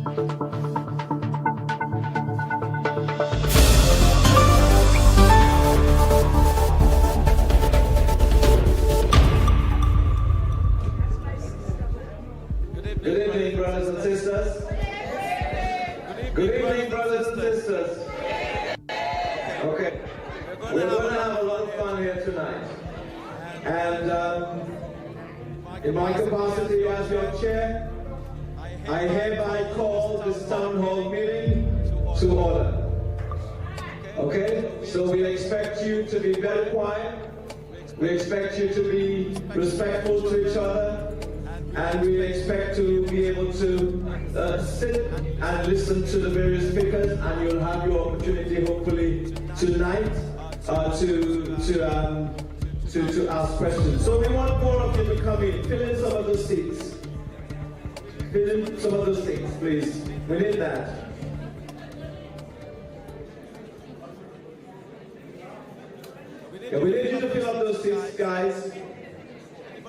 Good evening, brothers and sisters. Good evening, brothers and sisters. Okay, we're going to have a lot of fun here tonight. And in my capacity as your chair, I hereby call this town hall meeting to order. Okay, so we expect you to be very quiet. We expect you to be respectful to each other. And we expect to be able to sit and listen to the various speakers, and you'll have your opportunity, hopefully, tonight to ask questions. So we want more of you to come in. Fill in some of the seats. Fill in some of the seats, please. We need that. Yeah, we need you to fill up those seats, guys.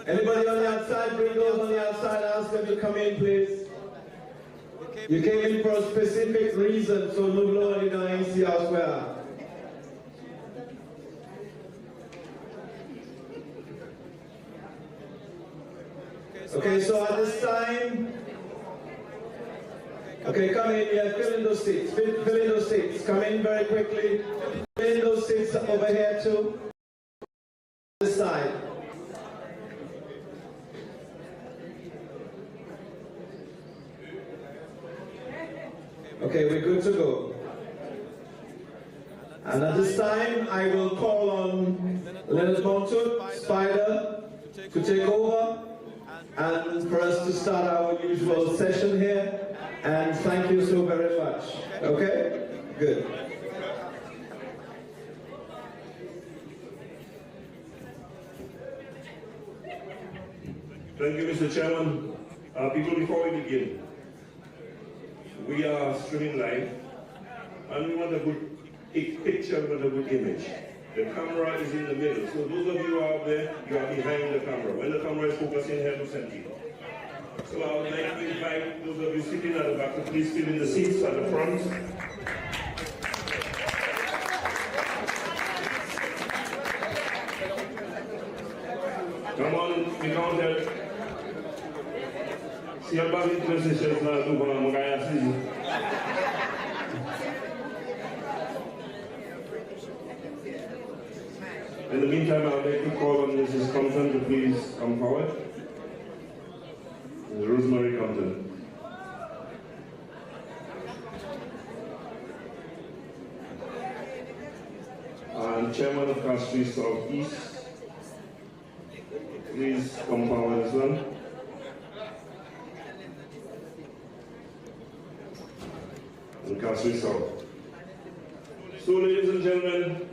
Anybody on the outside, bring those on the outside, ask them to come in, please. You came in for a specific reason, so no blow in the AC as well. Okay, so at this time, okay, come in, yeah, fill in those seats, fill in those seats, come in very quickly, fill in those seats over here too, this side. Okay, we're good to go. And at this time, I will call on Leonard Montut, Spider, to take over and for us to start our usual session here. And thank you so very much. Okay? Good. Thank you, Mr. Chairman. People, before we begin, we are streaming live, and we want a good picture with a good image. The camera is in the middle, so those of you who are out there, you are behind the camera. When the camera is focusing, help us and people. So I would like to invite those of you sitting at the back to please fill in the seats at the front. Come on, we can't help. Si y a pas de transition dans tout pendant mon gars assis. In the meantime, I would like to call on Mrs. Compton to please come forward. Rosemary Compton. And Chairman of Castries Southeast, please come forward as well. And Castries South. So, ladies and gentlemen,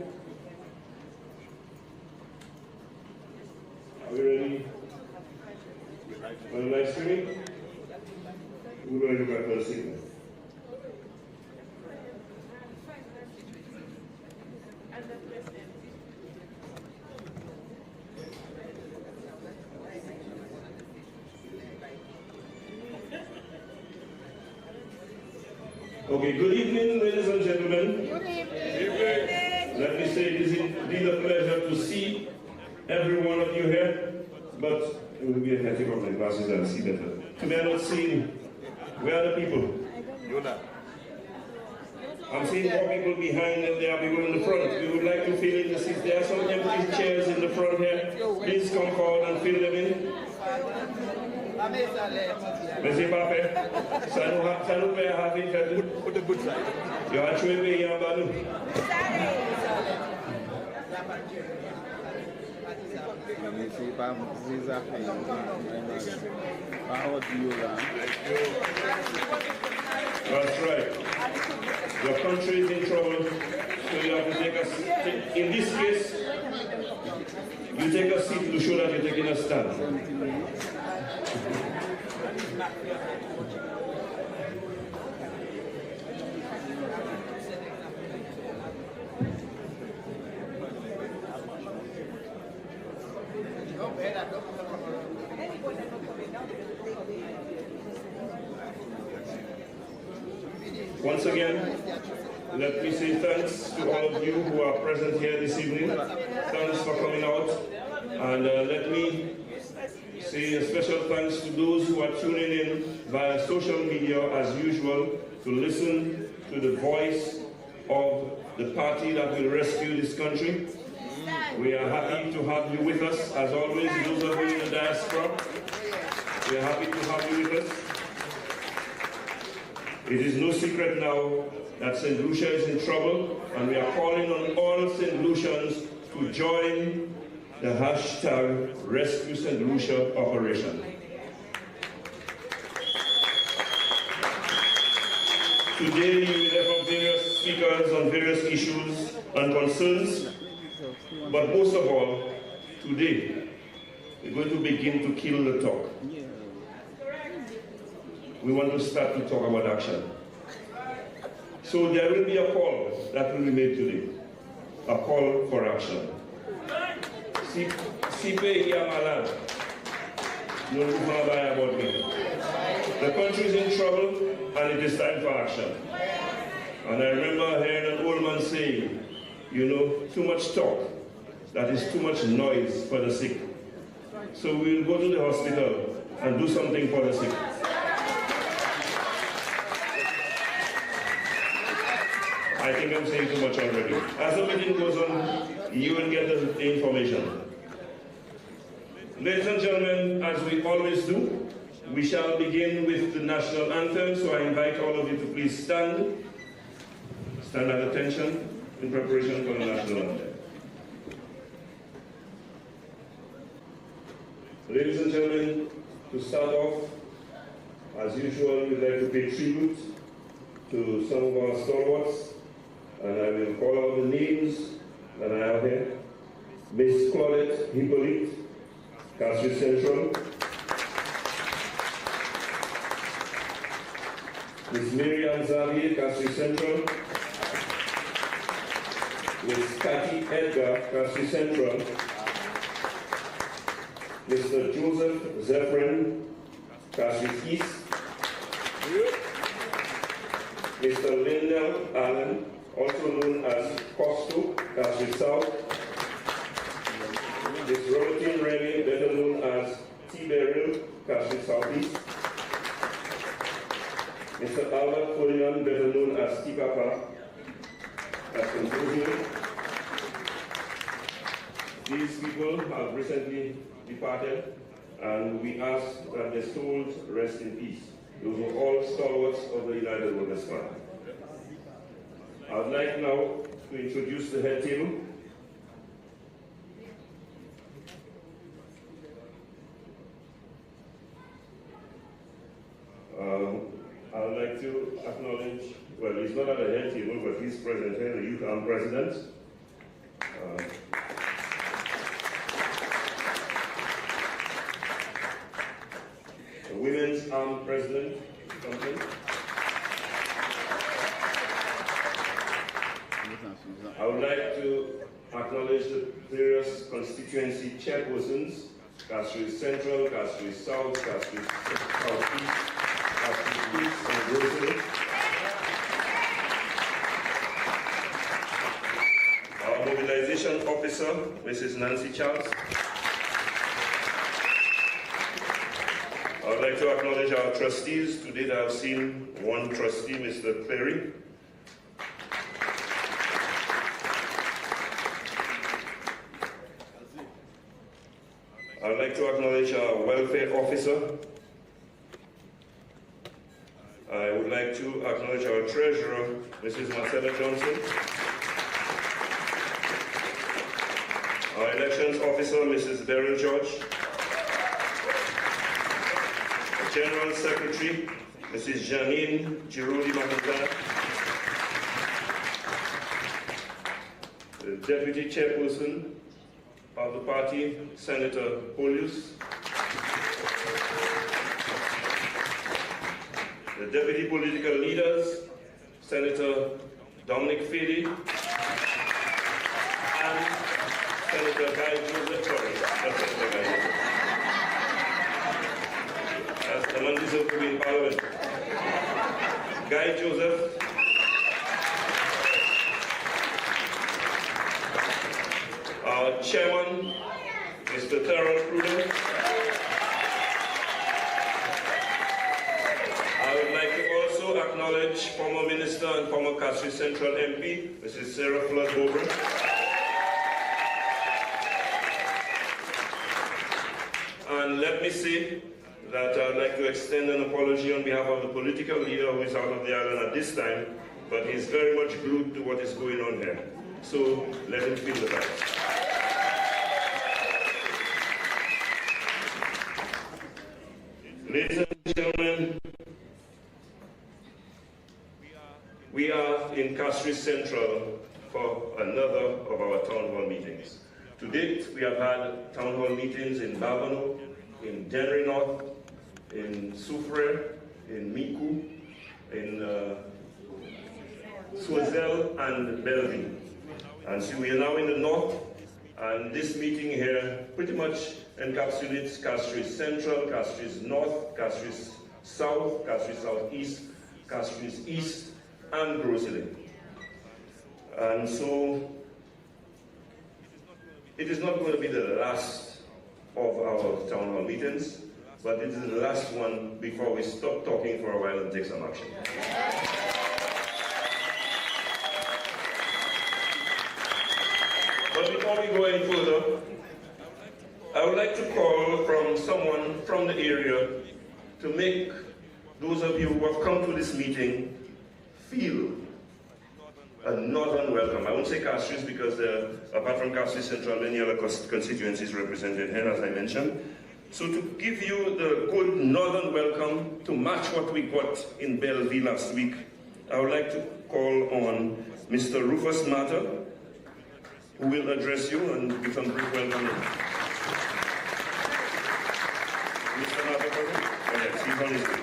are we ready? For the live streaming? We're going to go back to the signal. Okay, good evening, ladies and gentlemen. Good evening. Let me say it is indeed a pleasure to see every one of you here, but it will be a take off my glasses and see better. Today I'm not seeing, where are the people? I'm seeing more people behind than there are people in the front. We would like to fill in the seats. There are some empty chairs in the front here. Please come forward and fill them in. Monsieur Pape, ça nous fait à faire pour the good side. You are showing me here about it. That's right. Your country is in trouble, so you have to take a seat. In this case, you take a seat to show that you're taking a stand. Once again, let me say thanks to all of you who are present here this evening. Thanks for coming out. And let me say a special thanks to those who are tuning in via social media as usual to listen to the voice of the party that will rescue this country. We are happy to have you with us, as always, those of you in the diaspora. We are happy to have you with us. It is no secret now that St. Lucia is in trouble, and we are calling on all St. Lucians to join the hashtag Rescue St. Lucia operation. Today you will hear from various speakers on various issues and concerns, but most of all, today we're going to begin to kill the talk. We want to start to talk about action. So there will be a call that will be made today, a call for action. Sipe Yamalad, no about me. The country is in trouble and it is time for action. And I remember hearing an old man saying, you know, too much talk, that is too much noise for the sick. So we will go to the hospital and do something for the sick. I think I'm saying too much already. As the meeting goes on, you will get the information. Ladies and gentlemen, as we always do, we shall begin with the national anthem, so I invite all of you to please stand. Stand at attention in preparation for the national anthem. Ladies and gentlemen, to start off, as usual, we'd like to pay tribute to some of our stalwarts, and I will call out the names that I have here. Miss Claudette Hippolyte, Castries Central. Miss Miriam Xavier, Castries Central. Miss Cathy Edgar, Castries Central. Mr. Joseph Zephyrin, Castries East. Mr. Lindell Allen, also known as Costo, Castries South. Ms. Robertine Remy, better known as T. Beryl, Castries Southeast. Mr. Albert Folian, better known as T. Papa, Constituency. These people have recently departed, and we ask that their souls rest in peace. Those were all stalwarts of the United Workers' Party. I would like now to introduce the head table. I would like to acknowledge, well, he's not at the head table, but he's present here, the Youth Arm President. The Women's Arm President, something. I would like to acknowledge the various constituency chairpersons, Castries Central, Castries South, Castries Southeast, Castries East, and Rosary. Our mobilization officer, Mrs. Nancy Charles. I would like to acknowledge our trustees. Today I have seen one trustee, Mr. Clary. I would like to acknowledge our welfare officer. I would like to acknowledge our treasurer, Mrs. Marcella Johnson. Our elections officer, Mrs. Beryl George. Our General Secretary, Mrs. Janine Girodi McIntyre. The Deputy Chairperson of the party, Senator Polius. The Deputy Political Leaders, Senator Dominic Fady, and Senator Guy Joseph, as the members of the Parliament. Guy Joseph Chairman, Mr. Terrell Pruden. I would like to also acknowledge former Minister and former Castries Central MP, Mrs. Sarah Flood-Bobra. And let me say that I'd like to extend an apology on behalf of the political leader who is out of the island at this time, but he's very much glued to what is going on here. So let him feel the vibes. Ladies and gentlemen, we are in Castries Central for another of our town hall meetings. To date, we have had town hall meetings in Bavano, in Dennery North, in Soufrière, in Micoud, in Soisel and Belleville. And so we are now in the north, and this meeting here pretty much encapsulates Castries Central, Castries North, Castries South, Castries Southeast, Castries East, and Grosley. And so it is not going to be the last of our town hall meetings, but it is the last one before we stop talking for a while and take some action. But before we go any further, I would like to call from someone from the area to make those of you who have come to this meeting feel a northern welcome. I won't say Castries because apart from Castries Central, many other constituencies represented here, as I mentioned. So to give you the good northern welcome to match what we got in Belleville last week, I would like to call on Mr. Rufus Mata, who will address you and give some brief welcome. Mr. Mata, yes, he's on his way.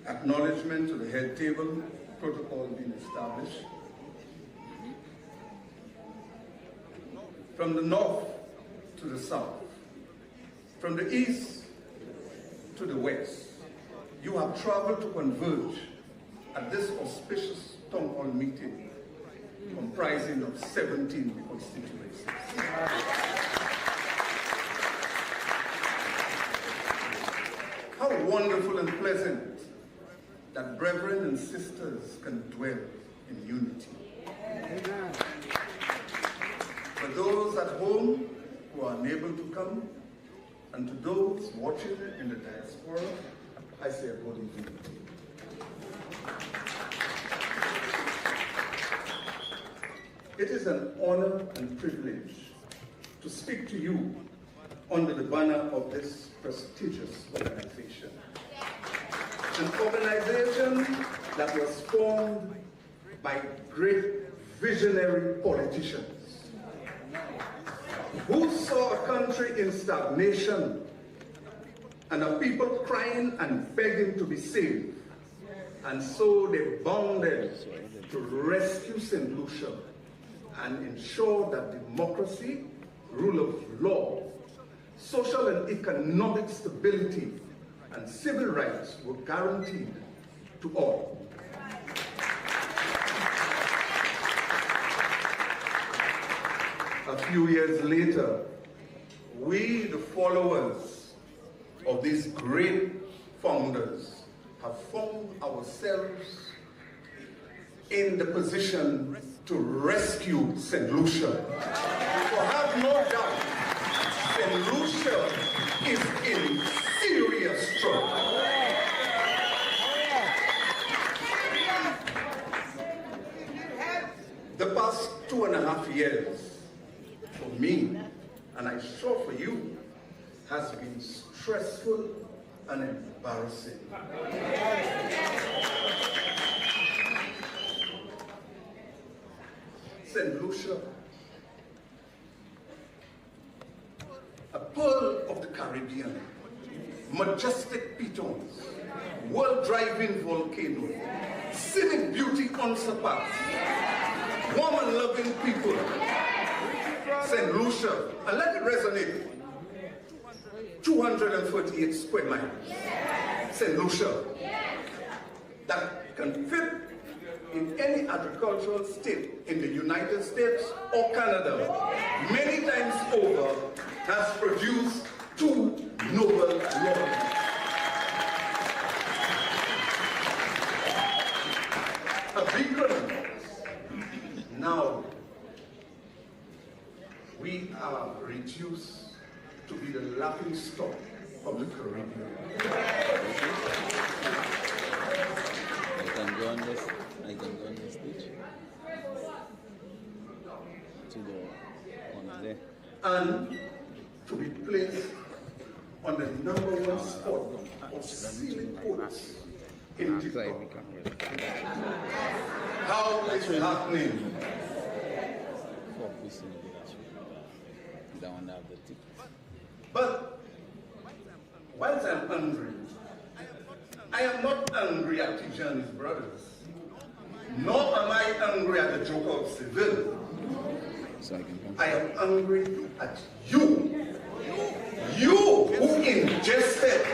Acknowledgement to the head table, protocol being established. From the north to the south, from the east to the west, you have traveled to converge at this auspicious town hall meeting comprising of 17 constituencies. How wonderful and pleasant that brethren and sisters can dwell in unity. Amen. For those at home who are unable to come, and to those watching in the diaspora, I say a good evening. It is an honor and privilege to speak to you under the banner of this prestigious organization. An organization that was formed by great visionary politicians who saw a country in stagnation and a people crying and begging to be saved. And so they bounded to rescue St. Lucia and ensure that democracy, rule of law, social and economic stability, and civil rights were guaranteed to all. A few years later, we, the followers of these great founders, have found ourselves in the position to rescue St. Lucia. For have no doubt, St. Lucia is in serious trouble. The past 2.5 years, for me, and I'm sure for you, has been stressful and embarrassing. St. Lucia, a pearl of the Caribbean, majestic pitons, world driving volcano, scenic beauty unsurpassed, warm and loving people, St. Lucia, and let it resonate, 238 square miles, St. Lucia, that can fit in any agricultural state in the United States or Canada, many times over, has produced 2 Nobel laureates. A beacon. Now, we are reduced to be the laughing stock of the Caribbean. I can go on the stage. To the one there. And to be placed on the #1 spot of sealing ports in TikTok. How is it happening? But whilst I'm angry, I am not angry at Tijani's brothers, nor am I angry at the joker of Seville. I am angry at you. You who ingested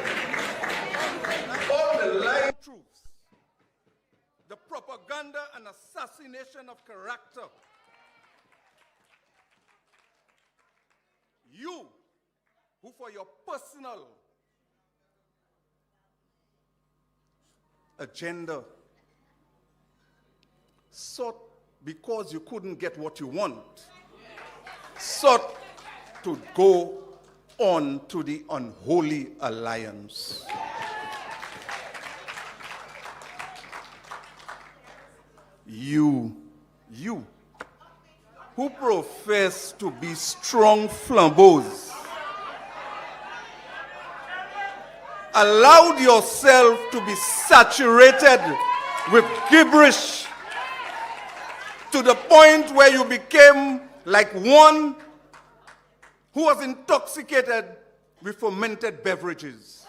all the lying truths, the propaganda and assassination of character. You who for your personal agenda sought, because you couldn't get what you want, sought to go on to the unholy alliance. You who profess to be strong flambeaus, allowed yourself to be saturated with gibberish to the point where you became like one who was intoxicated with fermented beverages.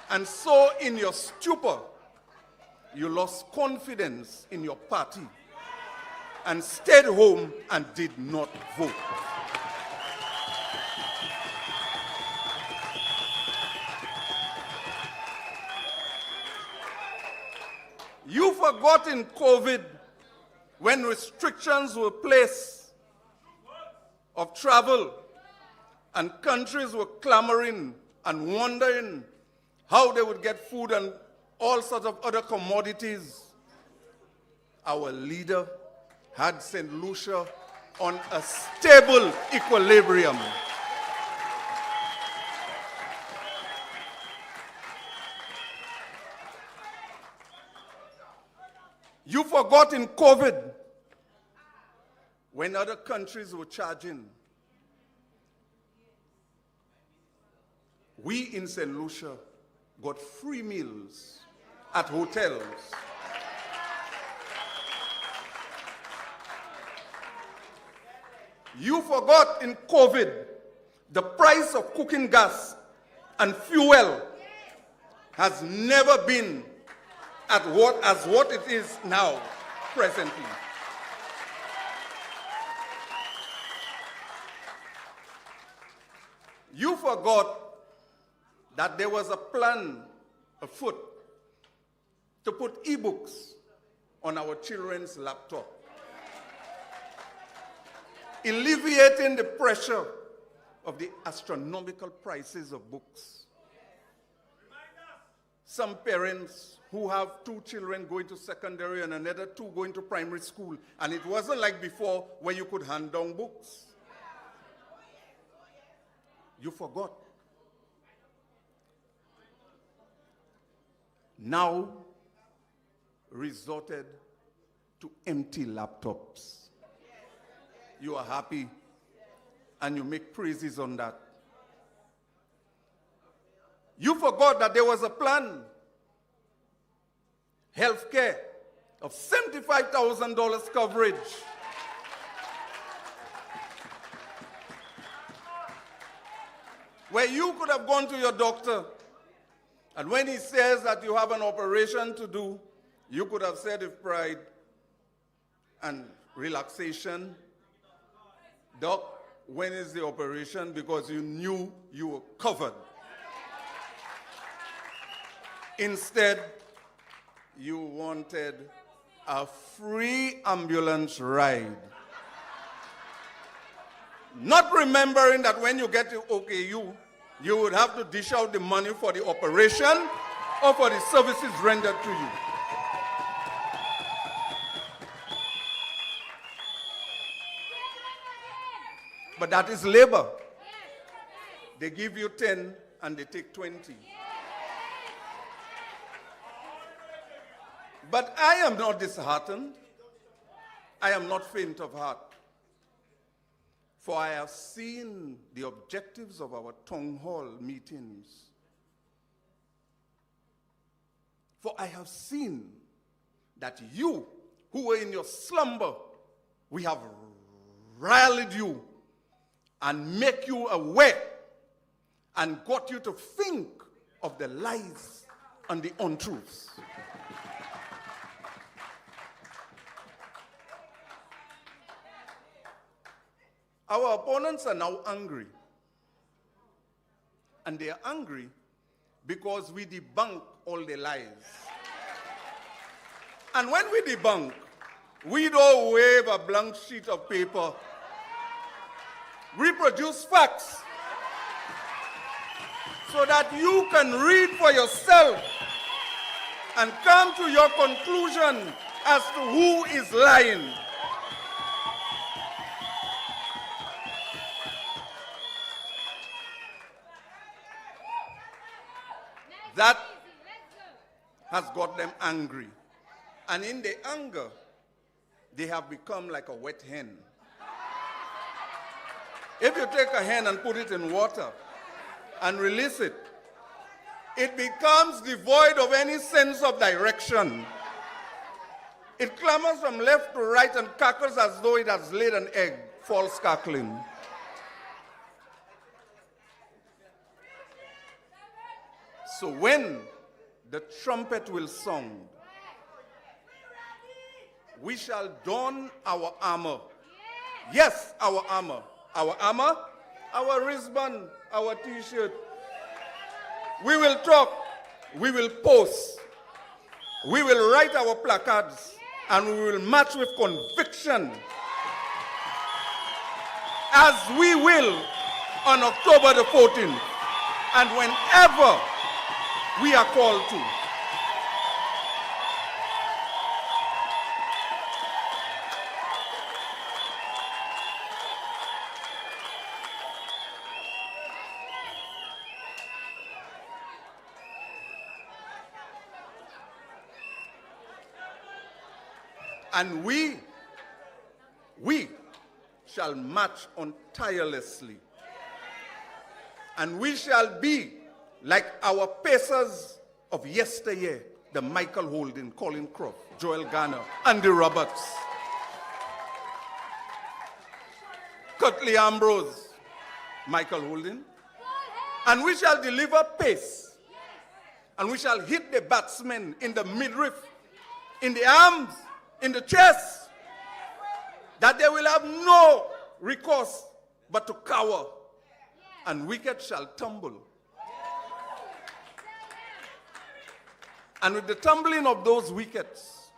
And so in your stupor, you lost confidence in your party and stayed home and did not vote. You forgot in COVID, when restrictions were placed of travel and countries were clamoring and wondering how they would get food and all sorts of other commodities, our leader had St. Lucia on a stable equilibrium. You forgot in COVID, when other countries were charging, we in St. Lucia got free meals at hotels. You forgot in COVID, the price of cooking gas and fuel has never been as what it is now, presently. You forgot that there was a plan afoot to put e-books on our children's laptop, alleviating the pressure of the astronomical prices of books. Some parents who have 2 children going to secondary and another 2 going to primary school, and it wasn't like before where you could hand down books. You forgot. Now resorted to empty laptops. You are happy and you make praises on that. You forgot that there was a plan, healthcare, of $75,000 coverage. Where where you could have gone to your doctor, and when he says that you have an operation to do, you could have said with pride and relaxation, "Doc, when is the operation?" because you knew you were covered. Instead, you wanted a free ambulance ride. Not remembering that when you get to OKU, you would have to dish out the money for the operation or for the services rendered to you. But that is labor. They give you 10 and they take 20. But I am not disheartened. I am not faint of heart. For I have seen the objectives of our town hall meetings. For I have seen that you, who were in your slumber, we have rallied you and make you aware and got you to think of the lies and the untruths. Our opponents are now angry. And they are angry because we debunk all the lies. And when we debunk, we don't wave a blank sheet of paper. We produce facts so that you can read for yourself and come to your conclusion as to who is lying. That has got them angry. And in the anger, they have become like a wet hen. If you take a hen and put it in water and release it, it becomes devoid of any sense of direction. It clambers from left to right and cackles as though it has laid an egg, false cackling. So when the trumpet will sound, we shall don our armor. Yes, our armor. Our armor, our wristband, our t-shirt. We will talk. We will post. We will write our placards. And we will march with conviction. As we will on October the 14th. And whenever we are called to. And we shall march on tirelessly. And we shall be like our pacers of yesteryear, the Michael Holden, Colin Croft, Joel Garner, Andy Roberts, Curtly Ambrose, Michael Holden. And we shall deliver pace. And we shall hit the batsmen in the midriff, in the arms, in the chest, that they will have no recourse but to cower, and wicked shall tumble. And with the tumbling of those wickets,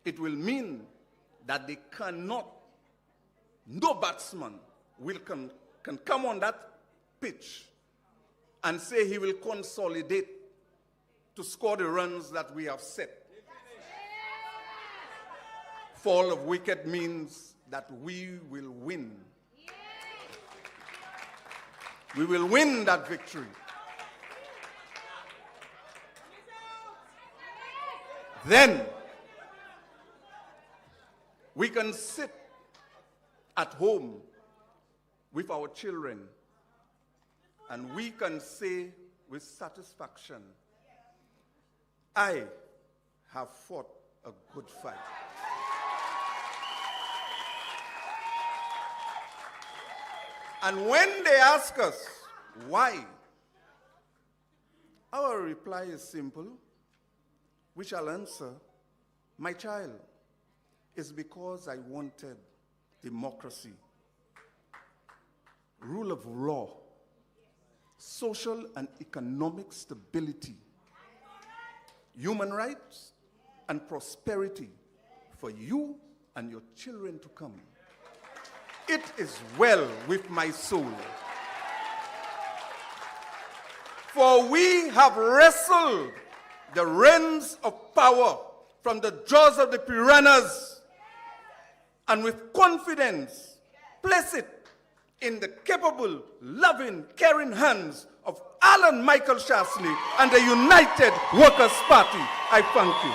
it will mean that they cannot, no batsman can come on that pitch and say he will consolidate to score the runs that we have set. Fall of wicket means that we will win. We will win that victory. Then we can sit at home with our children and we can say with satisfaction, I have fought a good fight. And when they ask us, why Our reply is simple. We shall answer, my child, it's because I wanted democracy, rule of law, social and economic stability, human rights, and prosperity for you and your children to come. It is well with my soul. For we have wrestled the reins of power from the jaws of the piranhas, and with confidence place it in the capable, loving, caring hands of Alan Michael Shasley and the United Workers' Party. I thank you.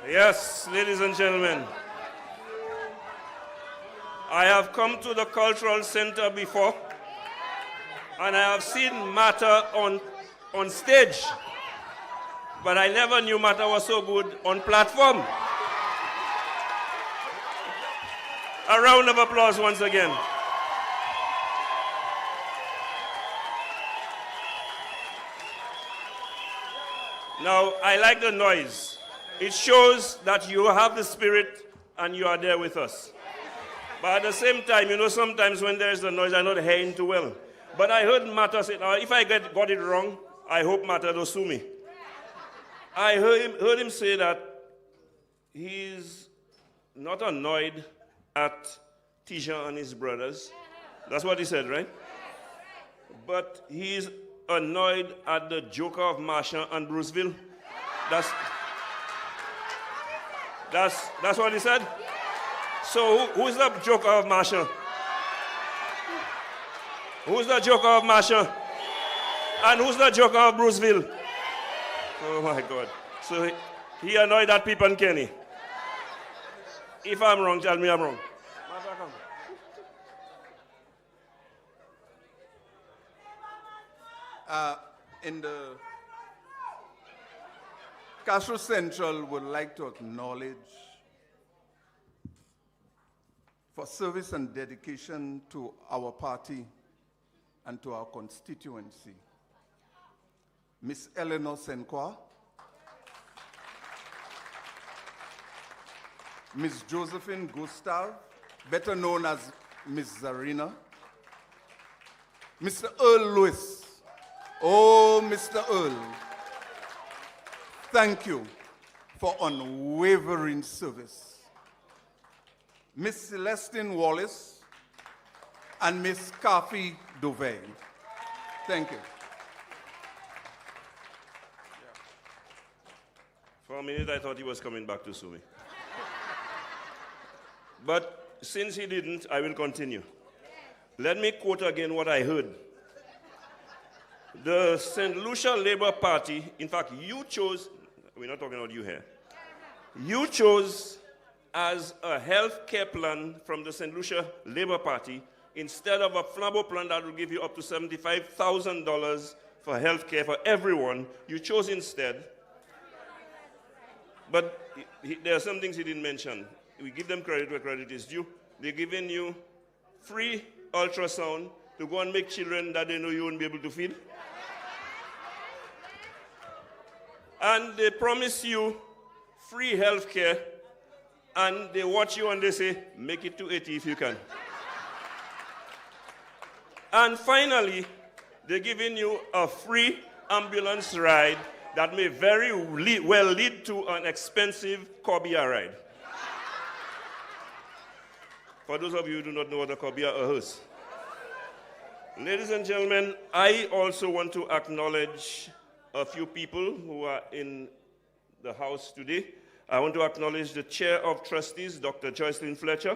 Yes, ladies and gentlemen, I have come to the Cultural Center before, and I have seen Matter on stage, but I never knew Matter was so good on platform. A round of applause once again. Now, I like the noise. It shows that you have the spirit and you are there with us. But at the same time, you know, sometimes when there is the noise, I'm not hearing too well. But I heard Matter say, if I got it wrong, I hope Matter don't sue me. I heard him say that he's not annoyed at Tisha and his brothers. That's what he said, right? But he's annoyed at the Joker of Marshall and Bruceville. That's what he said? So who's the Joker of Marshall? Who's the Joker of Marshall? And who's the Joker of Bruceville? Oh my God. So he annoyed at Pip and Kenny. If I'm wrong, tell me I'm wrong. In the Castries Central would like to acknowledge for service and dedication to our party and to our constituency, Miss Eleanor Senqua, Miss Josephine Gustav, better known as Miss Zarina, Mr. Earl Lewis. Oh, Mr. Earl, thank you for unwavering service. Miss Celestine Wallace and Miss Kathy Dovey. Thank you. For a minute, I thought he was coming back to sue me. But since he didn't, I will continue. Let me quote again what I heard. The St.Lucia Labour Party, in fact, you chose, we're not talking about you here, you chose as a health care plan from the St.Lucia Labour Party, instead of a Flambeau plan that will give you up to $75,000 for health care for everyone, you chose instead. But there are some things he didn't mention. We give them credit where credit is due. They're giving you free ultrasound to go and make children that they know you won't be able to feed. And they promise you free health care, and they watch you and they say, make it to 80 if you can. And finally, they're giving you a free ambulance ride that may very well lead to an expensive Corbia ride. For those of you who do not know what a Corbia or hearse. Ladies and gentlemen, I also want to acknowledge a few people who are in the house today. I want to acknowledge the Chair of Trustees, Dr. Joycelyn Fletcher.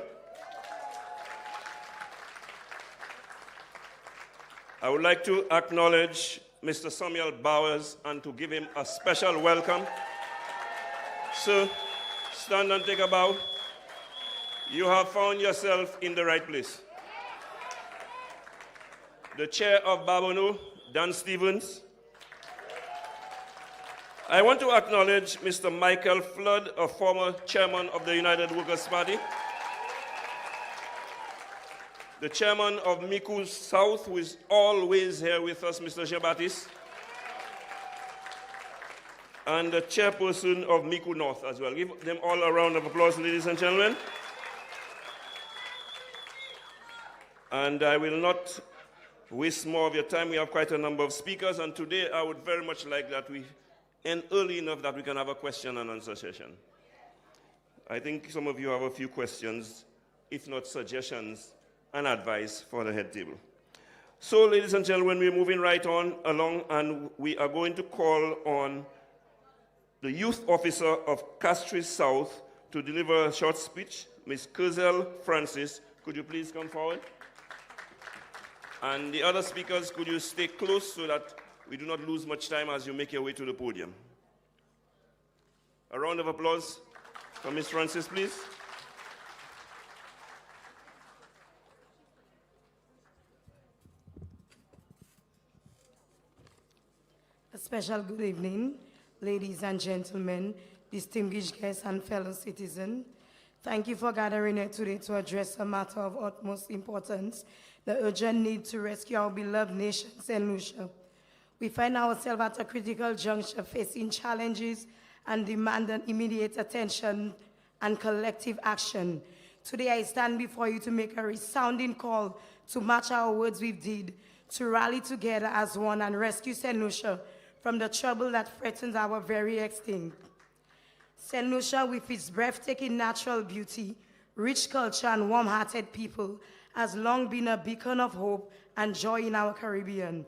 I would like to acknowledge Mr. Samuel Bowers and to give him a special welcome. Sir, stand and take a bow. You have found yourself in the right place. The chair of Babono, Dan Stevens. I want to acknowledge Mr. Michael Flood, a former chairman of the United Workers' Party. The chairman of Miku South, who is always here with us, Mr. Shabatis. And the chairperson of Miku North as well. Give them all a round of applause, ladies and gentlemen. And I will not waste more of your time. We have quite a number of speakers, and today I would very much like that we end early enough that we can have a question and answer session. I think some of you have a few questions, if not suggestions and advice for the head table. So, ladies and gentlemen, we're moving right on along, and we are going to call on the youth officer of Castries South to deliver a short speech. Ms. Curzel Francis, could you please come forward? And the other speakers, could you stay close so that we do not lose much time as you make your way to the podium. A round of applause for Ms. Francis, please. A special good evening, ladies and gentlemen, distinguished guests and fellow citizens. Thank you for gathering here today to address a matter of utmost importance, the urgent need to rescue our beloved nation, St.Lucia. We find ourselves at a critical juncture facing challenges and demanding immediate attention and collective action. Today I stand before you to make a resounding call to match our words with deed, to rally together as one and rescue St.Lucia from the trouble that threatens our very extinct. St.Lucia, with its breathtaking natural beauty, rich culture, and warm-hearted people, has long been a beacon of hope and joy in our Caribbean.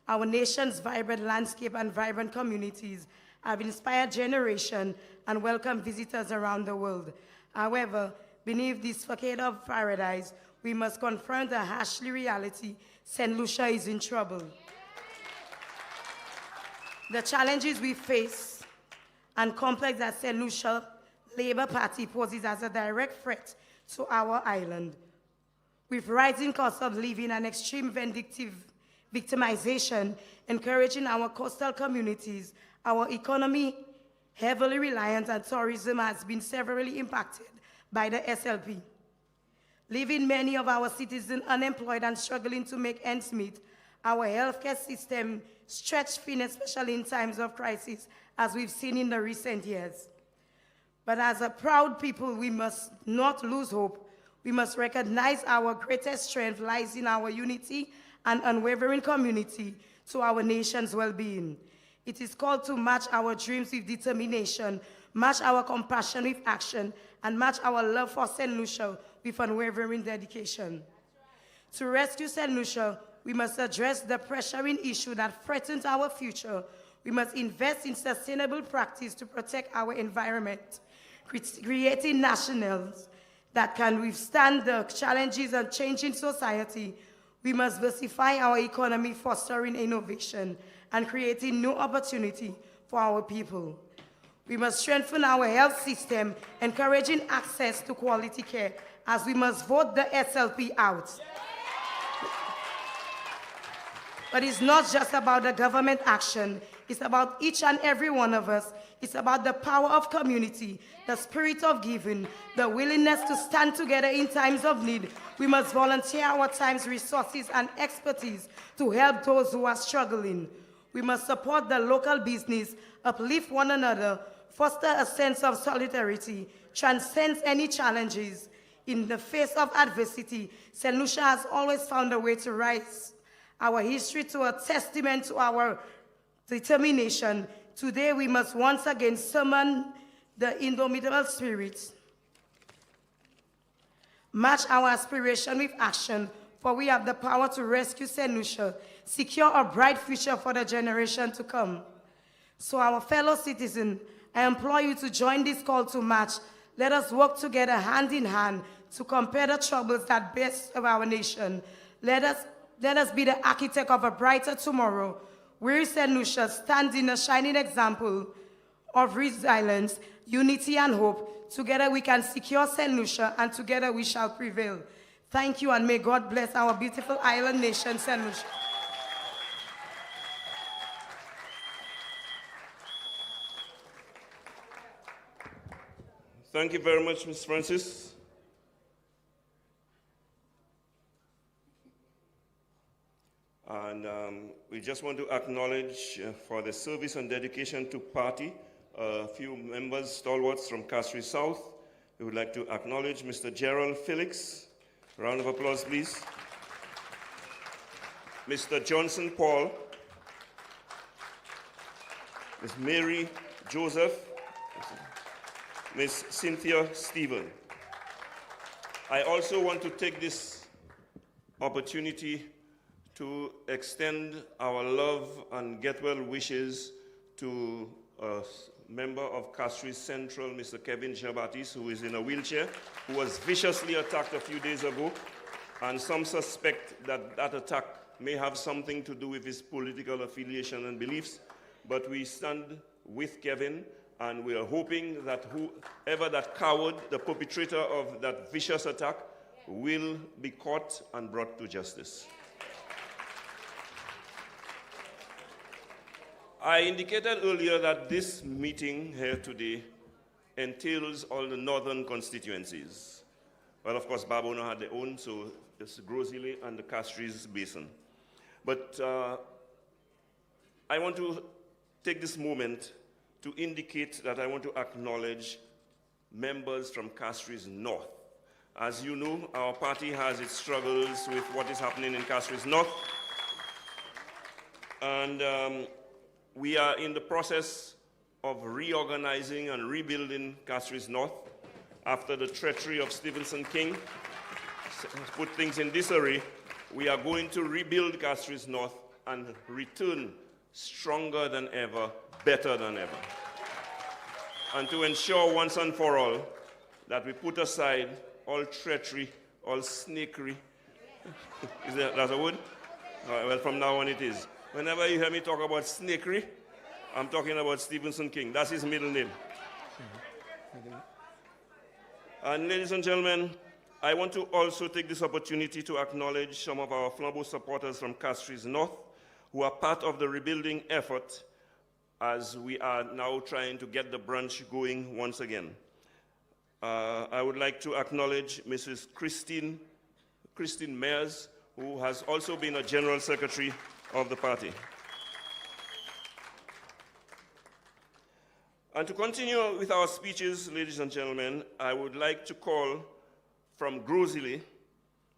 Our nation's vibrant landscape and vibrant communities have inspired generations and welcomed visitors around the world. However, beneath this facade of paradise, we must confront the harsh reality: St. Lucia is in trouble. The challenges we face and complex that St. Lucia Labour Party poses as a direct threat to our island. With rising costs of living and extreme vindictive victimization encouraging our coastal communities, our economy, heavily reliant on tourism, has been severely impacted by the SLP. Leaving many of our citizens unemployed and struggling to make ends meet, our healthcare system stretched thin, especially in times of crisis, as we've seen in the recent years. But as a proud people, we must not lose hope. We must recognize our greatest strength lies in our unity and unwavering community to our nation's well-being. It is called to match our dreams with determination, match our compassion with action, and match our love for St. Lucia with unwavering dedication. To rescue St. Lucia, we must address the pressuring issue that threatens our future. We must invest in sustainable practice to protect our environment, creating nationals that can withstand the challenges of changing society. We must diversify our economy, fostering innovation and creating new opportunity for our people. We must strengthen our health system, encouraging access to quality care, as we must vote the SLP out. But it's not just about the government action. It's about each and every one of us. It's about the power of community, the spirit of giving, the willingness to stand together in times of need. We must volunteer our times, resources, and expertise to help those who are struggling. We must support the local business, uplift one another, foster a sense of solidarity, transcend any challenges. In the face of adversity, St. Lucia has always found a way to rise. Our history to a testament to our determination. Today we must once again summon the indomitable spirit. Match our aspiration with action, for we have the power to rescue St. Lucia, secure a bright future for the generation to come. So our fellow citizens, I implore you to join this call to march. Let us work together hand in hand to compare the troubles that best of our nation. Let us be the architect of a brighter tomorrow. We, St. Lucia, stand in a shining example of resilience, unity, and hope. Together we can secure St. Lucia, and together we shall prevail. Thank you, and may God bless our beautiful island nation, St. Lucia. Thank you very much, Ms. Francis. And we just want to acknowledge for the service and dedication to party, a few members, stalwarts from Castries South. We would like to acknowledge Mr. Gerald Felix. Round of applause, please. Mr. Johnson Paul. Ms. Mary Joseph. Ms. Cynthia Stephen. I also want to take this opportunity to extend our love and get well wishes to a member of Castries Central, Mr. Kevin Jabatis, who is in a wheelchair, who was viciously attacked a few days ago, and some suspect that that attack may have something to do with his political affiliation and beliefs, but we stand with Kevin, and we are hoping that whoever that coward, the perpetrator of that vicious attack, will be caught and brought to justice. I indicated earlier that this meeting here today entails all the northern constituencies. Well, of course, Barbono had their own, so it's Grosile and the Castries Basin. But I want to take this moment to indicate that I want to acknowledge members from Castries North. As you know, our party has its struggles with what is happening in Castries North. And we are in the process of reorganizing and rebuilding Castries North after the treachery of Stevenson King put things in disarray. We are going to rebuild Castries North and return stronger than ever, better than ever. And to ensure once and for all that we put aside all treachery, all snakery. Is that a word? Well, from now on it is. Whenever you hear me talk about snakery, I'm talking about Stevenson King. That's his middle name. And ladies and gentlemen, I want to also take this opportunity to acknowledge some of our Flambeau supporters from Castries North who are part of the rebuilding effort as we are now trying to get the branch going once again. I would like to acknowledge Mrs. Christine Mayers, who has also been a General Secretary of the party. And to continue with our speeches, ladies and gentlemen, I would like to call from Grosile,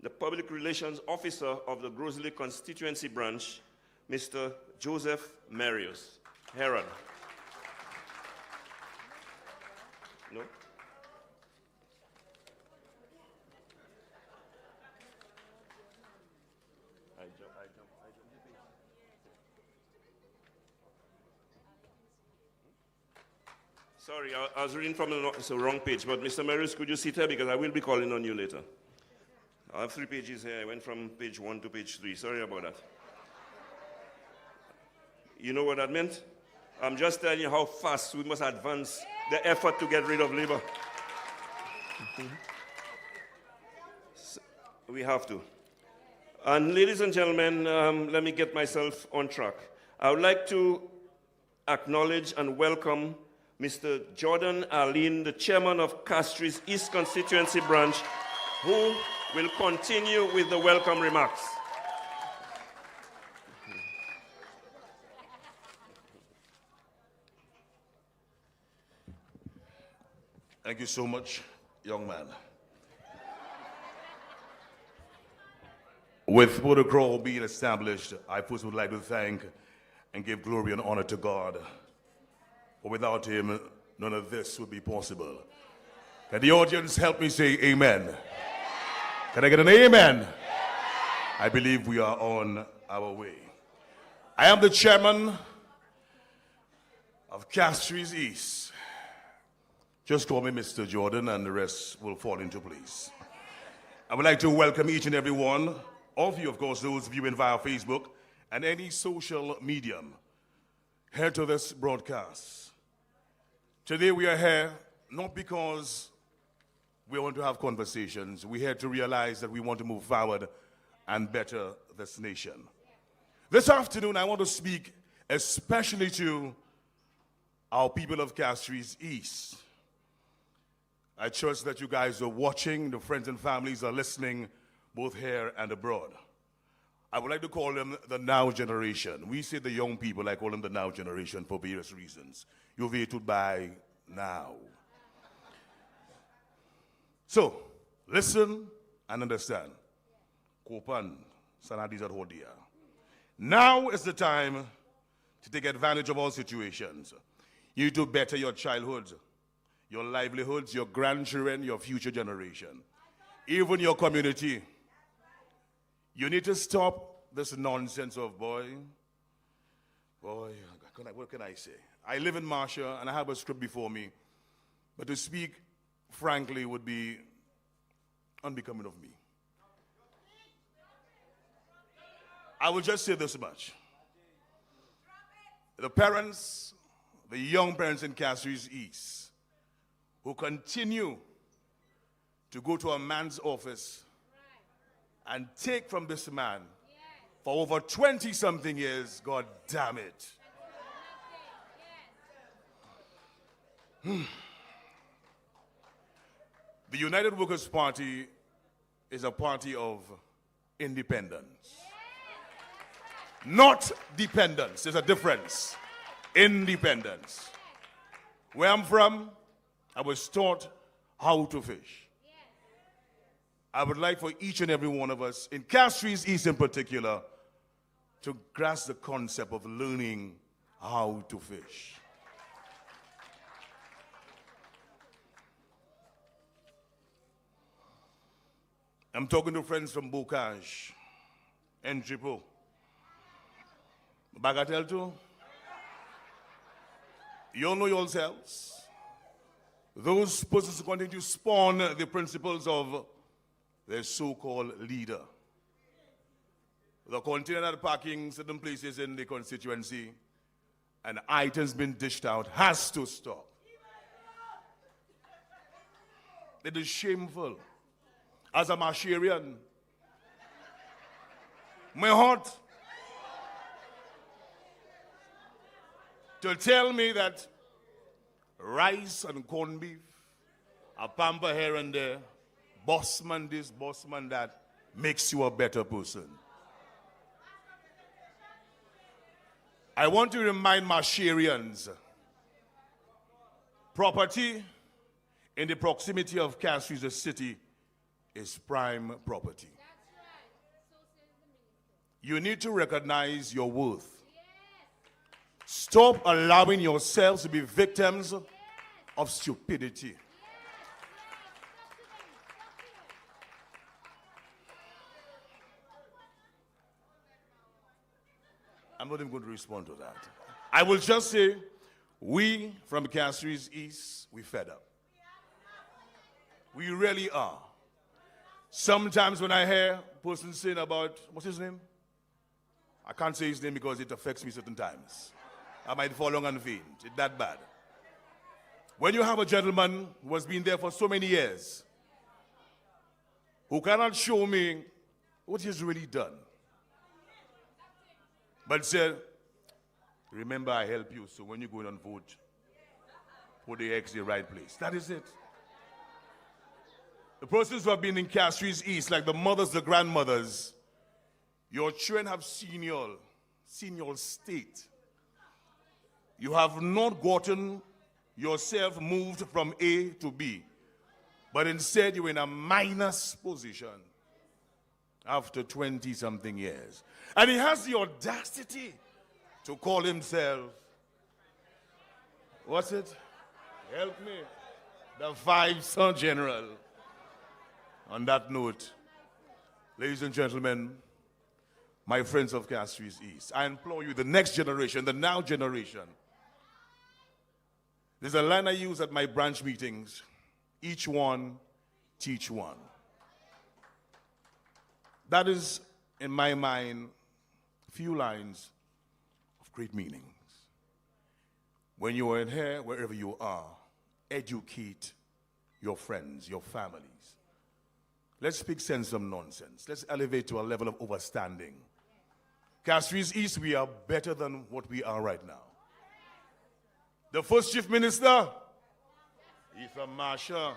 the Public Relations Officer of the Grosile Constituency Branch, Mr. Joseph Marius. Herod. No? I jump. Sorry, I was reading from the wrong page, but Mr. Marius, could you sit here because I will be calling on you later. I have 3 pages here. I went from page 1 to page 3. Sorry about that. You know what that meant? I'm just telling you how fast we must advance the effort to get rid of labor. We have to. And ladies and gentlemen, let me get myself on track. I would like to acknowledge and welcome Mr. Jordan Arlene, the chairman of Castries East Constituency Branch, who will continue with the welcome remarks. Thank you so much, young man. With protocol being established, I first would like to thank and give glory and honor to God. For without him, none of this would be possible. Can the audience help me say amen? Amen. Can I get an amen? Amen? I believe we are on our way. I am the chairman of Castries East. Just call me Mr. Jordan and the rest will fall into place. I would like to welcome each and every one, all of you, of course, those viewing via Facebook and any social medium, here to this broadcast. Today we are here not because we want to have conversations. We're here to realize that we want to move forward and better this nation. This afternoon, I want to speak especially to our people of Castries East. I trust that you guys are watching, the friends and families are listening, both here and abroad. I would like to call them the now generation. We say the young people, I call them the now generation for various reasons. You're waited by now. So, listen and understand. Kopan, Sanadis at Hodia. Now is the time to take advantage of all situations. You need to better your childhood, your livelihoods, your grandchildren, your future generation, even your community. You need to stop this nonsense of what can I say? I live in Marcia and I have a script before me, but to speak frankly would be unbecoming of me. I will just say this much. The parents, the young parents in Castries East, who continue to go to a man's office and take from this man for over 20-something years, God damn it. The United Workers' Party is a party of independence. Not dependence. There's a difference. Independence. Where I'm from, I was taught how to fish. I would like for each and every one of us, in Castries East in particular, to grasp the concept of learning how to fish. I'm talking to friends from Bocage, Entripo, Bagatelle too. You all know yourselves. Those persons continue to spawn the principles of their so-called leader. The container parking certain places in the constituency and items being dished out has to stop. It is shameful. As a Marsharian, my heart to tell me that rice and corned beef, a pamper here and there, bossman this, bossman that, makes you a better person. I want to remind Marsharians, property in the proximity of Castries, the city, is prime property. You need to recognize your worth. Stop allowing yourselves to be victims of stupidity. I'm not even going to respond to that. I will just say, we from Castries East, we fed up. We really are. Sometimes when I hear a person saying about, what's his name? I can't say his name because it affects me certain times. I might fall on and faint. It's that bad. When you have a gentleman who has been there for so many years, who cannot show me what he's really done, but said, remember I help you, so when you go in and vote, put the X in the right place. That is it. The persons who have been in Castries East, like the mothers, the grandmothers, your children have seen your state. You have not gotten yourself moved from A to B, but instead you're in a minus position after 20-something years. And he has the audacity to call himself, what's it? Help me. The 5-star general. On that note, ladies and gentlemen, my friends of Castries East, I implore you, the next generation, the now generation, there's a line I use at my branch meetings, each one, teach one. That is, in my mind, few lines of great meanings. when you are in here, wherever you are, educate your friends, your families. Let's speak sense of nonsense. Let's elevate to a level of understanding. Castries East, we are better than what we are right now. The first chief minister, he's from Marsha.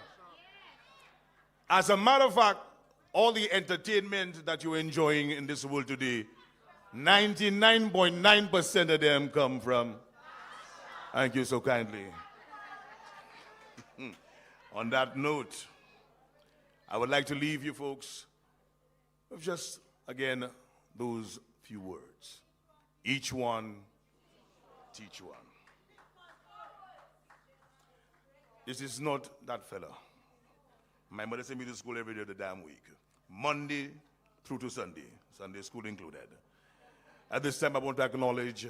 As a matter of fact, all the entertainment that you're enjoying in this world today, 99.9% of them come from. Thank you so kindly. On that note, I would like to leave you folks with just, again, those few words. Each one, teach one. This is not that fella. My mother sent me to school every day of the damn week. Monday through to Sunday, Sunday school included. At this time, I want to acknowledge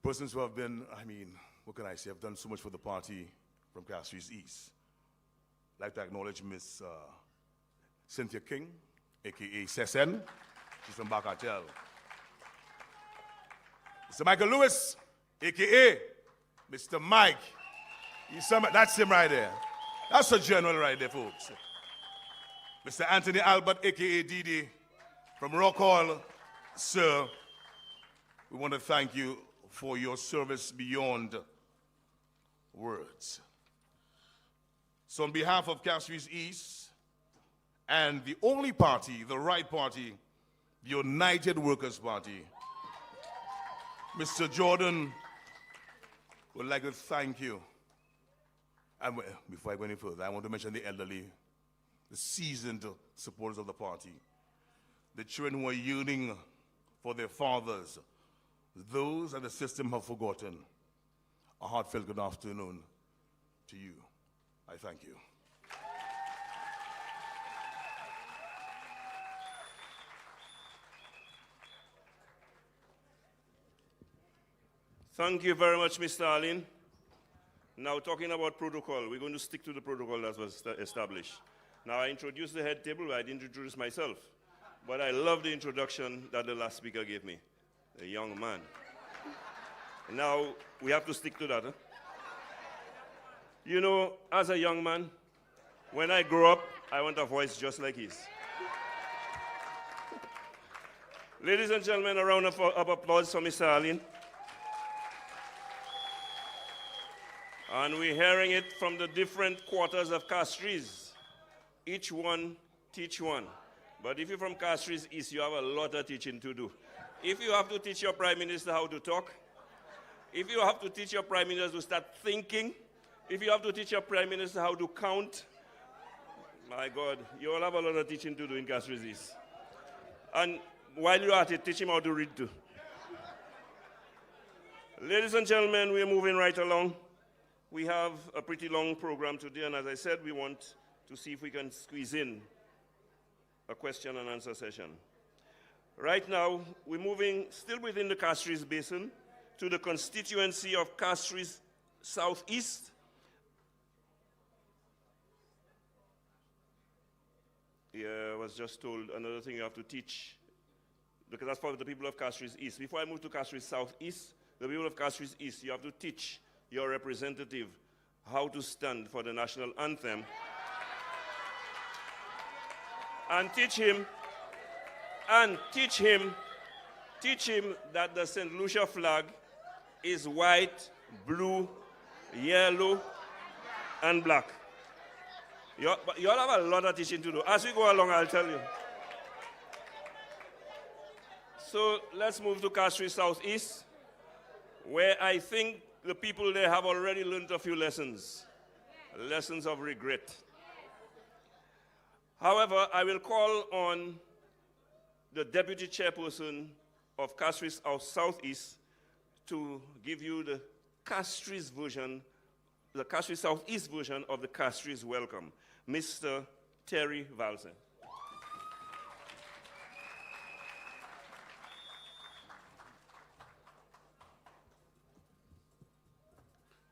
persons who have been, what can I say, have done so much for the party from Castries East. I'd like to acknowledge Miss Cynthia King, a.k.a. Sesen. She's from Bacatel. Mr. Michael Lewis, a.k.a. Mr. Mike. That's him right there. That's a general right there, folks. Mr. Anthony Albert, a.k.a. Didi, from Rock Hall. Sir, we want to thank you for your service beyond words. So on behalf of Castries East and the only party, the right party, the United Workers' Party, Mr. Jordan, would like to thank you. And before I go any further, I want to mention the elderly, the seasoned supporters of the party, the children who are yearning for their fathers, those that the system have forgotten. A heartfelt good afternoon to you. I thank you. Thank you very much, Mr. Allen. Now, talking about protocol, we're going to stick to the protocol that was established. Now, I introduced the head table, I didn't introduce myself. But I love the introduction that the last speaker gave me, a young man. Now, we have to stick to that. Huh? You know, as a young man, when I grow up, I want a voice just like his. Ladies and gentlemen, a round of applause for Mr. Allen. And we're hearing it from the different quarters of Castries. Each one, teach one. But if you're from Castries East, you have a lot of teaching to do. If you have to teach your Prime Minister how to talk, if you have to teach your Prime Minister to start thinking, if you have to teach your Prime Minister how to count, my God, you all have a lot of teaching to do in Castries East. And while you're at it, teach him how to read too. Ladies and gentlemen, we're moving right along. We have a pretty long program today, and as I said, we want to see if we can squeeze in a question and answer session. Right now, we're moving still within the Castries Basin to the constituency of Castries Southeast. Yeah, I was just told another thing you have to teach, because that's for the people of Castries East. Before I move to Castries Southeast, the people of Castries East, you have to teach your representative how to stand for the national anthem and teach him that the St. Lucia flag is white, blue, yellow, and black. You all have a lot of teaching to do. As we go along, I'll tell you. So let's move to Castries Southeast, where I think the people there have already learned a few lessons of regret. However, I will call on the deputy chairperson of Castries Southeast to give you the Castries version, the Castries Southeast version of the Castries welcome, Mr. Terry Valsen.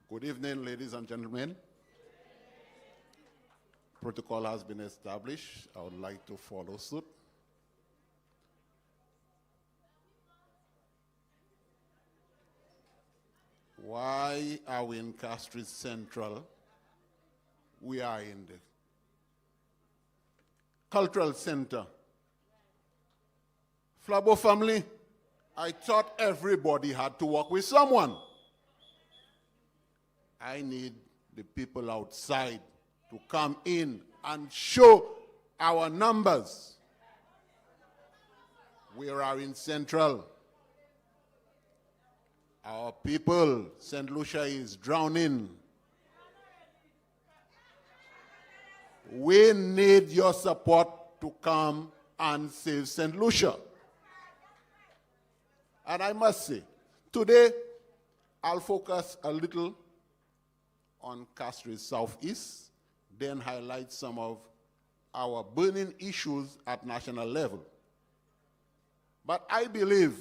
Good evening, ladies and gentlemen. Protocol has been established. I would like to follow suit. Why are we in Castries Central? We are in the cultural center. Flabo family, I thought everybody had to work with someone. I need the people outside to come in and show our numbers. We are in Central. Our people, St. Lucia is drowning. We need your support to come and save St. Lucia. And I must say, today I'll focus a little on Castries Southeast, then highlight some of our burning issues at national level. But I believe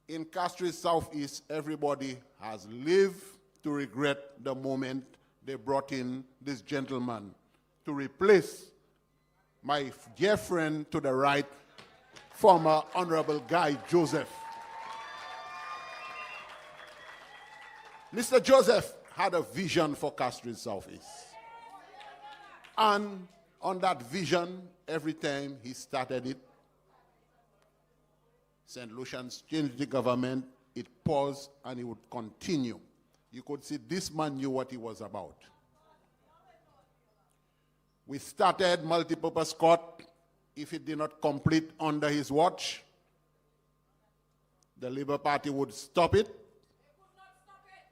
in Castries Southeast, everybody has lived to regret the moment they brought in this gentleman to replace my dear friend to the right, former Honorable Guy Joseph. Mr. Joseph had a vision for Castries Southeast. And on that vision, every time he started it, St. Lucians changed the government, it paused, and it would continue. You could see this man knew what he was about. We started multipurpose court. If it did not complete under his watch, the Labour Party would stop it.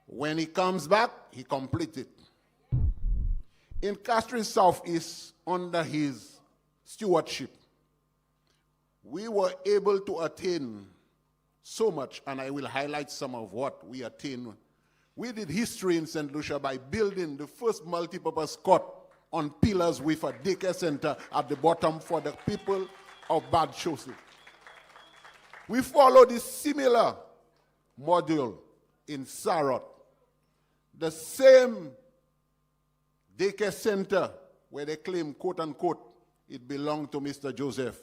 When he comes back, he completes it. In Castries Southeast, under his stewardship, we were able to attain so much, and I will highlight some of what we attained. We did history in St. Lucia by building the first multipurpose court on pillars with a daycare center at the bottom for the people of Bad Chaussee. We followed a similar module in Sarot. The same daycare center where they claim, quote unquote, it belonged to Mr. Joseph.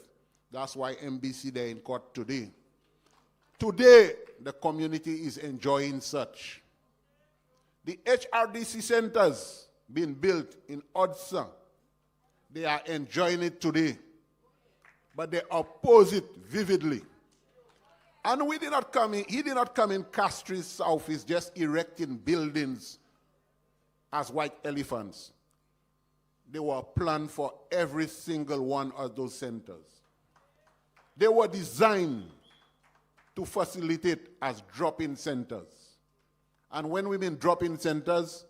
That's why MBC there in court today. Today, the community is enjoying such. The HRDC centers being built in Odsa, they are enjoying it today. But they oppose it vividly. And we did not come in, he did not come in Castries Southeast just erecting buildings as white elephants. They were planned for every single one of those centers. They were designed to facilitate as drop-in centers. And when we mean drop-in centers,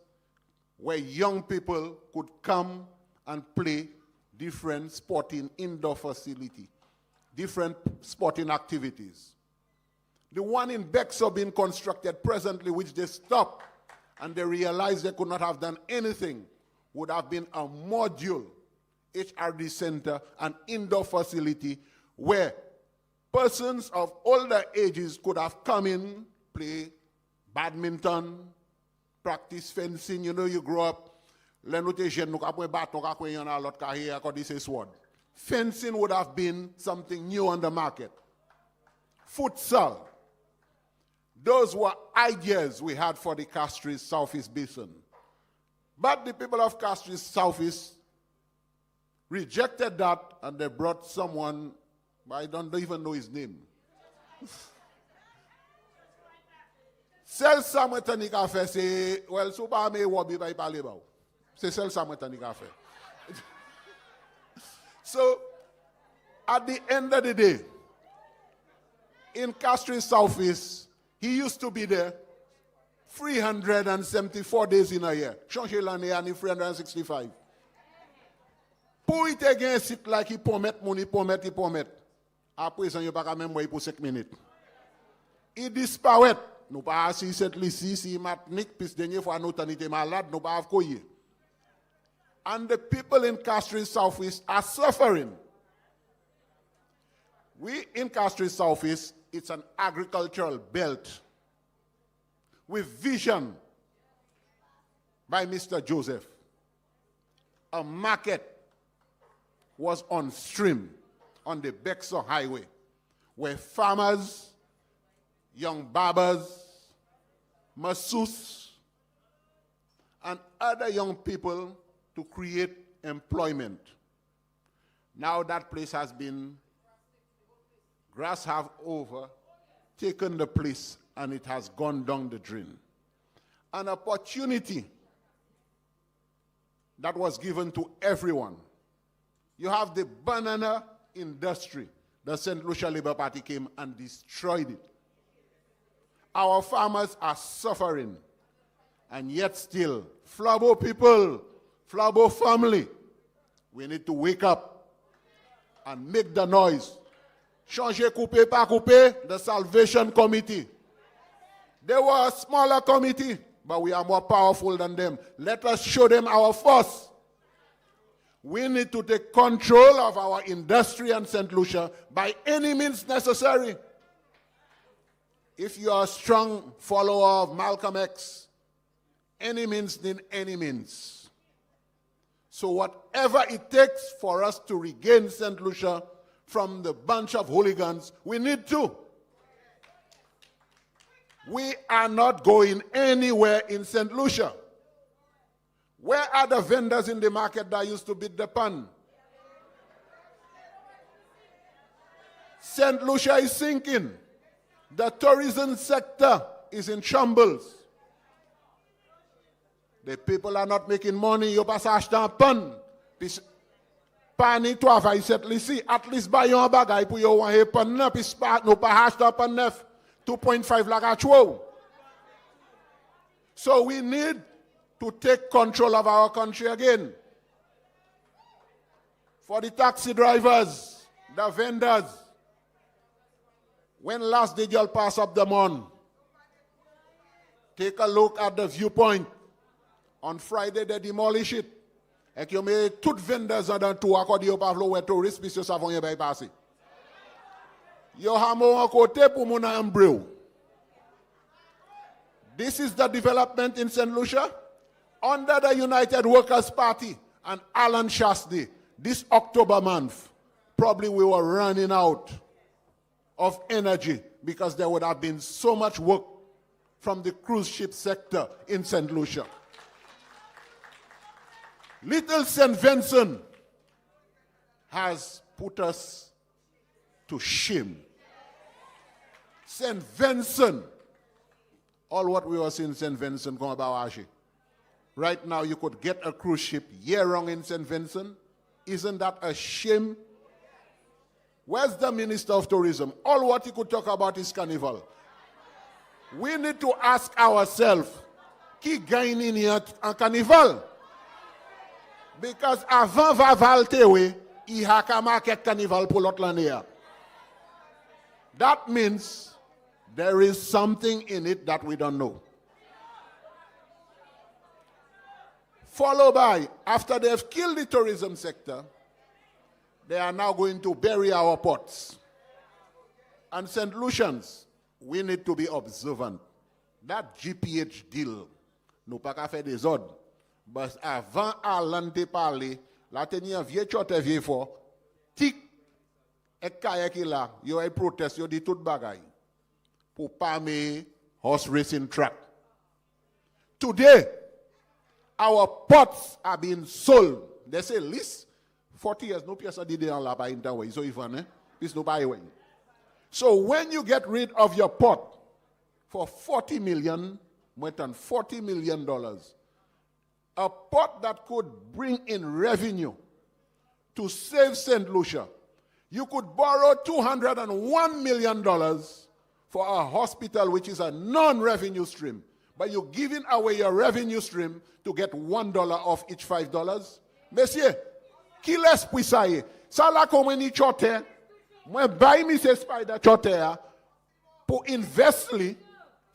where young people could come and play different sporting indoor facility, different sporting activities. The one in Bexar being constructed presently, which they stopped, and they realized they could not have done anything, would have been a module HRD center, an indoor facility where persons of older ages could have come in, play badminton, practice fencing. You know, you grow up, fencing would have been something new on the market. Futsal. Those were ideas we had for the Castries Southeast Basin. But the people of Castries Southeast rejected that, and they brought someone, I don't even know his name. Sel Sametani Cafe, say, well, Suba me wabi by Palebao. Say, Sel Sametani Cafe. So, at the end of the day, in Castries Southeast, he used to be there 374 days in a year. Change l'année and 365. Pour it against it like he promet money, promet. Après ça, il n'y a pas même pour 5 minutes. Il disparaît. Nous pas assis cette liste, si matnik, puis dernière fois nous t'en malade, nous pas avoué. And the people in Castries Southeast are suffering. We in Castries Southeast, it's an agricultural belt with vision by Mr. Joseph. A market was on stream on the Bexar Highway where farmers young barbers, masseuses, and other young people to create employment. Now that place has been, grass have over, taken the place, and it has gone down the drain. An opportunity that was given to everyone. You have the banana industry. The St. Lucia Labour Party came and destroyed it. Our farmers are suffering. And yet still, Flabo people, Flabo family, we need to wake up and make the noise. Changer couper pas couper, the Salvation Committee. They were a smaller committee, but we are more powerful than them. Let us show them our force. We need to take control of our industry in St. Lucia by any means necessary. If you are a strong follower of Malcolm X, any means need any means. So whatever it takes for us to regain St. Lucia from the bunch of hooligans, we need to. We are not going anywhere in St. Lucia. Where are the vendors in the market that used to beat the pan? St. Lucia is sinking. The tourism sector is in shambles. The people are not making money. You pass acheter pan. Pani to have ici, at least buy your bagay pour you want pan na puis no pas acheter pan neuf 2.5 lakh actual. So we need to take control of our country again. For the taxi drivers, the vendors, when last did y'all pass up the month? Take a look at the viewpoint. On Friday, they demolish it. Et que mais toutes vendeurs dans tout à côté yo pas vle touriste puis ça vont y passer. Yo hamo en côté pour mon embryo. This is the development in St. Lucia under the United Workers' Party and Alan Shasty. This October month, probably we were running out of energy because there would have been so much work from the cruise ship sector in St. Lucia. Little St. Vincent has put us to shame. St. Vincent, all what we were seeing St. Vincent come about Ashi. Right now you could get a cruise ship year-round in St. Vincent. Isn't that a shame? Where's the Minister of Tourism? All what he could talk about is carnival. We need to ask ourselves, qui gagne in here en carnival? Because avant va valtewe, il y a qu'à market carnival pour l'autre l'année. That means there is something in it that we don't know. Followed by, after they've killed the tourism sector, they are now going to bury our ports. And St. Lucians, we need to be observant. That GPH deal, nous pas qu'à faire des ordres. But avant Alan te parler, la tenir vieux chote vieux fort, tic, et kaya ki la, yo ay protest, yo di tout bagay. Pour pas me horse racing track. Today, our ports are being sold. They say list 40 years, no pièce did en la ba in that way. So even, it's no buy way. So when you get rid of your port for $40 million, more than $40 million, a port that could bring in revenue to save St. Lucia, you could borrow $201 million for a hospital which is a non-revenue stream. But you're giving away your revenue stream to get $1 off each $5. Monsieur, qui laisse pour ça y? Ça la comme ni chote, moi buy me se spider chote pour investly,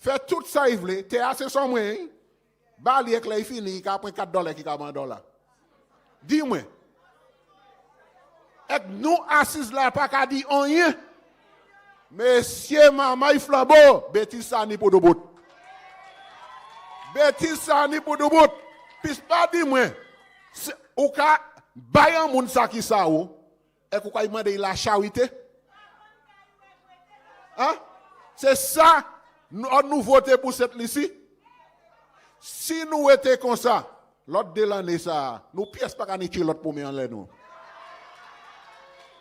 faire tout ça y te assez son moyen. Bali ek la fini ka prend $4 ki ka $1. Dis-moi. Ek nous assis là pas ka di rien. Monsieur Mamay Flabo, bêtise ça ni pour de bout. Bêtise ça ni pour de bout. Puis pas di moi. Ou ka bayan moun sa ki sa ou, et ou ka demander la charité. Hein? C'est ça, nous votons pour cette liste. Si nous étions comme ça, l'autre de l'année, ça, nous ne pièces pas qu'à nous l'autre pour en l'air, nous.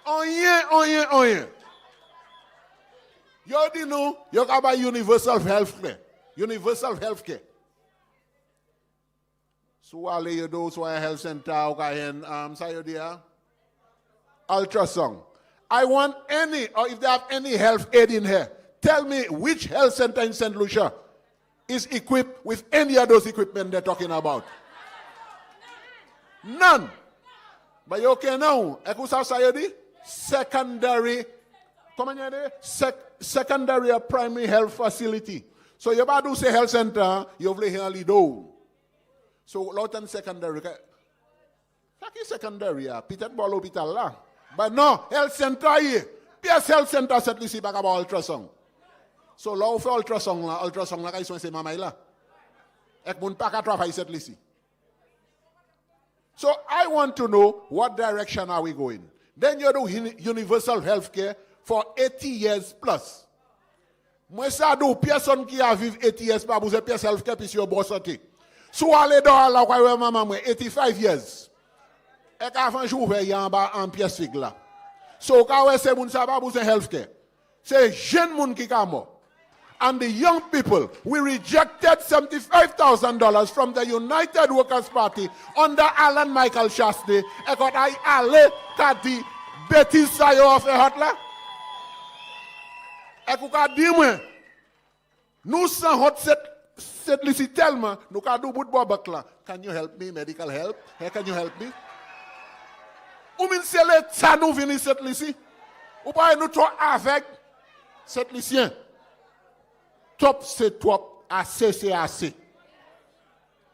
Rien. Yo dit nous, yo ka universal healthcare. Universal healthcare. So allez yo do so a health center ou ka ça yo dit ultrasound. I want any, or if they have any health aid in here, tell me which health center in St. Lucia is equipped with any of those equipment they're talking about. None. But you okay now? Ekusa sa yo di? Secondary, secondary or primary health facility. So you do say health center, you have here do. So lot and secondary. Kaki secondary Peter Ball hospital la. But no, health center here. PS health center set lisi back about ultrasound. So law for ultrasound la kay son se mamay la. Ek moun pa ka travay set lisi. So I want to know what direction are we going. Then you do universal health care for 80 years plus. Moi ça do personne qui a vivre 80 years pas besoin pièce health care puis sur bonne santé. So aller dans la quoi maman moi 85 years. Et avant jour y en bas en pièce figue là. So quand c'est moun ça pas besoin health care. C'est jeune moun qui ka mort. And the young people, we rejected $75,000 from the United Workers' Party under Alan Michael Shastney. Et quand I allé kadi bêtise ça yo fait hot là. Et quand dit moi, nous sans hot cette liste tellement, nous ka do bout bobak là. Can you help me medical help? Hey, can you help me? Ou min c'est le ça nous venir cette liste. Ou pas nous trop avec cette liste. Top c'est top, assez c'est assez.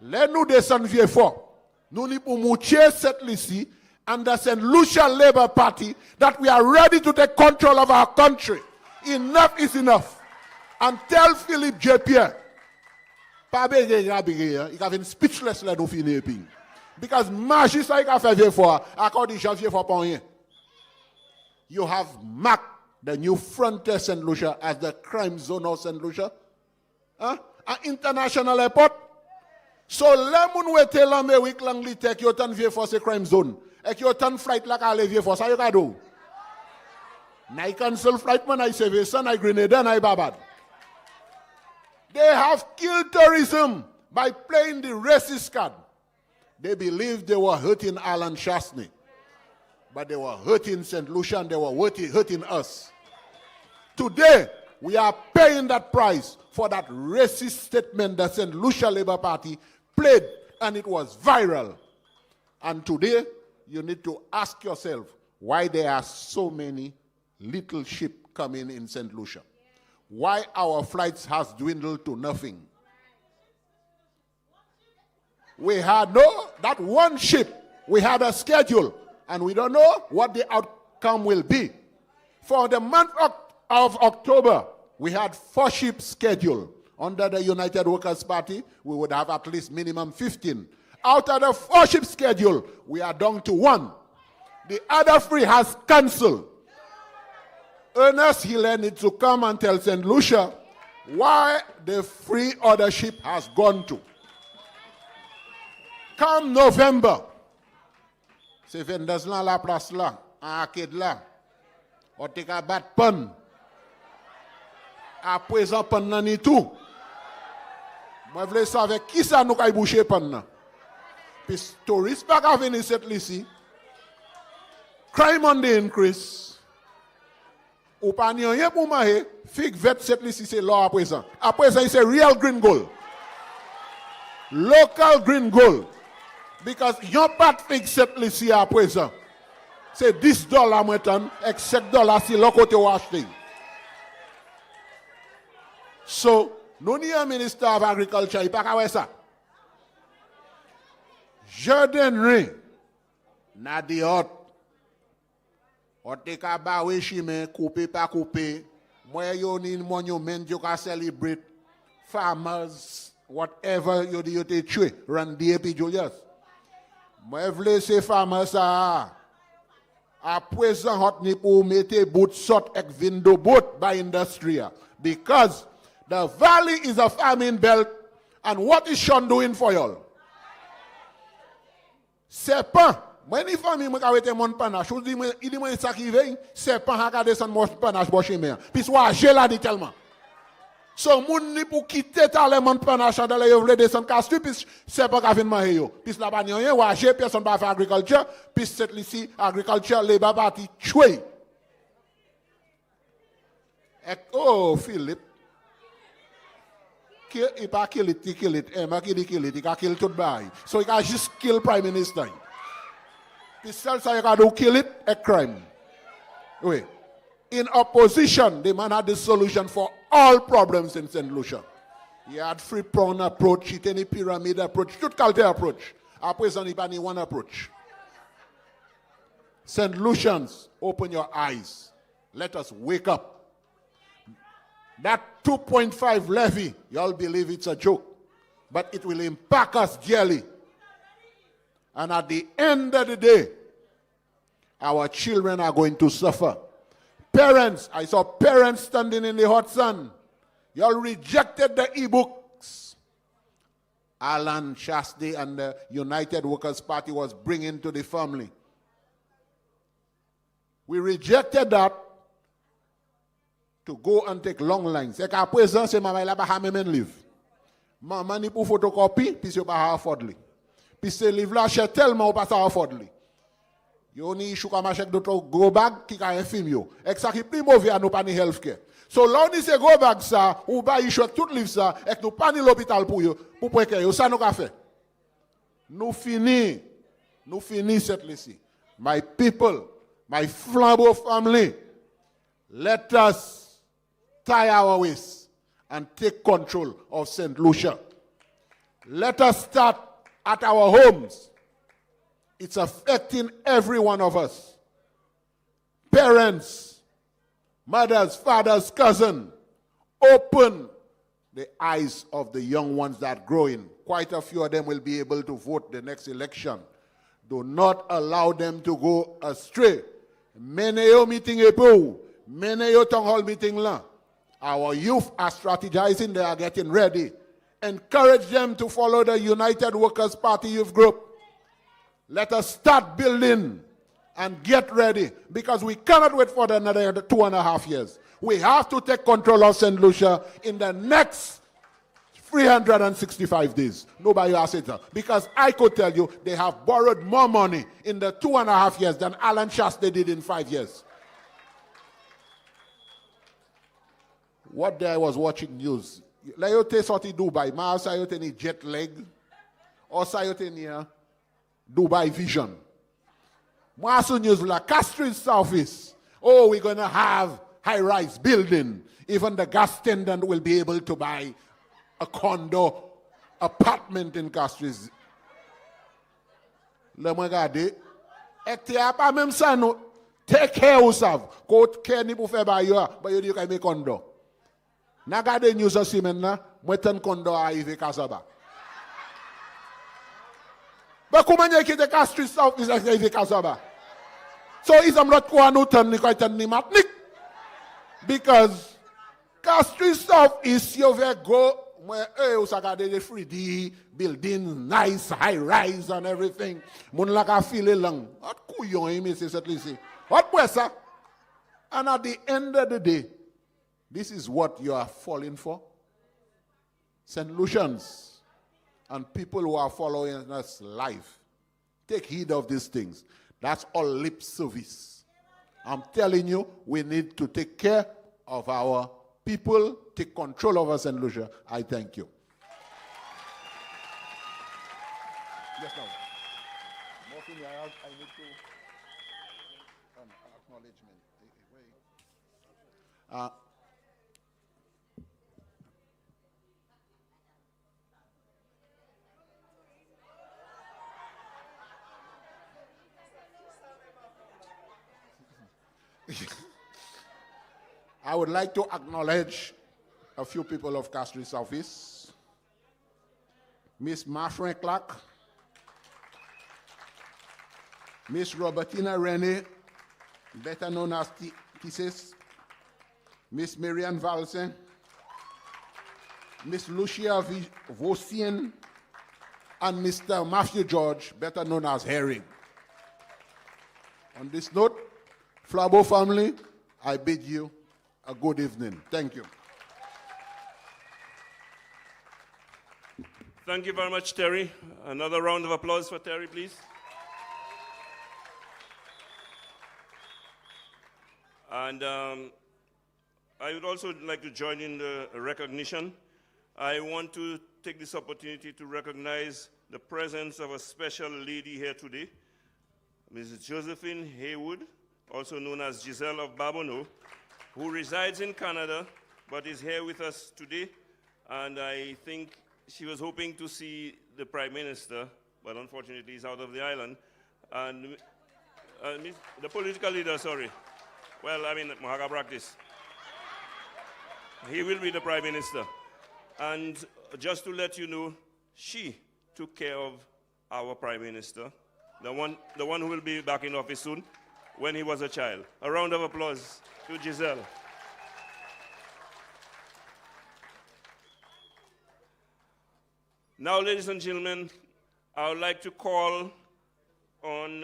Les nous descendons vieux fort. Nous n'y pour moucher cette liste under St.Lucia Labour Party that we are ready to take control of our country. Enough is enough. And tell Philippe J. Pierre, pas bégué, il a une speechless là nous finir ping. Because magie ça il a fait vieux fort, accordé janvier fort pas rien. You have marked the new frontier St. Lucia as the crime zone of St. Lucia. An international airport. So, les moun wete l'Amérique l'Angleterre qui autant vieux for ce crime zone. Et qui autant flight la ka vieux for ça yo ka do. Na cancel flight man I save son I Grenada I Babad. They have killed tourism by playing the racist card. They believed they were hurting Alan Shastney. But they were hurting St. Lucia and they were hurting us. Today, we are paying that price for that racist statement that St. Lucia Labour Party played, and it was viral. And today, you need to ask yourself why there are so many little ships coming in St. Lucia. Why our flights has dwindled to nothing. We had that one ship, we had a schedule, and we don't know what the outcome will be. For the month of October, we had 4 ships scheduled. Under the United Workers' Party, we would have at least minimum 15. Out of the 4 ship schedule, we are down to 1. The other 3 has cancelled. Ernest Hiller needs to come and tell St. Lucia why the 3 other ship has gone to. Come November, c'est vendeurs là la place là, en arcade là, on te ka bat pan. À présent pan nan ni tout. Moi vle savoir qui ça nous kay boucher pan nan. Puis touriste pas ka venir cette ici. Crime on the increase. Ou pas ni rien pour manger, fig vet cette ici c'est là à présent. À présent c'est real green gold. Local green gold. Because yon pat fig cette ici à présent. C'est $10 maintenant, et $7 si l'autre côté ou acheter. So, nous n'y a ministre of agriculture, il pas qu'à ça. Jardinerie, na di hot. On te ka ba we chime, couper pas couper. Moi yo ni monument yo ka celebrate farmers, whatever yo te tue, Randy et Julius. Moi vle se farmers ça. A présent hot ni pour mettre bout sort ek window boat by industria. Because the valley is a farming belt, and what is Sean doing for y'all? C'est pas. Moi, ni famille, moi, qui a mon panache, je dis, il dit, moi, ça qui veille, c'est pas regarder son panache, bon, chez moi. Puis, soit, j'ai là, dit tellement. So, moun ni pour quitter ta mon panache, dans les yeux, descendre Castries, puis, c'est pas qu'à venir manger, puis, là, pas rien, ou j'ai personne pas faire agriculture, puis, c'est ici, agriculture, les babati, tué. Oh, Philippe. Il pas kill it, il kill it. Il a kill tout bail. So he can just kill Prime Minister. Puis celle ça il a do kill it, a crime. Oui. In opposition, the man had the solution for all problems in St. Lucia. He had free prawn approach, he had any pyramid approach, tout qualité approach. Après ça, il n'y a pas one approach. St. Lucians, open your eyes. Let us wake up. That 2.5 levy, y'all believe it's a joke, but it will impact us dearly. And at the end of the day, our children are going to suffer. Parents, I saw parents standing in the hot sun. Y'all rejected the e-books Alan Shasti and the United Workers' Party was bringing to the family. We rejected that to go and take long lines. C'est qu'à présent, c'est maman là pas même livre. Maman ni pour photocopie, puis c'est pas afford li. Puis ce livre là cher tellement ou pas ça afford li. Yo ni chou comme achète d'autres gros bag qui ka infime yo. Et ça qui plus mauvais à nous pas ni healthcare. So là on dit c'est gros bag ça ou ba y chèque tout livre ça et nous pas ni l'hôpital pour yo pour que yo ça nous ka fait. Nous fini cette ici. My people, my flambeau family, let us tie our waist and take control of St. Lucia. Let us start at our homes. It's affecting every one of us. Parents, mothers, fathers, cousins, open the eyes of the young ones that are growing. Quite a few of them will be able to vote the next election. Do not allow them to go astray. Many yo meeting epo, many yo town hall meeting la. Our youth are strategizing, they are getting ready. Encourage them to follow the United Workers' Party youth group. Let us start building and get ready because we cannot wait for another 2.5 years. We have to take control of St. Lucia in the next 365 days. Nobody has it. Because I could tell you they have borrowed more money in the 2.5 years than Alan Shasta did in 5 years. What day I was watching news. Like you take sorti Dubai, ma sa you take jet lag, or sa you take Dubai vision. Ma so news la Castries Southeast. Oh, we're gonna have high-rise building. Even the gas attendant will be able to buy a condo, apartment in Castries. Le moi regarder. Et tu a pas même ça non. Take care yourself. Ko care ni pour faire ba yo, ba yo di ka me condo. Na gade news aussi maintenant, moi ten condo arrivé Casaba. But comment you get the Castries South is arrivé Casaba? So is am not ko anu ten ni ko ten ni matnik. Because Castries South is you very go moi ou sa gade the 3D building, nice high rise and everything. Moun la ka file lang. What couillon me c'est cette lycée. What boy ça? And at the end of the day, this is what you are falling for. St. Lucians and people who are following us live, take heed of these things. That's all lip service. I'm telling you, we need to take care of our people, take control of us, St. Lucia. I thank you. Yes, now. I need to acknowledgement. I would like to acknowledge a few people of Castries Southeast. Miss Marfrin Clark, Miss Robertina Rennie, better known as Kisses, Miss Marianne Valsen, Miss Lucia Vosien, and Mr. Matthew George, better known as Herring. On this note, Flabo family, I bid you a good evening. Thank you. Thank you very much, Terry. Another round of applause for Terry, please. And I would also like to join in the recognition. I want to take this opportunity to recognize the presence of a special lady here today, Mrs. Josephine Haywood, also known as Giselle of Babono, who resides in Canada but is here with us today. And I think she was hoping to see the Prime Minister, but unfortunately he's out of the island. And the political leader, sorry. Well, I mean, Mahaga practice. He will be the Prime Minister. And just to let you know, she took care of our Prime Minister, the one who will be back in office soon, when he was a child. A round of applause to Giselle. Now, ladies and gentlemen, I would like to call on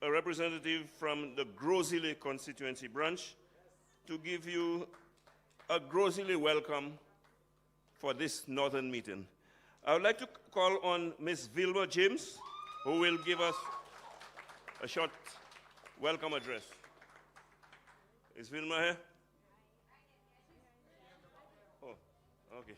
a representative from the Grosile Constituency branch to give you a Grosile welcome for this northern meeting. I would like to call on Ms. Vilma James, who will give us a short welcome address. Is Vilma here? Oh, okay.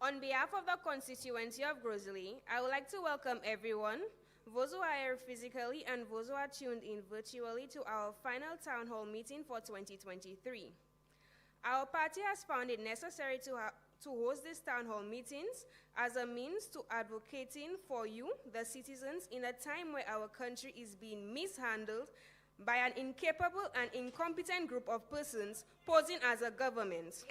On behalf of the constituency of Grosile, I would like to welcome everyone, those who are here physically and those who are tuned in virtually to our final town hall meeting for 2023. Our party has found it necessary to host these town hall meetings as a means to advocating for you, the citizens, in a time where our country is being mishandled by an incapable and incompetent group of persons posing as a government.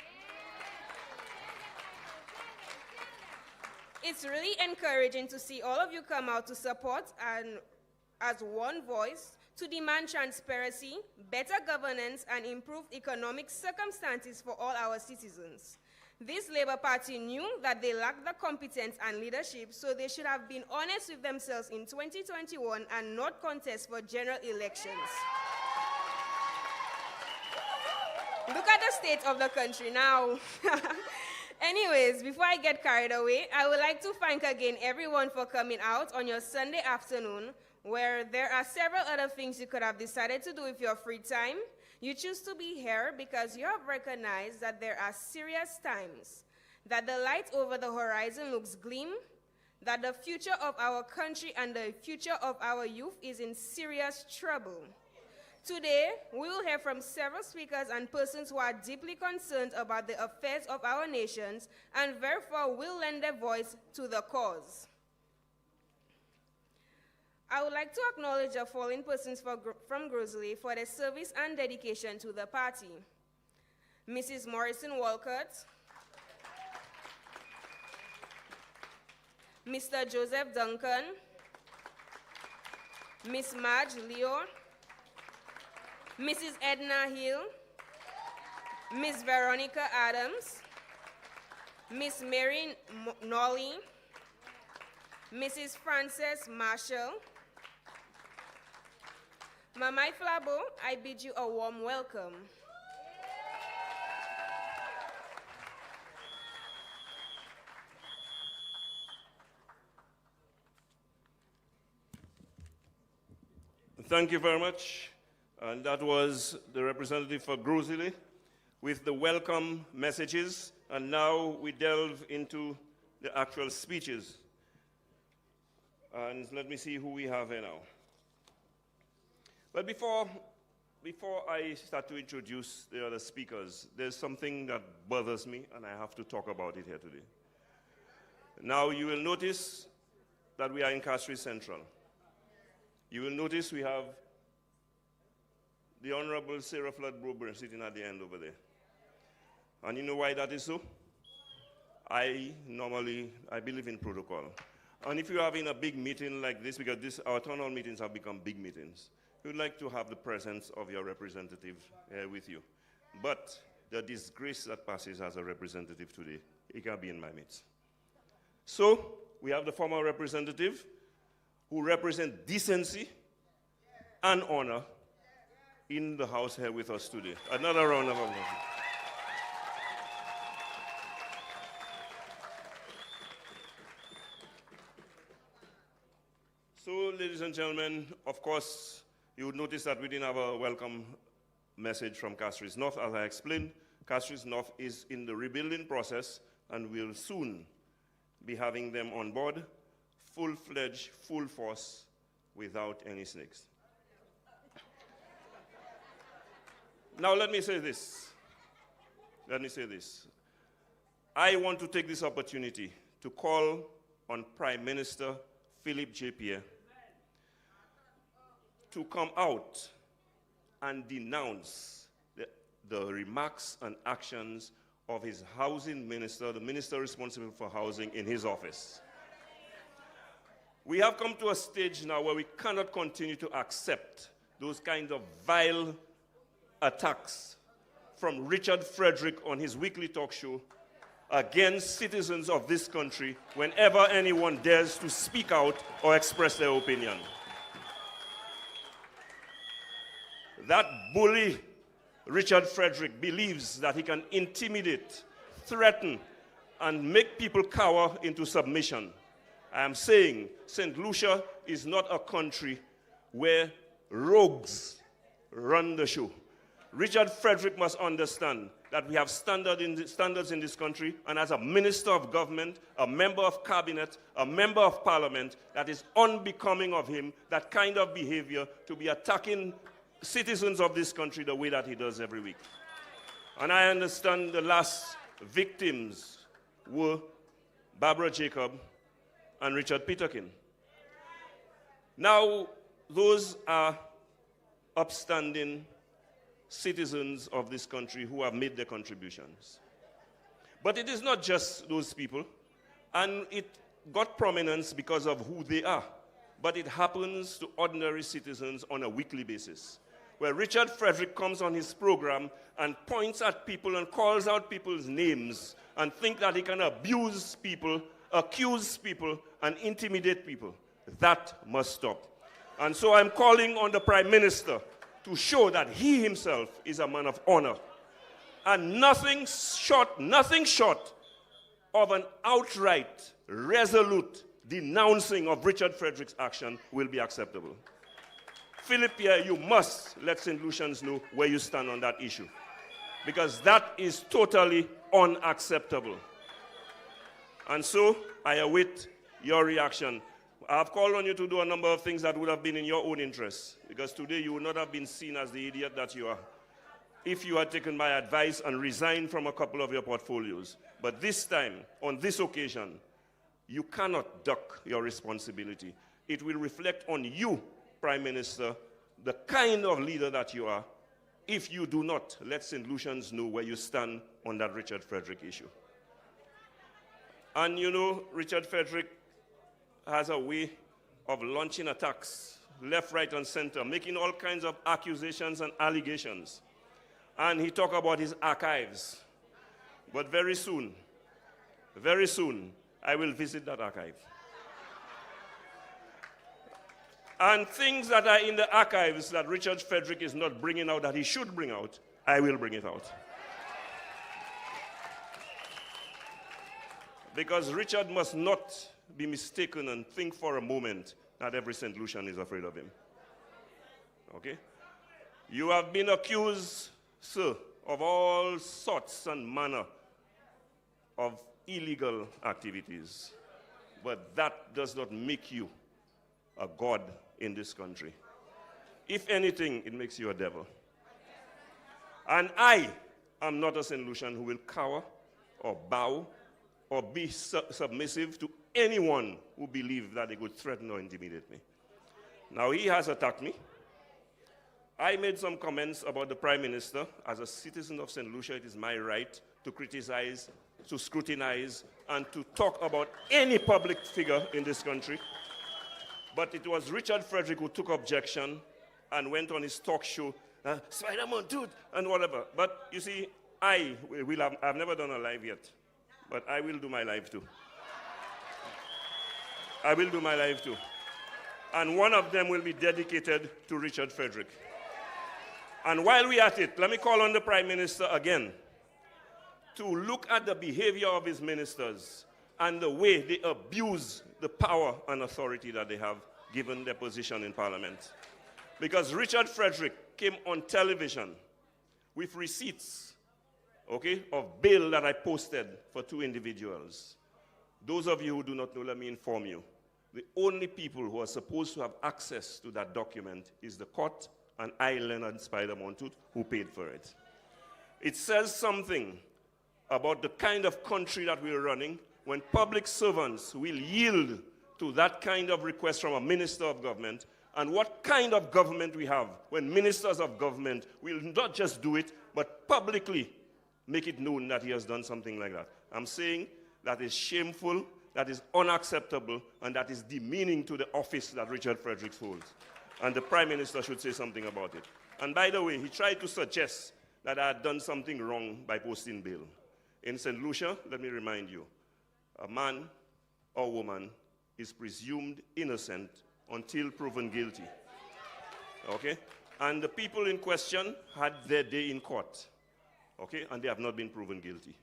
It's really encouraging to see all of you come out to support and as one voice to demand transparency, better governance, and improved economic circumstances for all our citizens. This Labour Party knew that they lacked the competence and leadership, so they should have been honest with themselves in 2021 and not contest for general elections. Look at the state of the country now. Anyways, before I get carried away, I would like to thank again everyone for coming out on your Sunday afternoon, where there are several other things you could have decided to do with your free time. You choose to be here because you have recognized that there are serious times, that the light over the horizon looks gleam, that the future of our country and the future of our youth is in serious trouble. Today, we will hear from several speakers and persons who are deeply concerned about the affairs of our nations and therefore will lend their voice to the cause. I would like to acknowledge the following persons from Grosile for their service and dedication to the party. Mrs. Morrison Walcott, Mr. Joseph Duncan, Miss Madge Leo, Mrs. Edna Hill, Miss Veronica Adams, Miss Mary Nolly, Mrs. Frances Marshall. Mamai Flabo, I bid you a warm welcome. Thank you very much. And that was the representative for Grosile with the welcome messages. And now we delve into the actual speeches. And let me see who we have here now. But before I start to introduce the other speakers, there's something that bothers me, and I have to talk about it here today. Now, you will notice that we are in Castries Central. You will notice we have the Honorable Sarah Flood Brober sitting at the end over there. And you know why that is so? I believe in protocol. And if you're having a big meeting like this, because our town hall meetings have become big meetings, you'd like to have the presence of your representative with you. But the disgrace that passes as a representative today, it can be in my midst. So, we have the former representative who represents decency and honor in the house here with us today. Another round of applause. So, ladies and gentlemen, of course, you would notice that we didn't have a welcome message from Castries North. As I explained, Castries North is in the rebuilding process and will soon be having them on board, full-fledged, full force, without any snakes. Now, let me say this. I want to take this opportunity to call on Prime Minister Philip J. Pierre to come out and denounce the remarks and actions of his housing minister, the minister responsible for housing in his office. We have come to a stage now where we cannot continue to accept those kinds of vile attacks from Richard Frederick on his weekly talk show against citizens of this country whenever anyone dares to speak out or express their opinion. That bully, Richard Frederick, believes that he can intimidate, threaten, and make people cower into submission. I am saying St. Lucia is not a country where rogues run the show. Richard Frederick must understand that we have standards in this country, and as a minister of government, a member of cabinet, a member of parliament, that is unbecoming of him, that kind of behavior, to be attacking citizens of this country the way that he does every week. And I understand the last victims were Barbara Jacob and Richard Peterkin. Now, those are upstanding citizens of this country who have made their contributions. But it is not just those people, and it got prominence because of who they are. But it happens to ordinary citizens on a weekly basis, where Richard Frederick comes on his program and points at people and calls out people's names and think that he can abuse people, accuse people, and intimidate people. That must stop. And so I'm calling on the Prime Minister to show that he himself is a man of honor. And nothing short of an outright, resolute denouncing of Richard Frederick's action will be acceptable. Philip Pierre, you must let St. Lucians know where you stand on that issue, because that is totally unacceptable. And so I await your reaction. I have called on you to do a number of things that would have been in your own interests, because today you would not have been seen as the idiot that you are if you had taken my advice and resigned from a couple of your portfolios. But this time, on this occasion, you cannot duck your responsibility. It will reflect on you, Prime Minister, the kind of leader that you are, if you do not let St. Lucians know where you stand on that Richard Frederick issue. And you know, Richard Frederick has a way of launching attacks, left, right, and center, making all kinds of accusations and allegations. And he talked about his archives. But very soon, I will visit that archive. And things that are in the archives that Richard Frederick is not bringing out, that he should bring out, I will bring it out. Because Richard must not be mistaken and think for a moment that every St. Lucian is afraid of him. Okay? You have been accused, sir, of all sorts and manner of illegal activities. But that does not make you a god in this country. If anything, it makes you a devil. And I am not a St. Lucian who will cower or bow or be submissive to anyone who believes that they could threaten or intimidate me. Now, he has attacked me. I made some comments about the Prime Minister. As a citizen of St. Lucia, it is my right to criticize, to scrutinize, and to talk about any public figure in this country. But it was Richard Frederick who took objection and went on his talk show, Spider-Man dude, and whatever. But you see, I've never done a live yet, but I will do my live too. I will do my live too. And one of them will be dedicated to Richard Frederick. And while we're at it, let me call on the Prime Minister again to look at the behavior of his ministers and the way they abuse the power and authority that they have given their position in Parliament. Because Richard Frederick came on television with receipts, okay, of bail that I posted for 2 individuals. Those of you who do not know, let me inform you. The only people who are supposed to have access to that document is the court and I, Leonard Spider-Man Tooth, who paid for it. It says something about the kind of country that we're running when public servants will yield to that kind of request from a minister of government, and what kind of government we have when ministers of government will not just do it, but publicly make it known that he has done something like that. I'm saying that is shameful, that is unacceptable, and that is demeaning to the office that Richard Frederick holds. And the Prime Minister should say something about it. And by the way, he tried to suggest that I had done something wrong by posting bail. In St. Lucia, let me remind you, a man or woman is presumed innocent until proven guilty. Okay? And the people in question had their day in court. Okay? And they have not been proven guilty.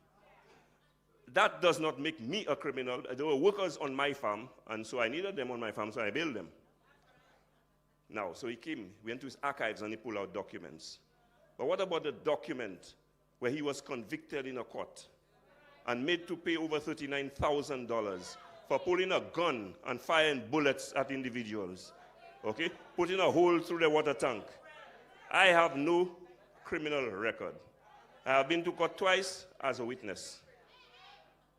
That does not make me a criminal. There were workers on my farm, and so I needed them on my farm, so I bailed them. Now, so he went to his archives, and he pulled out documents. But what about the document where he was convicted in a court and made to pay over $39,000 for pulling a gun and firing bullets at individuals, okay? Putting a hole through the water tank. I have no criminal record. I have been to court twice as a witness.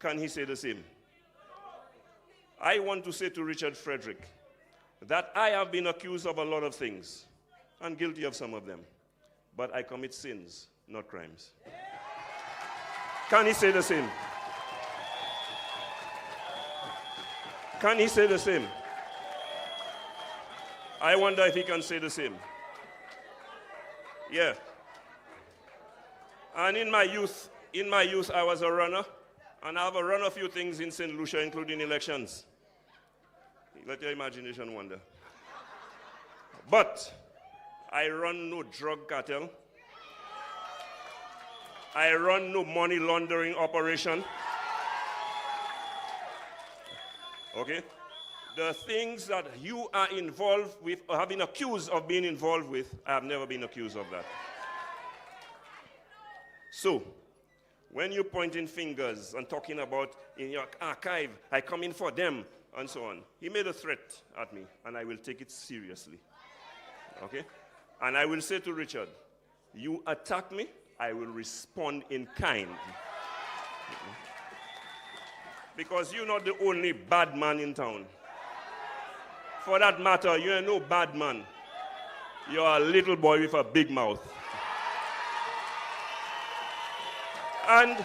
Can he say the same? I want to say to Richard Frederick that I have been accused of a lot of things and guilty of some of them, but I commit sins, not crimes. Can he say the same? Can he say the same? I wonder if he can say the same. Yeah. And in my youth, I was a runner, and I have run a few things in St. Lucia, including elections. Let your imagination wander. But I run no drug cartel. I run no money laundering operation. Okay? The things that you are involved with or have been accused of being involved with, I have never been accused of that. So, when you're pointing fingers and talking about in your archive, I come in for them, and so on. He made a threat at me, and I will take it seriously. Okay? And I will say to Richard, you attack me, I will respond in kind. Because you're not the only bad man in town. For that matter, you are no bad man. You're a little boy with a big mouth. And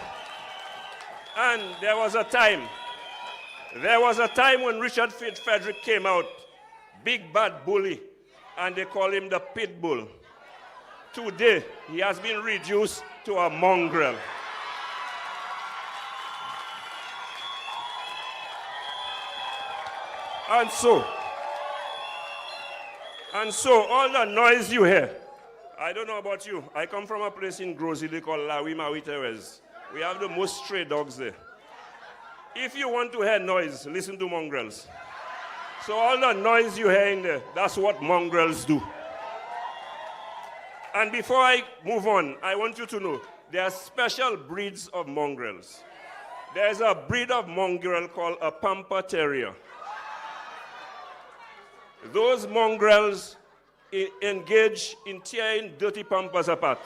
there was a time when Richard Frederick came out, big bad bully, and they call him the pit bull. Today, he has been reduced to a mongrel. And so, all the noise you hear, I don't know about you. I come from a place in Grosile called La Wimawi Terres. We have the most stray dogs there. If you want to hear noise, listen to mongrels. So all the noise you hear in there, that's what mongrels do. And before I move on, I want you to know, there are special breeds of mongrels. There's a breed of mongrel called a Pampa Terrier. Those mongrels engage in tearing dirty pampas apart.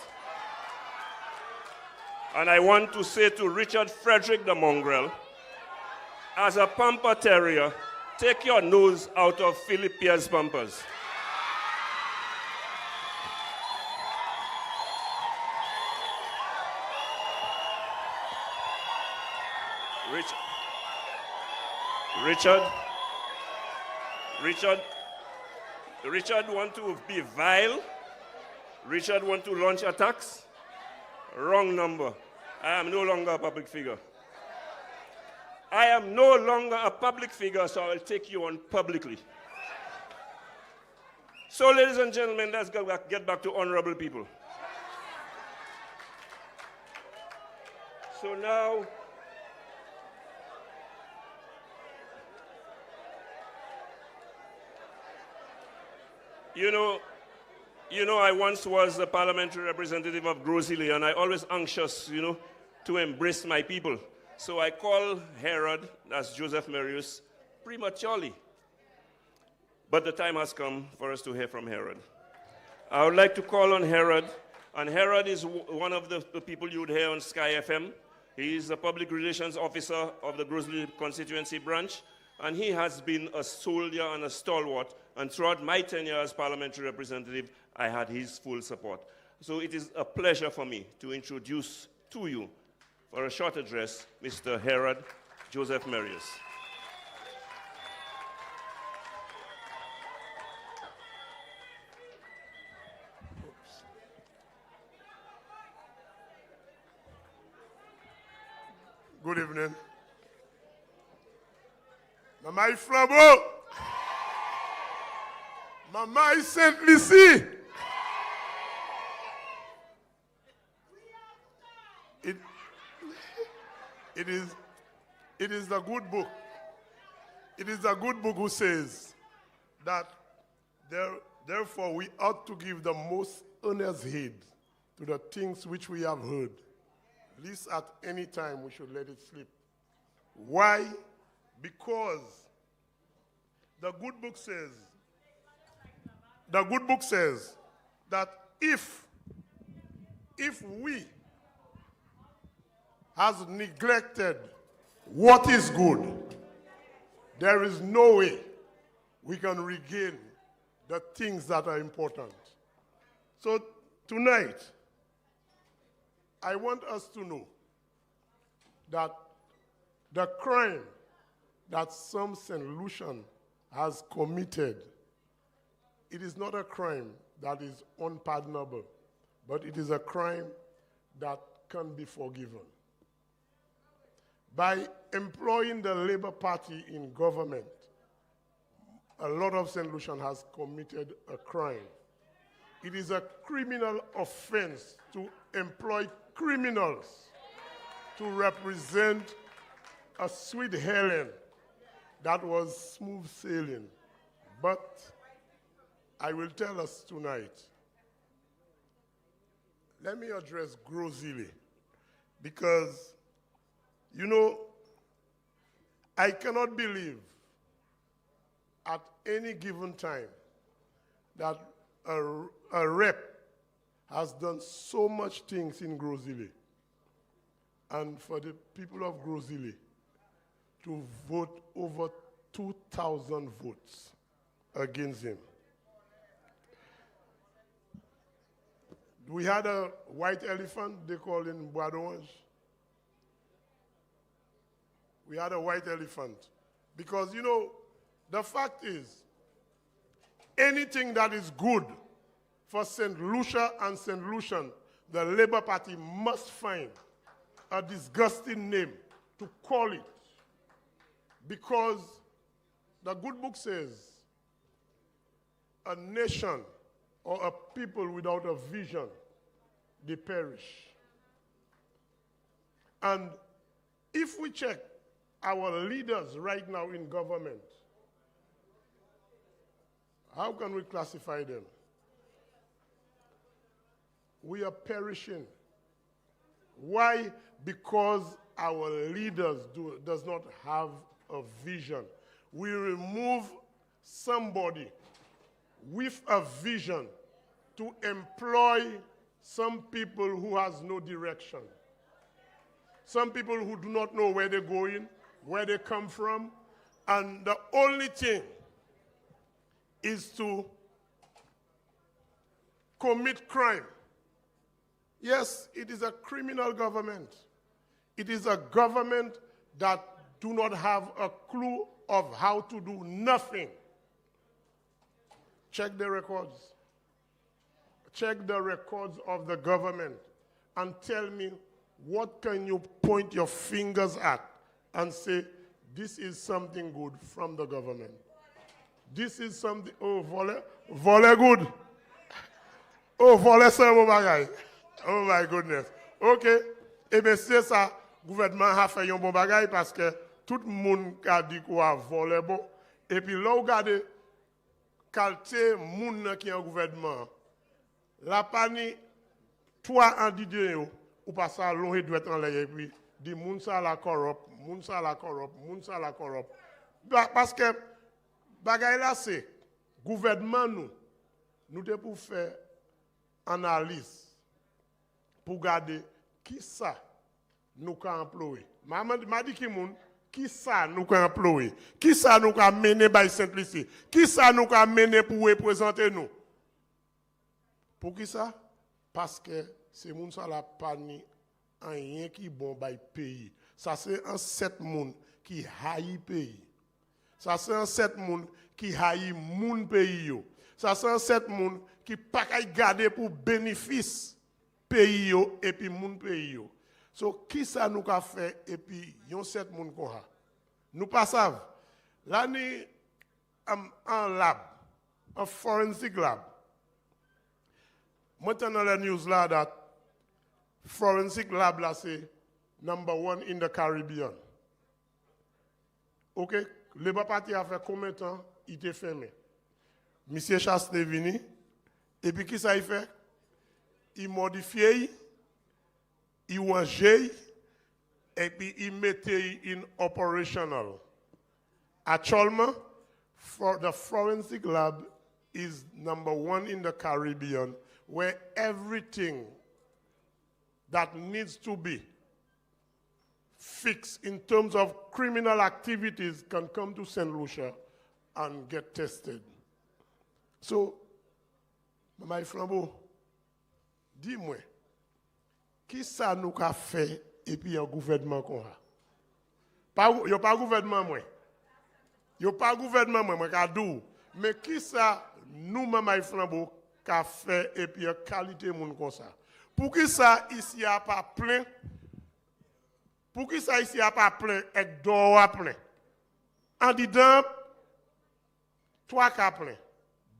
And I want to say to Richard Frederick the mongrel, as a Pampa Terrier, take your nose out of Philip Pierre's pampas. Richard want to be vile. Richard want to launch attacks. Wrong number. I am no longer a public figure. I am no longer a public figure, so I will take you on publicly. So, ladies and gentlemen, let's get back to honorable people. So now, you know, I once was a parliamentary representative of Gros Islet, and I always anxious, to embrace my people. So I call Herod, that's Joseph Marius, prematurely. But the time has come for us to hear from Herod. I would like to call on Herod, and Herod is one of the people you would hear on Sky FM. He is the public relations officer of the Gros Islet Constituency branch, and he has been a soldier and a stalwart, and throughout my tenure as parliamentary representative, I had his full support. So it is a pleasure for me to introduce to you, for a short address, Mr. Herod Joseph Marius. Good evening. Mama Flambeau. Mama St.Lucia. It is the good book. It is the good book who says that therefore we ought to give the most earnest heed to the things which we have heard, lest at any time we should let it slip. Why? Because the good book says that if we has neglected what is good, there is no way we can regain the things that are important. So tonight, I want us to know that the crime that some St. Lucian has committed, it is not a crime that is unpardonable, but it is a crime that can be forgiven. By employing the Labour Party in government, a lot of St. Lucian has committed a crime. It is a criminal offense to employ criminals to represent a sweet Helen that was smooth sailing. But I will tell us tonight, let me address Gros Islet, because, I cannot believe at any given time that a rep has done so much things in Gros Islet, and for the people of Gros Islet to vote over 2,000 votes against him. We had a white elephant, they call him Bois d'Orange. We had a white elephant. Because, the fact is, anything that is good for St. Lucia and St. Lucian, the Labour Party must find a disgusting name to call it. Because the good book says, a nation or a people without a vision, they perish. And if we check our leaders right now in government, how can we classify them? We are perishing. Why? Because our leaders does not have a vision. We remove somebody with a vision to employ some people who has no direction. Some people who do not know where they're going, where they come from, and the only thing is to commit crime. Yes, it is a criminal government. It is a government that do not have a clue of how to do nothing. Check the records. Check the records of the government and tell me what can you point your fingers at and say, this is something good from the government. This is something, oh, vole good. Oh, vole ça, mon bagay. Oh my goodness. OK. Eh bien, c'est ça, le gouvernement a fait un bon bagay parce que tout le monde a dit qu'on a volé bon. Et puis là, vous regardez, qualité moun qui est en gouvernement, la pani, toi en d'idée, ou pas ça, l'on doit être en l'air, et puis, dit moun ça la corrupt, moun ça la corrupt, moun ça la corrupt. Parce que, bagay là, c'est, gouvernement nous devons pour faire analyse, pour garder qui ça nous can employer. M'a dit qui ça nous can employer, qui ça nous can mener by St.Lucia, qui ça nous can mener pour représenter nous. Pour qui ça? Parce que c'est moun ça la pani rien qui bon by pays. Ça c'est un sept moun qui haï pays. Ça c'est un sept moun qui haï moun pays yo. Ça c'est un sept moun qui pas garder pour bénéfice pays yo et puis moun pays yo. So qui ça nous a fait et puis yon sept moun ko ha. Nous pas savent. Là ni un lab, un forensic lab. Maintenant la news là that forensic lab là c'est number 1 in the Caribbean. OK, le parti a fait combien de temps il était fermé. Monsieur Chaste est venu et puis qui ça il fait? Il modifie, il wange et puis il mettait in operational. Actuellement, for the forensic lab is number 1 in the Caribbean, where everything that needs to be fixed in terms of criminal activities can come to St. Lucia and get tested. So, my flambeau, dis-moi, qui ça nous a fait et puis un gouvernement qu'on a? Il n'y a pas de gouvernement, moi. Il n'y a pas de gouvernement, moi, mais qui ça nous, my flambeau, qu'a fait et puis une qualité moun comme ça. Pour qui ça ici a pas plein? Pour qui ça ici a pas plein et dehors a plein? En dedans, toi qu'a plein,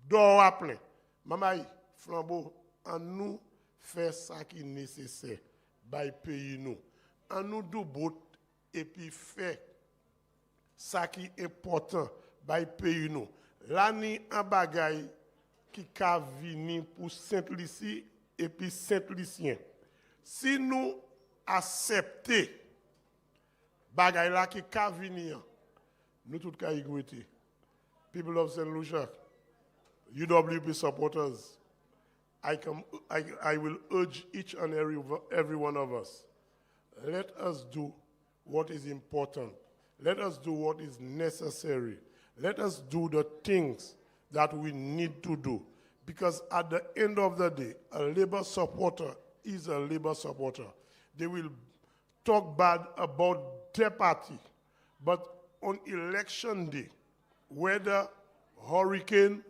dehors a plein. Maman, flambeau, en nous fait ça qui est nécessaire, by pays nous. En nous doubout et puis fait ça qui est important, by pays nous. Là ni un bagay qui a venu pour Saint-Lucie et puis Saint-Lucien. Si nous acceptons bagay la qui a venu, nous tous ka égouté. People of St. Lucia, UWP supporters, I will urge each and every one of us, let us do what is important. Let us do what is necessary. Let us do the things that we need to do. Because at the end of the day, a Labour supporter is a Labour supporter. They will talk bad about their party. But on election day, whether hurricane,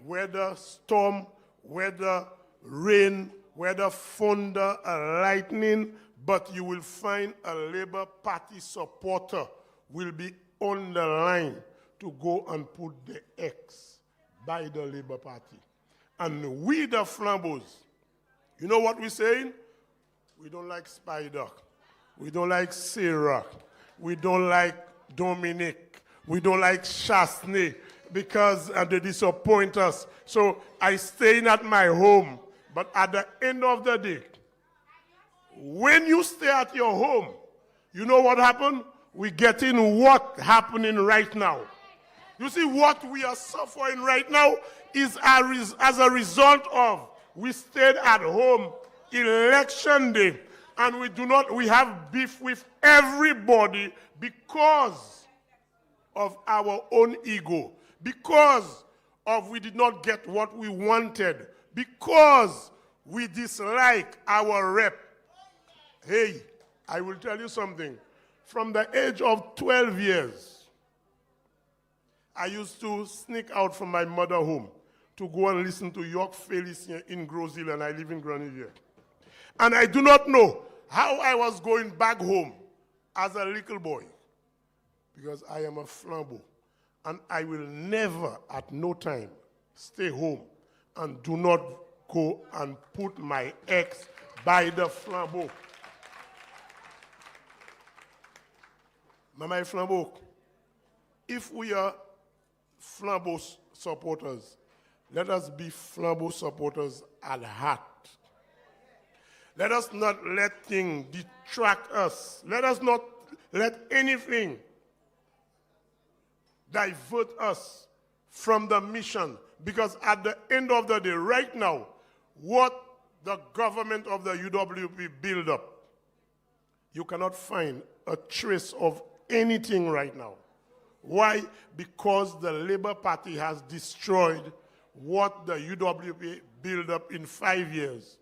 whether storm, whether rain, whether thunder, lightning, but you will find a Labour Party supporter will be on the line to go and put the X by the Labour Party. And we, the flambeaus, you know what we're saying? We don't like Spider. We don't like Sarah. We don't like Dominic. We don't like Chasney because they disappoint us. So I stay at my home. But at the end of the day, when you stay at your home, you know what happened? We get in what happening right now. You see, what we are suffering right now is as a result of we stayed at home election day, and we have beef with everybody because of our own ego, because of we did not get what we wanted, because we dislike our rep. Hey, I will tell you something. from the age of 12 years, I used to sneak out from my mother home to go and listen to York Felicien in Gros Hill, and I live in Grenoble. And I do not know how I was going back home as a little boy, because I am a flambeau, and I will never, at no time, stay home and do not go and put my ex by the flambeau. My flambeau, if we are flambeau supporters, let us be flambeau supporters at heart. Let us not let things detract us. Let us not let anything divert us from the mission. Because at the end of the day, right now, what the government of the UWP build up, you cannot find a trace of anything right now. Why? Because the Labour Party has destroyed what the UWP built up in 5 years,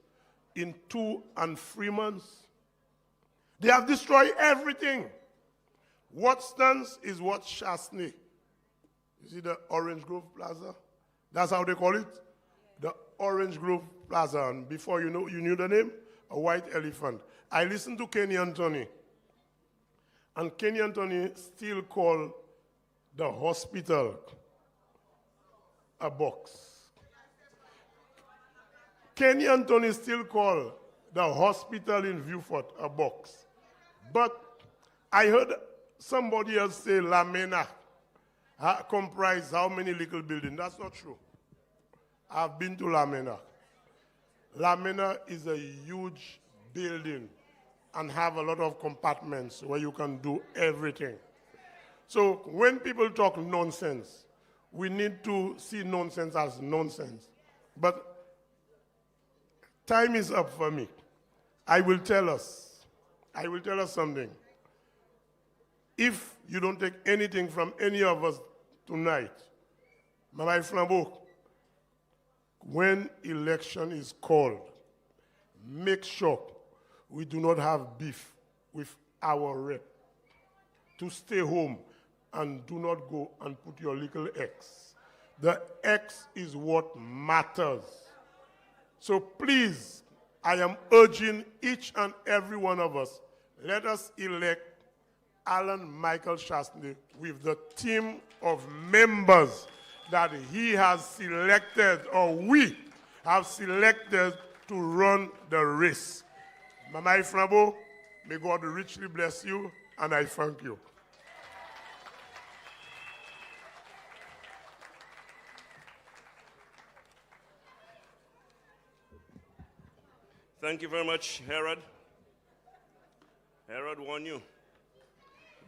in 2 and 3 months. They have destroyed everything. What stands is what Chasney. You see the Orange Grove Plaza? That's how they call it? The Orange Grove Plaza. And before you knew the name? A white elephant. I listened to Kenny Anthony. And Kenny Anthony still called the hospital a box. Kenny Anthony still called the hospital in Viewfort a box. But I heard somebody else say La Mena comprise how many little buildings. That's not true. I've been to La Mena. La Mena is a huge building and have a lot of compartments where you can do everything. So when people talk nonsense, we need to see nonsense as nonsense. But time is up for me. I will tell us something. If you don't take anything from any of us tonight, my flambeau, when election is called, make sure we do not have beef with our rep. To stay home and do not go and put your little X. The X is what matters. So please, I am urging each and every one of us, let us elect Alan Michael Chasney with the team of members that he has selected, or we have selected to run the race. Mama Flambeau, may God richly bless you, and I thank you. Thank you very much, Herod. Herod warned you.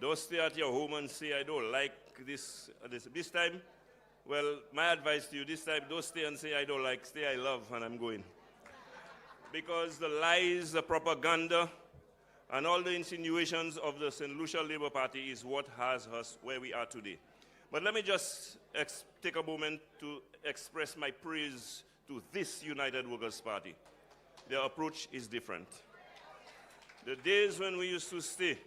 Don't stay at your home and say, I don't like this. This time, well, my advice to you, this time, don't stay and say, I don't like, stay, I love, and I'm going. Because the lies, the propaganda, and all the insinuations of the St. Lucia Labour Party is what has us where we are today. But let me just take a moment to express my praise to this United Workers' Party. Their approach is different. The days when we used to stay,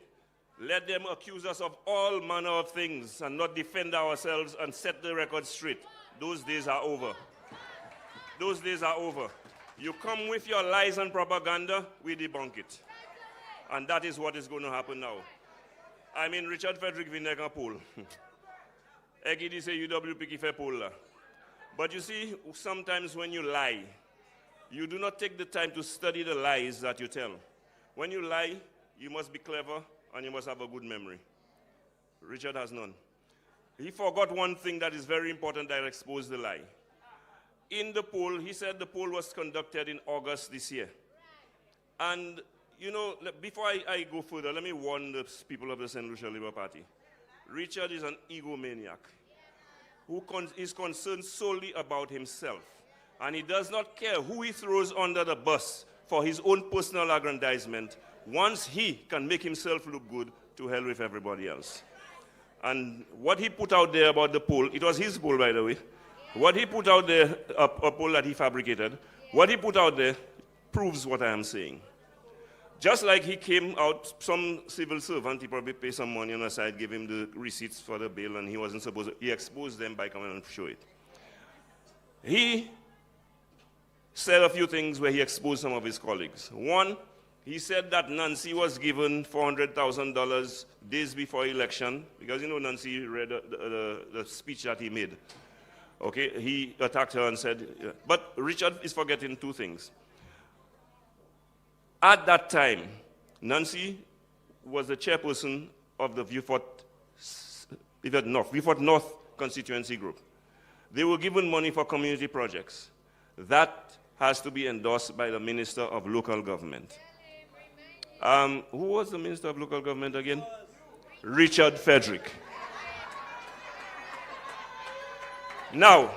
let them accuse us of all manner of things and not defend ourselves and set the record straight. Those days are over. Those days are over. You come with your lies and propaganda, we debunk it. And that is what is going to happen now. I mean, Richard Frederick Vinegar poll. Egi di say UWP ki fe poll la. But you see, sometimes when you lie, you do not take the time to study the lies that you tell. When you lie, you must be clever and you must have a good memory. Richard has none. He forgot one thing that is very important that exposed the lie. In the poll, he said the poll was conducted in August this year. And, you know, before I go further, let me warn the people of the St. Lucia Labour Party. Richard is an egomaniac who is concerned solely about himself. And he does not care who he throws under the bus for his own personal aggrandizement. Once he can make himself look good, to hell with everybody else. And what he put out there about the poll, it was his poll, by the way. What he put out there, a poll that he fabricated, what he put out there proves what I am saying. Just like he came out, some civil servant, he probably paid some money on the side, gave him the receipts for the bill, and he wasn't supposed to, he exposed them by coming and show it. He said a few things where he exposed some of his colleagues. One, he said that Nancy was given $400,000 days before election, because you know Nancy read the speech that he made. Okay, he attacked her and said, but Richard is forgetting two things. At that time, Nancy was the chairperson of the Vieux-Fort North Constituency group. They were given money for community projects. That has to be endorsed by the Minister of Local Government. Who was the Minister of Local Government again? Richard Frederick. Now,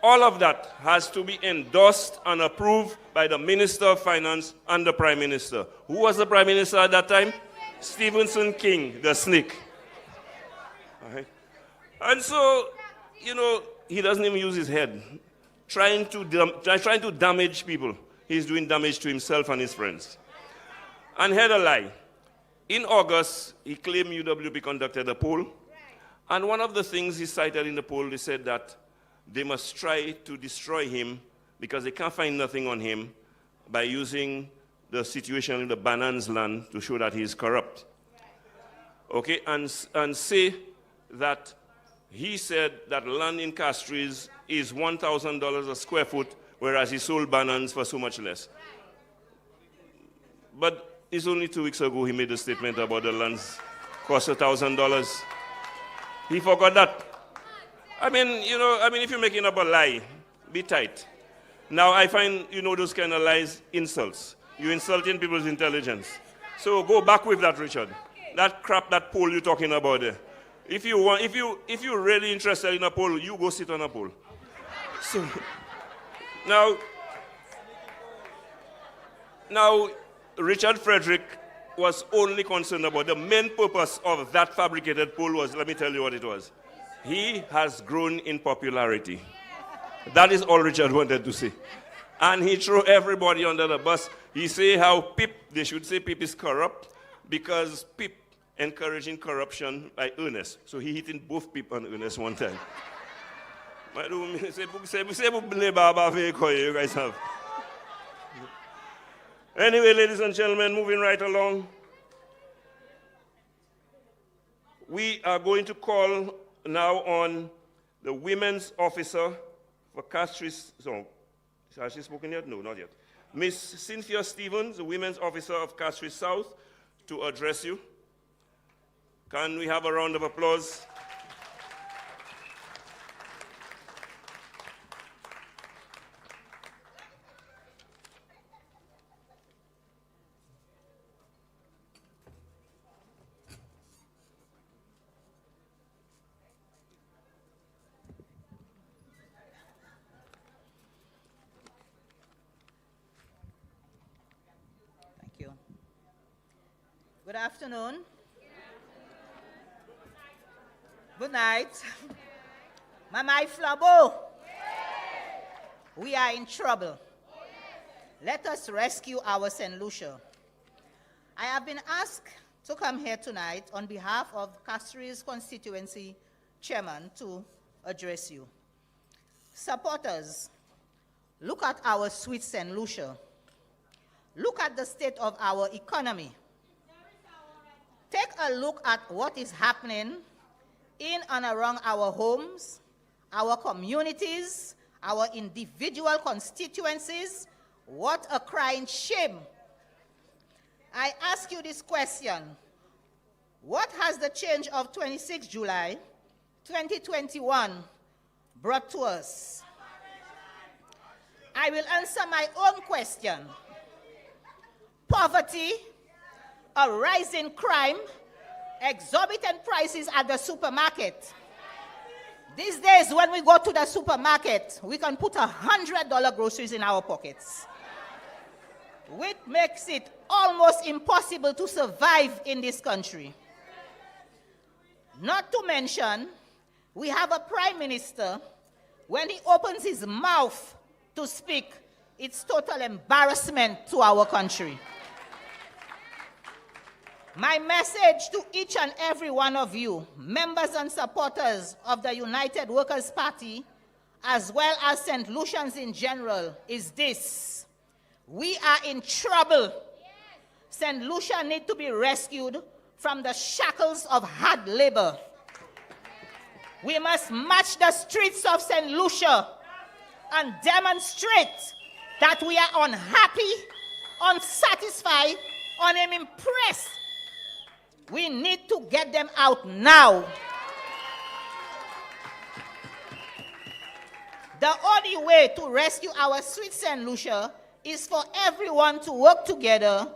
all of that has to be endorsed and approved by the Minister of Finance and the Prime Minister. Who was the Prime Minister at that time? Stephenson King, the snake. All right. And so, you know, he doesn't even use his head. Trying to damage people. He's doing damage to himself and his friends. And had a lie. In August, he claimed UWP conducted a poll. And one of the things he cited in the poll, they said that they must try to destroy him because they can't find nothing on him by using the situation in the Banan's land to show that he is corrupt. Okay, and say that he said that land in Castries is $1,000 a square foot, whereas he sold bananas for so much less. But it's only 2 weeks ago he made a statement about the lands cost $1,000. He forgot that. I mean, if you're making up a lie, be tight. Now, I find, those kind of lies insults. You're insulting people's intelligence. So go back with that, Richard. That crap, that poll you're talking about there. If you're really interested in a poll, you go sit on a poll. So, now, Richard Frederick was only concerned about the main purpose of that fabricated poll was, let me tell you what it was. He has grown in popularity. That is all Richard wanted to say. And he threw everybody under the bus. He say how they should say Pip is corrupt because Pip encouraging corruption by Ernest. So he hitting both Pip and Ernest one time. You guys have. Anyway, ladies and gentlemen, moving right along. We are going to call now on the women's officer for Castries. Has she spoken yet? No, not yet. Miss Cynthia Stevens, the women's officer of Castries South, to address you. Can we have a round of applause? Good afternoon. Good night. Mama Flabo. We are in trouble. Let us rescue our St. Lucia. I have been asked to come here tonight on behalf of Castries Constituency Chairman to address you. Supporters, look at our sweet St. Lucia. Look at the state of our economy. Take a look at what is happening in and around our homes, our communities, our individual constituencies. What a crying shame. I ask you this question. What has the change of 26 July 2021 brought to us? I will answer my own question. Poverty, a rise in crime, exorbitant prices at the supermarket. These days, when we go to the supermarket, we can put $100 groceries in our pockets, which makes it almost impossible to survive in this country. Not to mention, we have a prime minister, when he opens his mouth to speak, it's total embarrassment to our country. My message to each and every one of you, members and supporters of the United Workers' Party, as well as St. Lucians in general, is this. We are in trouble. St. Lucia needs to be rescued from the shackles of hard labor. We must march the streets of St. Lucia and demonstrate that we are unhappy, unsatisfied, unimpressed. We need to get them out now. The only way to rescue our sweet St. Lucia is for everyone to work together,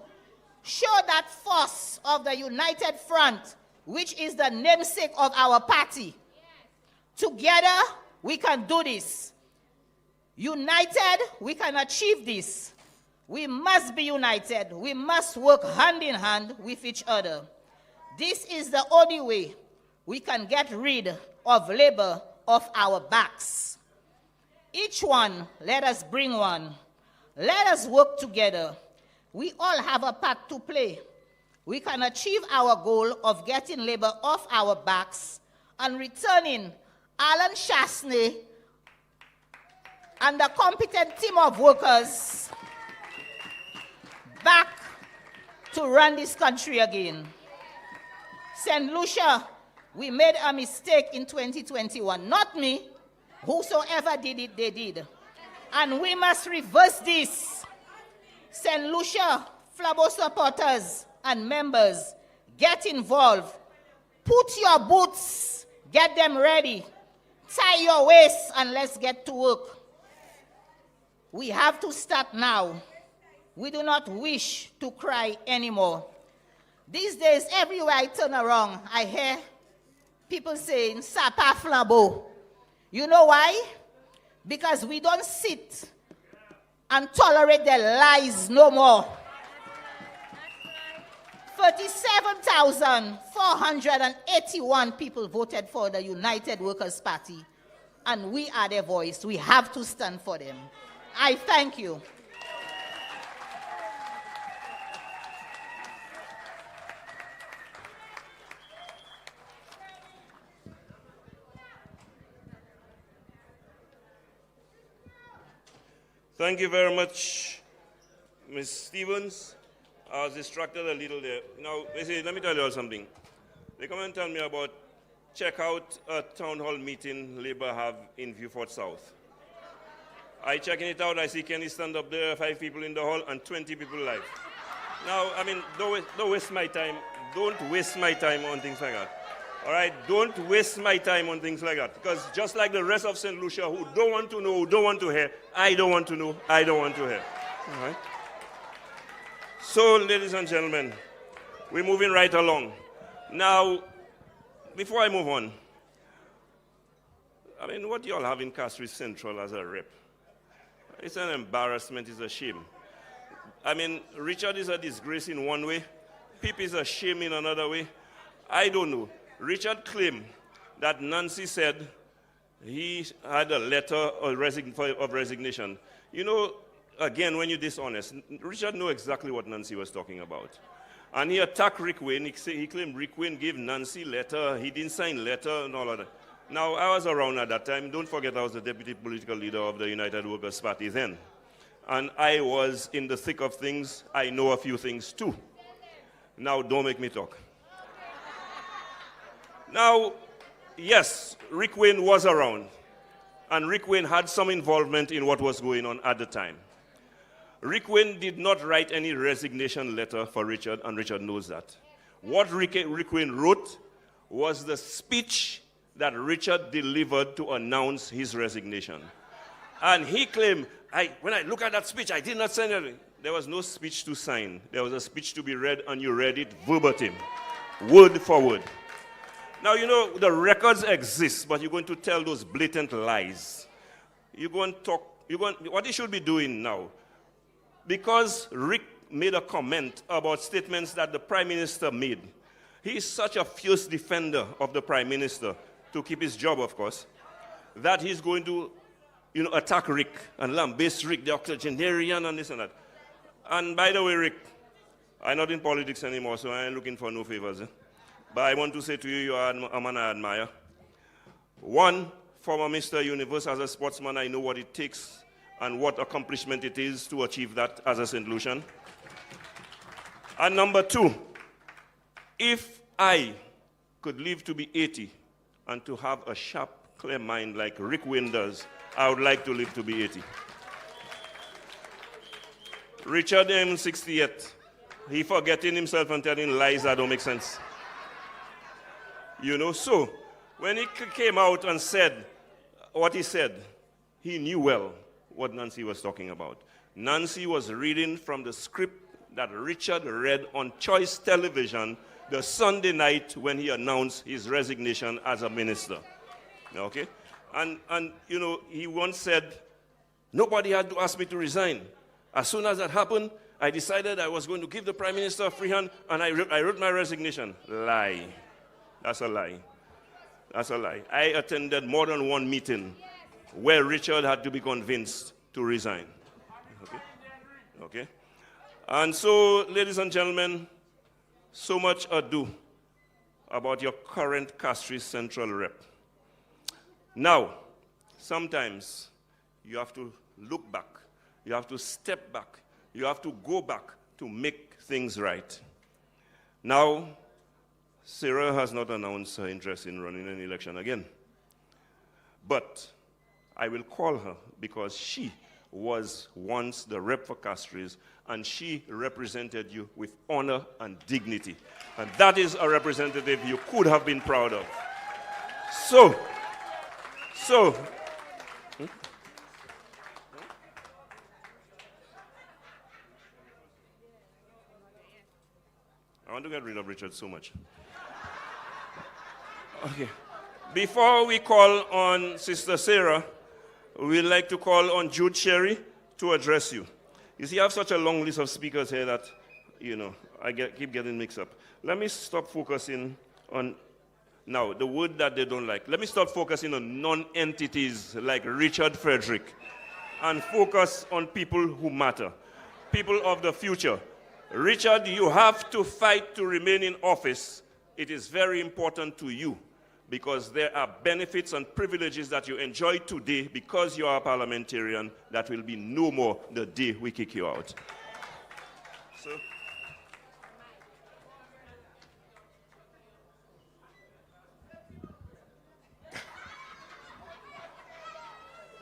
show that force of the United Front, which is the namesake of our party. Together, we can do this. United, we can achieve this. We must be united. We must work hand in hand with each other. This is the only way we can get rid of labor off our backs. Each one, let us bring one. Let us work together. We all have a part to play. We can achieve our goal of getting labor off our backs and returning Alan Chasney and the competent team of workers back to run this country again. St. Lucia, we made a mistake in 2021. Not me. Whosoever did it, they did. And we must reverse this. St. Lucia, Flabo supporters and members, get involved. Put your boots, get them ready. Tie your waist and let's get to work. We have to start now. We do not wish to cry anymore. These days, everywhere I turn around, I hear people saying, Sapa Flabo. You know why? Because we don't sit and tolerate their lies no more. 37,481 people voted for the United Workers' Party, and we are their voice. We have to stand for them. I thank you. Thank you very much, Ms. Stevens. I was distracted a little there. Now, let me tell you all something. They come and tell me about, check out a town hall meeting Labour have in Viewfort South. I checking it out, I see Kenny stand up there, 5 people in the hall and 20 people live. Now, I mean, don't waste my time. Don't waste my time on things like that. All right, don't waste my time on things like that. Because just like the rest of St. Lucia who don't want to know, who don't want to hear, I don't want to know, I don't want to hear. All right? So, ladies and gentlemen, we're moving right along. Now, before I move on, I mean, what you all have in Castries Central as a rep, it's an embarrassment, it's a shame. I mean, Richard is a disgrace in one way, Pip is a shame in another way. I don't know. Richard claimed that Nancy said he had a letter of resignation. You know, again, when you're dishonest, Richard knew exactly what Nancy was talking about. And he attacked Rick Wayne. He claimed Rick Wayne gave Nancy letter, he didn't sign letter and all of that. Now, I was around at that time. Don't forget I was the deputy political leader of the United Workers' Party then. And I was in the thick of things. I know a few things too. Now, don't make me talk. Now, yes, Rick Wayne was around, and Rick Wayne had some involvement in what was going on at the time. Rick Wayne did not write any resignation letter for Richard, and Richard knows that. What Rick Wayne wrote was the speech that Richard delivered to announce his resignation. And he claimed, when I look at that speech, I did not sign it. There was no speech to sign. There was a speech to be read, and you read it verbatim, word for word. Now, you know, the records exist, but you're going to tell those blatant lies. You're going to talk, what you should be doing now, because Rick made a comment about statements that the Prime Minister made. He's such a fierce defender of the Prime Minister, to keep his job, of course, that he's going to, you know, attack Rick and lambaste Rick, the octogenarian and this and that. And by the way, Rick, I'm not in politics anymore, so I ain't looking for no favors. But I want to say to you, you are a man I admire. One, former Mr. Universe, as a sportsman, I know what it takes and what accomplishment it is to achieve that as a St. Lucian. And number two, if I could live to be 80 and to have a sharp, clear mind like Rick Wayne does, I would like to live to be 80. Richard M. 68. He forgetting himself and telling lies that don't make sense. You know, so when he came out and said what he said, he knew well what Nancy was talking about. Nancy was reading from the script that Richard read on Choice Television the Sunday night when he announced his resignation as a minister. Okay? And you know, he once said, nobody had to ask me to resign. As soon as that happened, I decided I was going to give the Prime Minister a free hand, and I wrote my resignation. Lie. That's a lie. That's a lie. I attended more than one meeting where Richard had to be convinced to resign. Okay? Okay? And so, ladies and gentlemen, so much ado about your current Castries Central rep. Now, sometimes you have to look back. You have to step back. You have to go back to make things right. Now, Sarah has not announced her interest in running an election again. But I will call her because she was once the rep for Castries, and she represented you with honor and dignity. And that is a representative you could have been proud of. So, I want to get rid of Richard so much. Okay. Before we call on Sister Sarah, we'd like to call on Jude Sherry to address you. You see, I have such a long list of speakers here that, you know, I keep getting mixed up. Let me stop focusing on, now, the word that they don't like. Let me start focusing on non-entities like Richard Frederick and focus on people who matter, people of the future. Richard, you have to fight to remain in office. It is very important to you because there are benefits and privileges that you enjoy today because you are a parliamentarian that will be no more the day we kick you out. So,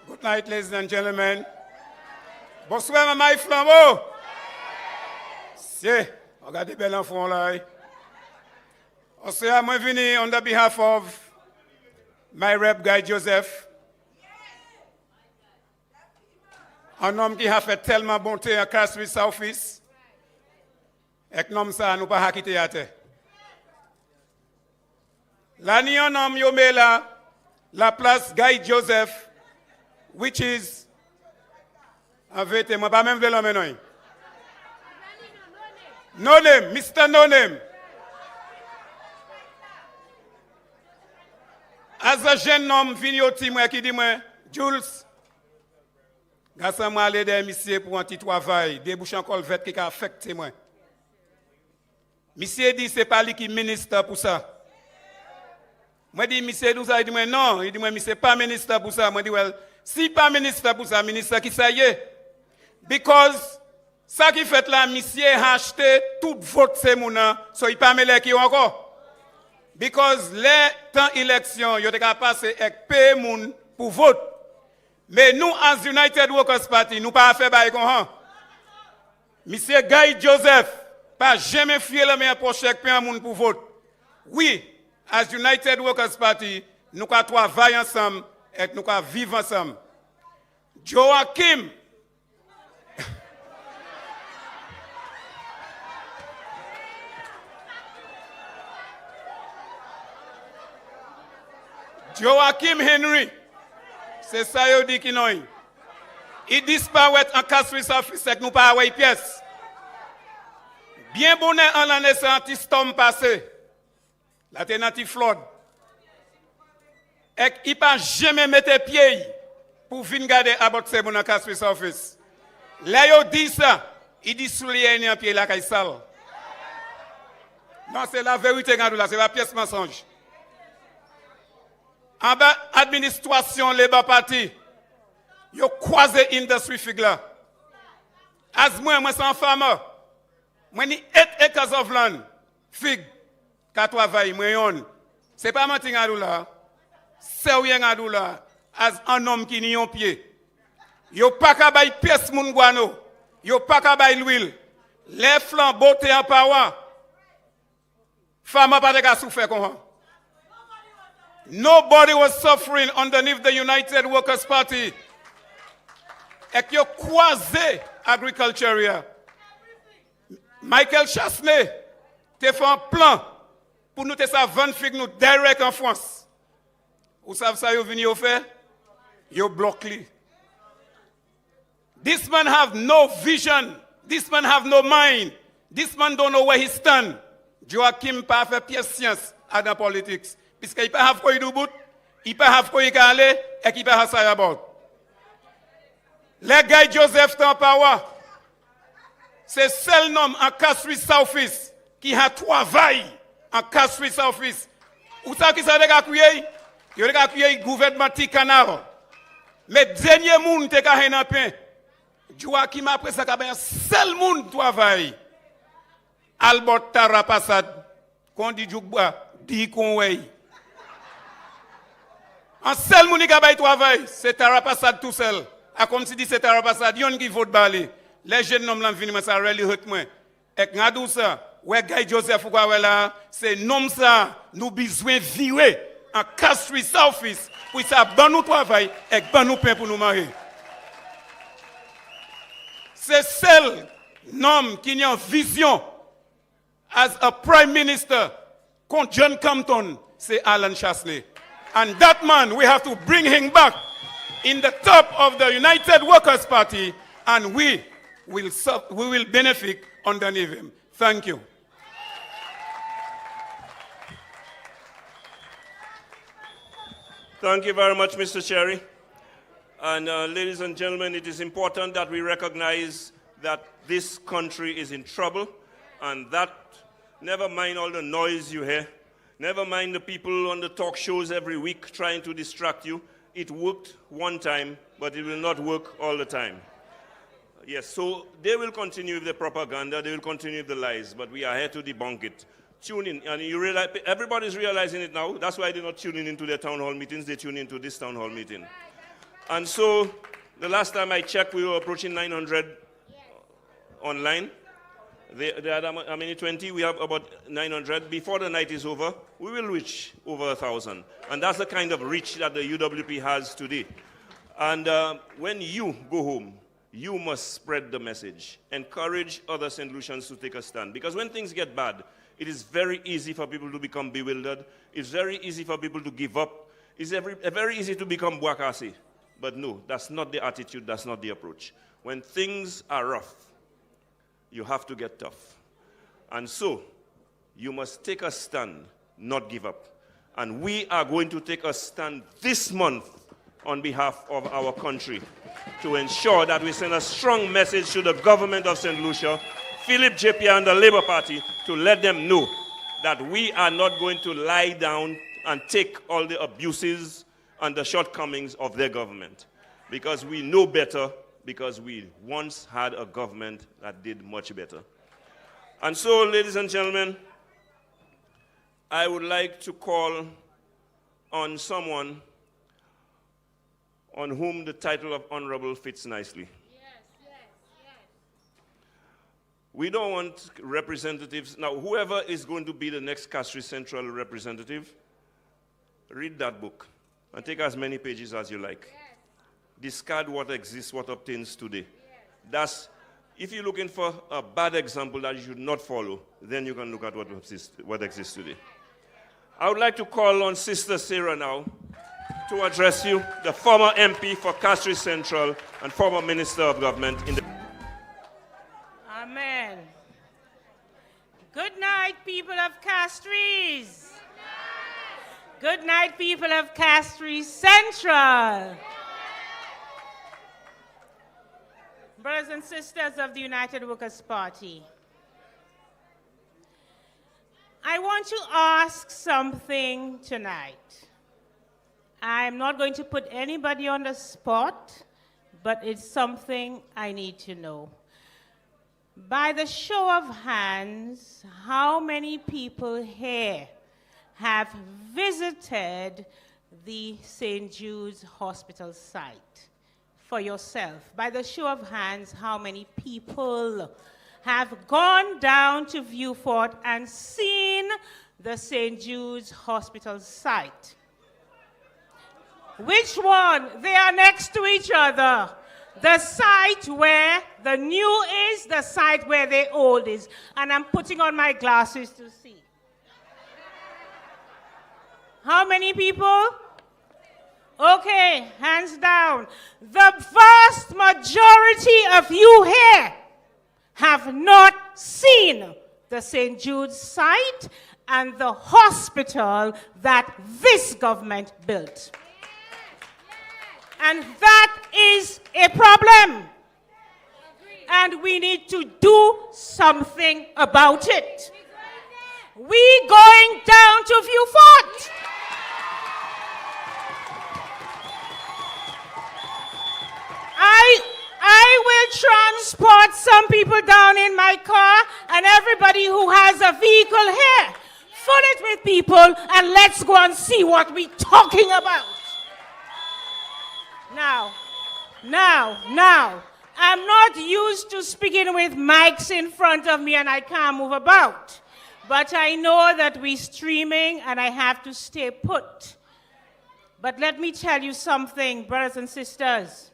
good night, ladies and gentlemen. Bonsoir, my flambeau. C'est, regardez bel enfant là. Also, I'm venu on the behalf of my rep, Guy Joseph. Un homme qui a fait tellement bonté à Castries Southeast. Et que nom ça, nous pas quitter à terre. Là, ni un homme yomé là, la place Guy Joseph, which is, en vérité, moi pas même de l'homme non. No name, Mr. No Name. As a jeune homme venu au team qui dit moi, Jules, garçon moi aller des monsieur pour un petit travail, débouche encore vête qui a affecté moi. Monsieur dit c'est pas lui qui ministre pour ça. Moi dit monsieur nous a dit moi non, il dit moi monsieur pas ministre pour ça. Moi dit well, si pas ministre pour ça, ministre qui ça y est. Because ça qui fait là, monsieur a acheté tout vote c'est mon so il pas mêlé qui encore. Because les temps élection, il y a passé avec payer moun pour vote. Mais nous, as United Workers Party, nous pas faire bail comme ça. Monsieur Guy Joseph, pas jamais fier la main pour chaque payer moun pour vote. Oui, as United Workers Party, nous pas travailler ensemble et nous pas vivre ensemble. Joachim Joachim Henry, c'est ça qu'il dit qu'il n'a. Il disparaît en Castries Southeast et nous pas avoir pièce. Bien bonnet en l'année c'est anti-storm passé. La tenanti flood. Et il pas jamais mettre pied pour venir garder aborder mon Castries Southeast. Là il dit ça, il dit soulier en pied la caille sale. Non, c'est la vérité, c'est la pièce mensonge. En bas, administration Labour Party, yo croisé industry figure. As moi, c'est un farmer. Moi, ni 8 acres of land, fig, qu'à travailler, moi, yon. C'est pas mentir à là. C'est rien à là. As un homme qui n'y a un pied. Yo pas qu'à bailler pièce moun guano. Yo pas qu'à bailler l'huile. Les flambeaux te en power. Farmer pas de souffrir comme ça. Nobody was suffering underneath the United Workers' Party. Et qui a croisé agriculture. Michael Chasney te fait un plan pour nous te sa vendre fig nous direct en France. Vous savez ça yo vini yo fait? Yo bloqué. This man have no vision. This man have no mind. This man don't know where he stand. Joachim pas fait pièce science à la politique. Puisqu'il pas have quoi il bout, il pas have quoi il aller et qu'il pas ça about. Les gars Joseph Tampawa, c'est seul nom en Castries Southeast qui a travaillé en Castries Southeast. Où ça qui ça les gars crié? Il les gars crié gouvernement Ticanard. Mais dernier monde te ka hen pain. Joachim après ça ka seul monde travail. Albert Tarapassad qu'on dit Djoukba dit qu'on wey. Un seul monde qui a travail, c'est Tarapassad tout seul. A comme si dit c'est Tarapassad, yon qui vote balé. Les jeunes hommes là viennent ça really hurt moi. Et ngadou ça, ouais Guy Joseph ou quoi là, c'est nom ça nous besoin virer en Castries Southeast pour ça ban nous travail et ban nous pain pour nous marier. C'est seul nom qui a une vision as a prime minister contre John Compton, c'est Alan Chasley. And that man, we have to bring him back in the top of the United Workers' Party, and we will benefit underneath him. Thank you. Thank you very much, Mr. Cherry. And ladies and gentlemen, it is important that we recognize that this country is in trouble, and that, never mind all the noise you hear, never mind the people on the talk shows every week trying to distract you. It worked one time, but it will not work all the time. Yes, so they will continue with the propaganda, they will continue with the lies, but we are here to debunk it. Tune in, and you realize, everybody's realizing it now. That's why they're not tuning into their town hall meetings, they tune into this town hall meeting. And so, the last time I checked, we were approaching 900 online. How many? 20? We have about 900. Before the night is over, we will reach over 1,000. And that's the kind of reach that the UWP has today. And when you go home, you must spread the message. Encourage other St. Lucians to take a stand. Because when things get bad, it is very easy for people to become bewildered. It's very easy for people to give up. It's very easy to become buakasi. But no, that's not the attitude, that's not the approach. When things are rough, you have to get tough. And so, you must take a stand, not give up. And we are going to take a stand this month on behalf of our country to ensure that we send a strong message to the government of St. Lucia, Philip JP and the Labour Party, to let them know that we are not going to lie down and take all the abuses and the shortcomings of their government. Because we know better, because we once had a government that did much better. And so, ladies and gentlemen, I would like to call on someone on whom the title of honorable fits nicely. We don't want representatives. Now, whoever is going to be the next Castries Central representative, read that book and take as many pages as you like. Discard what exists, what obtains today. That's, if you're looking for a bad example that you should not follow, then you can look at what exists today. I would like to call on Sister Sarah now to address you, the former MP for Castries Central and former Minister of Government in the... Amen. Good night, people of Castries. Good night, people of Castries Central. Brothers and sisters of the United Workers' Party, I want to ask something tonight. I'm not going to put anybody on the spot, but it's something I need to know. By the show of hands, how many people here have visited the St. Jude's Hospital site for yourself? By the show of hands, how many people have gone down to Viewfort and seen the St. Jude's Hospital site? Which one? They are next to each other. The site where the new is, the site where the old is. And I'm putting on my glasses to see. How many people? Okay, hands down. The vast majority of you here have not seen the St. Jude's site and the hospital that this government built. And that is a problem. And we need to do something about it. We going down to Viewfort. I will transport some people down in my car, and everybody who has a vehicle here, fill it with people, and let's go and see what we're talking about. Now, I'm not used to speaking with mics in front of me and I can't move about. But I know that we're streaming and I have to stay put. But let me tell you something, brothers and sisters.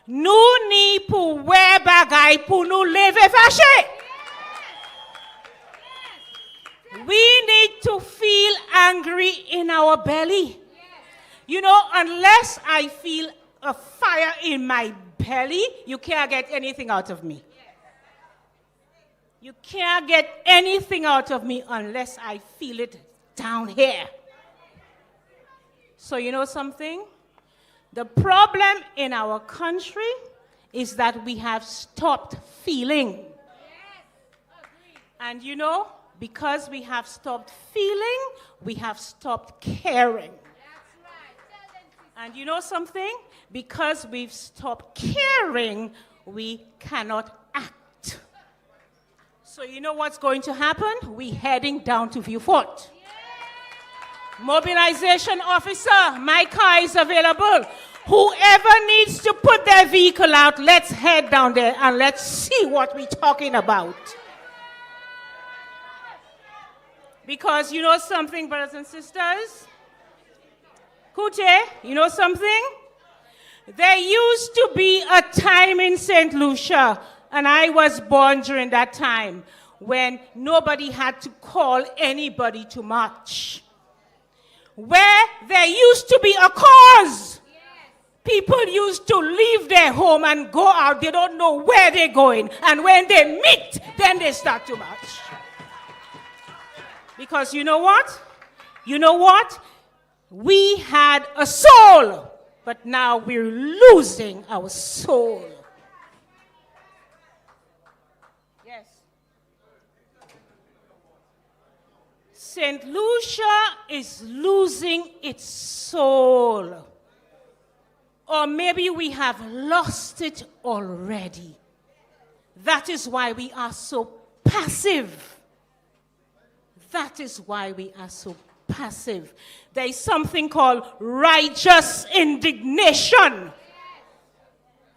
Nu ni pu we bagay pu nu leve fashe. We need to feel angry in our belly. You know, unless I feel a fire in my belly, you can't get anything out of me. You can't get anything out of me unless I feel it down here. So you know something? The problem in our country is that we have stopped feeling. And you know, because we have stopped feeling, we have stopped caring. And you know something? Because we've stopped caring, we cannot act. So you know what's going to happen? We're heading down to Viewfort. Mobilization officer, my car is available. Whoever needs to put their vehicle out, let's head down there and let's see what we're talking about. Because you know something, brothers and sisters? Kute, you know something? There used to be a time in St. Lucia, and I was born during that time, when nobody had to call anybody to march. Where there used to be a cause. People used to leave their home and go out. They don't know where they're going. And when they meet, then they start to march. Because you know what? You know what? We had a soul, but now we're losing our soul. Yes. St. Lucia is losing its soul. Or maybe we have lost it already. That is why we are so passive. That is why we are so passive. There is something called righteous indignation.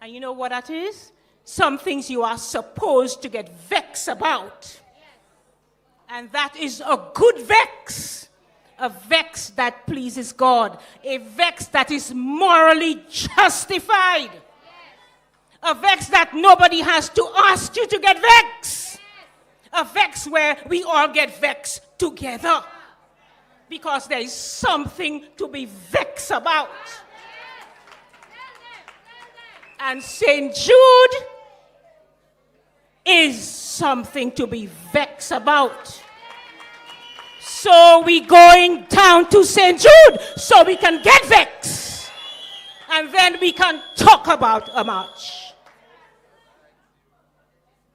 And you know what that is? Some things you are supposed to get vexed about. And that is a good vex. A vex that pleases God. A vex that is morally justified. A vex that nobody has to ask you to get vexed. A vex where we all get vexed together. Because there is something to be vexed about. And St. Jude is something to be vexed about. So we're going down to St. Jude so we can get vexed. And then we can talk about a march.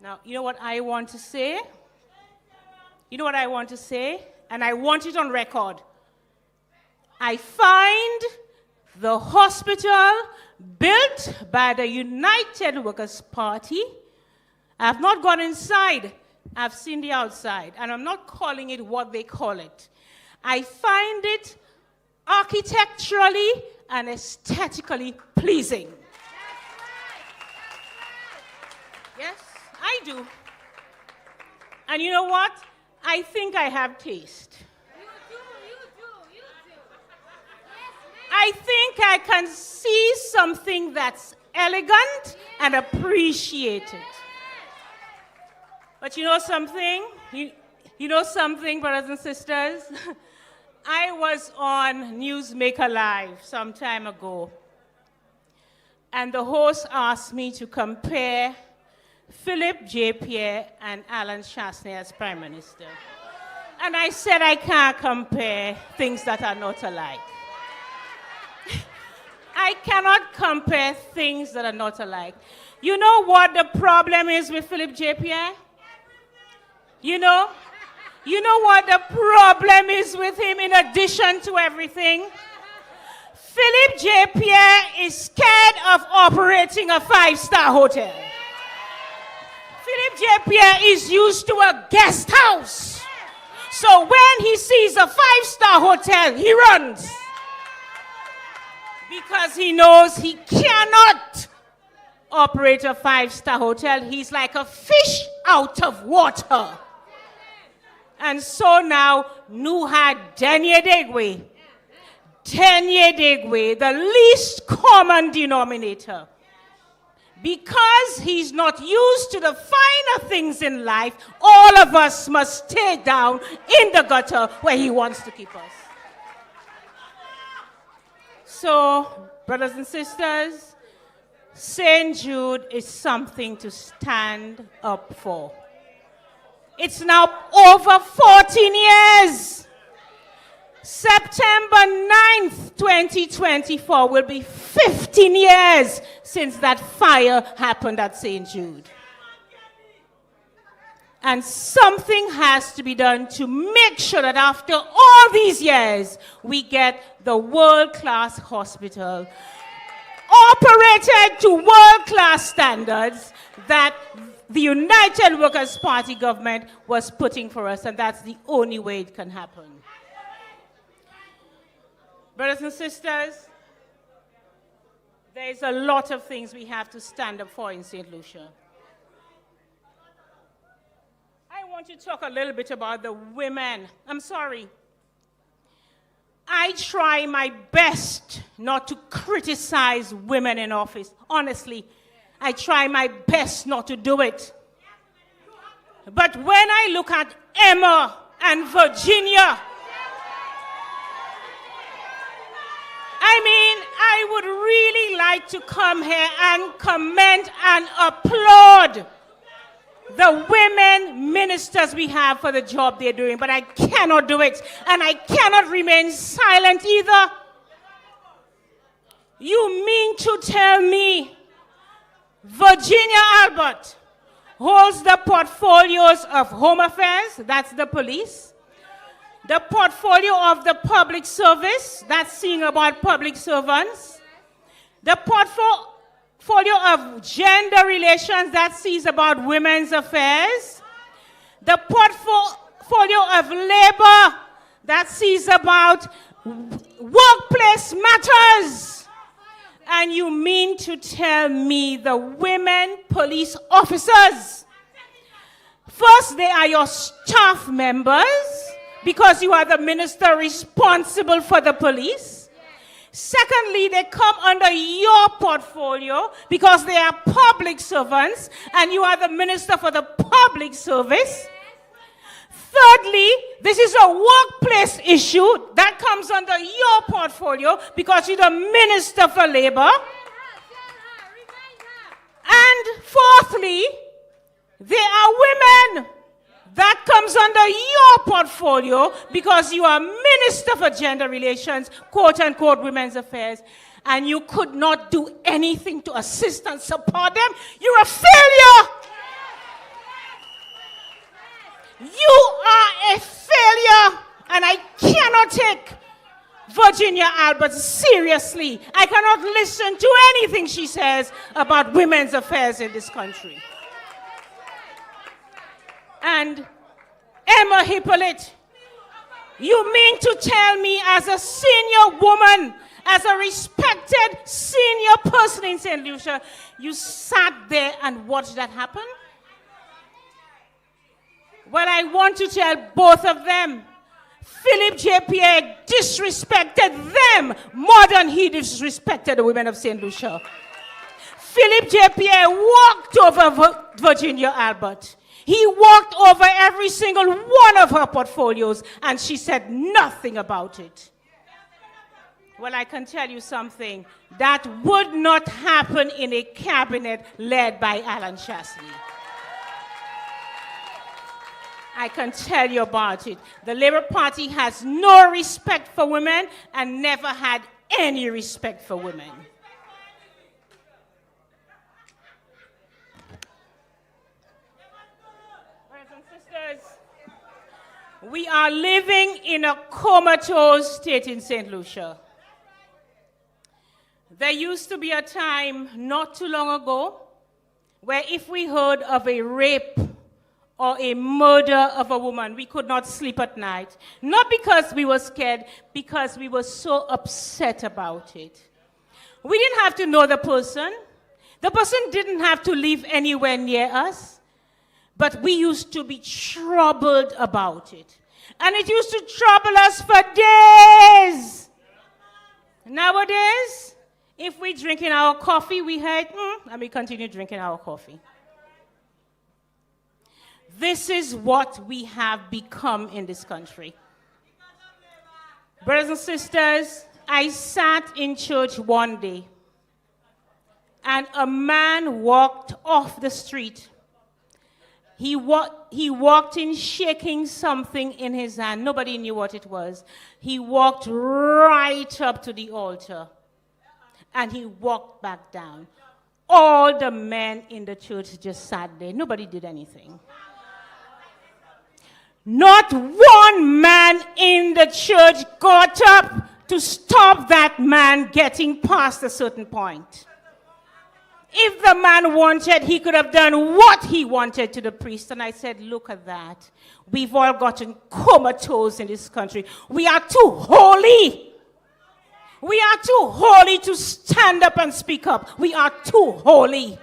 Now, you know what I want to say? You know what I want to say? And I want it on record. I find the hospital built by the United Workers' Party. I have not gone inside. I've seen the outside. And I'm not calling it what they call it. I find it architecturally and aesthetically pleasing. Yes, I do. And you know what? I think I have taste. I think I can see something that's elegant and appreciated. But you know something? You know something, brothers and sisters? I was on Newsmaker Live some time ago, and the host asked me to compare Philip J. Pierre and Alan Chastanet as Prime Minister. And I said I can't compare things that are not alike. I cannot compare things that are not alike. You know what the problem is with Philip J. Pierre? You know what the problem is with him in addition to everything? Philip J. Pierre is scared of operating a 5-star hotel. Philip J. Pierre is used to a guest house. So when he sees a 5-star hotel, he runs. Because he knows he cannot operate a 5-star hotel. He's like a fish out of water. And so now, Nuha Denye Degwe, the least common denominator. Because he's not used to the finer things in life, all of us must stay down in the gutter where he wants to keep us. So, brothers and sisters, St. Jude is something to stand up for. It's now over 14 years. September 9th, 2024 will be 15 years since that fire happened at St. Jude. And something has to be done to make sure that after all these years, we get the world-class hospital operated to world-class standards that the United Workers' Party government was putting for us, and that's the only way it can happen. Brothers and sisters, there's a lot of things we have to stand up for in St. Lucia. I want to talk a little bit about the women. I'm sorry. I try my best not to criticize women in office. Honestly, I try my best not to do it. But when I look at Emma and Virginia, I mean, I would really like to come here and comment and applaud the women ministers we have for the job they're doing, but I cannot do it, and I cannot remain silent either. You mean to tell me Virginia Albert holds the portfolios of Home Affairs, that's the police, the portfolio of the public service, that's seeing about public servants, the portfolio of gender relations, that sees about women's affairs, the portfolio of labor, that sees about workplace matters. And you mean to tell me the women police officers, first they are your staff members because you are the minister responsible for the police. Secondly, they come under your portfolio because they are public servants and you are the minister for the public service. Thirdly, this is a workplace issue that comes under your portfolio because you're the Minister for Labor. And fourthly, there are women that comes under your portfolio because you are Minister for Gender Relations, quote unquote, Women's Affairs, and you could not do anything to assist and support them. You're a failure. You are a failure, and I cannot take Virginia Albert seriously. I cannot listen to anything she says about women's affairs in this country. And Emma Hippolyte, you mean to tell me as a senior woman, as a respected senior person in St. Lucia, you sat there and watched that happen? Well, I want to tell both of them, Philip J. Pierre disrespected them more than he disrespected the women of St. Lucia. Philip J. Pierre walked over Virginia Albert. He walked over every single one of her portfolios, and she said nothing about it. Well, I can tell you something. That would not happen in a cabinet led by Alan Chastity. I can tell you about it. The Labour Party has no respect for women and never had any respect for women. Brothers and sisters, we are living in a comatose state in St. Lucia. There used to be a time not too long ago where if we heard of a rape or a murder of a woman, we could not sleep at night. Not because we were scared, because we were so upset about it. We didn't have to know the person. The person didn't have to live anywhere near us. But we used to be troubled about it. And it used to trouble us for days. Nowadays, if we drink in our coffee, we had, and we continue drinking our coffee. This is what we have become in this country. Brothers and sisters, I sat in church one day, and a man walked off the street. He walked in shaking something in his hand. Nobody knew what it was. He walked right up to the altar, and he walked back down. All the men in the church just sat there. Nobody did anything. Not one man in the church got up to stop that man getting past a certain point. If the man wanted, he could have done what he wanted to the priest. And I said, look at that. We've all gotten comatose in this country. We are too holy. We are too holy to stand up and speak up. We are too holy.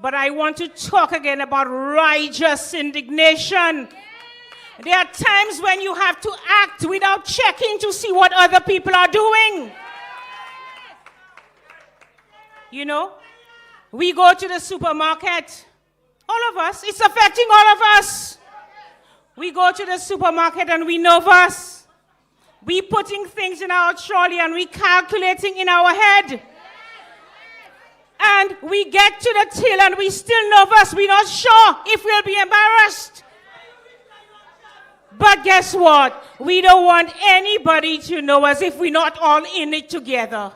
But I want to talk again about righteous indignation. There are times when you have to act without checking to see what other people are doing. You know, we go to the supermarket. All of us. It's affecting all of us. We go to the supermarket and we nervous. We putting things in our trolley and we calculating in our head. And we get to the till and we still nervous. We're not sure if we'll be embarrassed. But guess what? We don't want anybody to know as if we're not all in it together.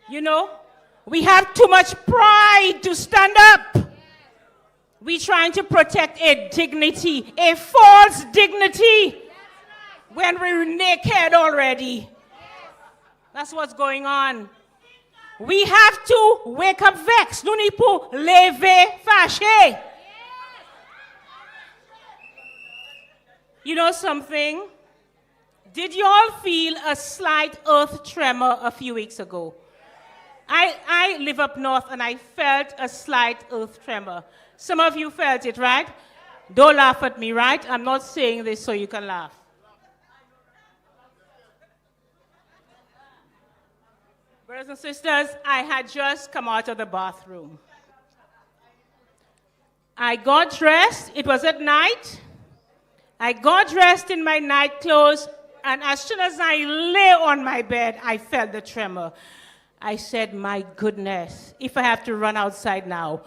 You know, we have too much pride to stand up. We're trying to protect a dignity, a false dignity, when we're naked already. That's what's going on. We have to wake up vexed. Nous n'y pour lever fâché. You know something? Did you all feel a slight earth tremor a few weeks ago? I live up north and I felt a slight earth tremor. Some of you felt it, right? Don't laugh at me, right? I'm not saying this so you can laugh. Brothers and sisters, I had just come out of the bathroom. I got dressed. It was at night. I got dressed in my night clothes, and as soon as I lay on my bed, I felt the tremor. I said, my goodness, if I have to run outside now,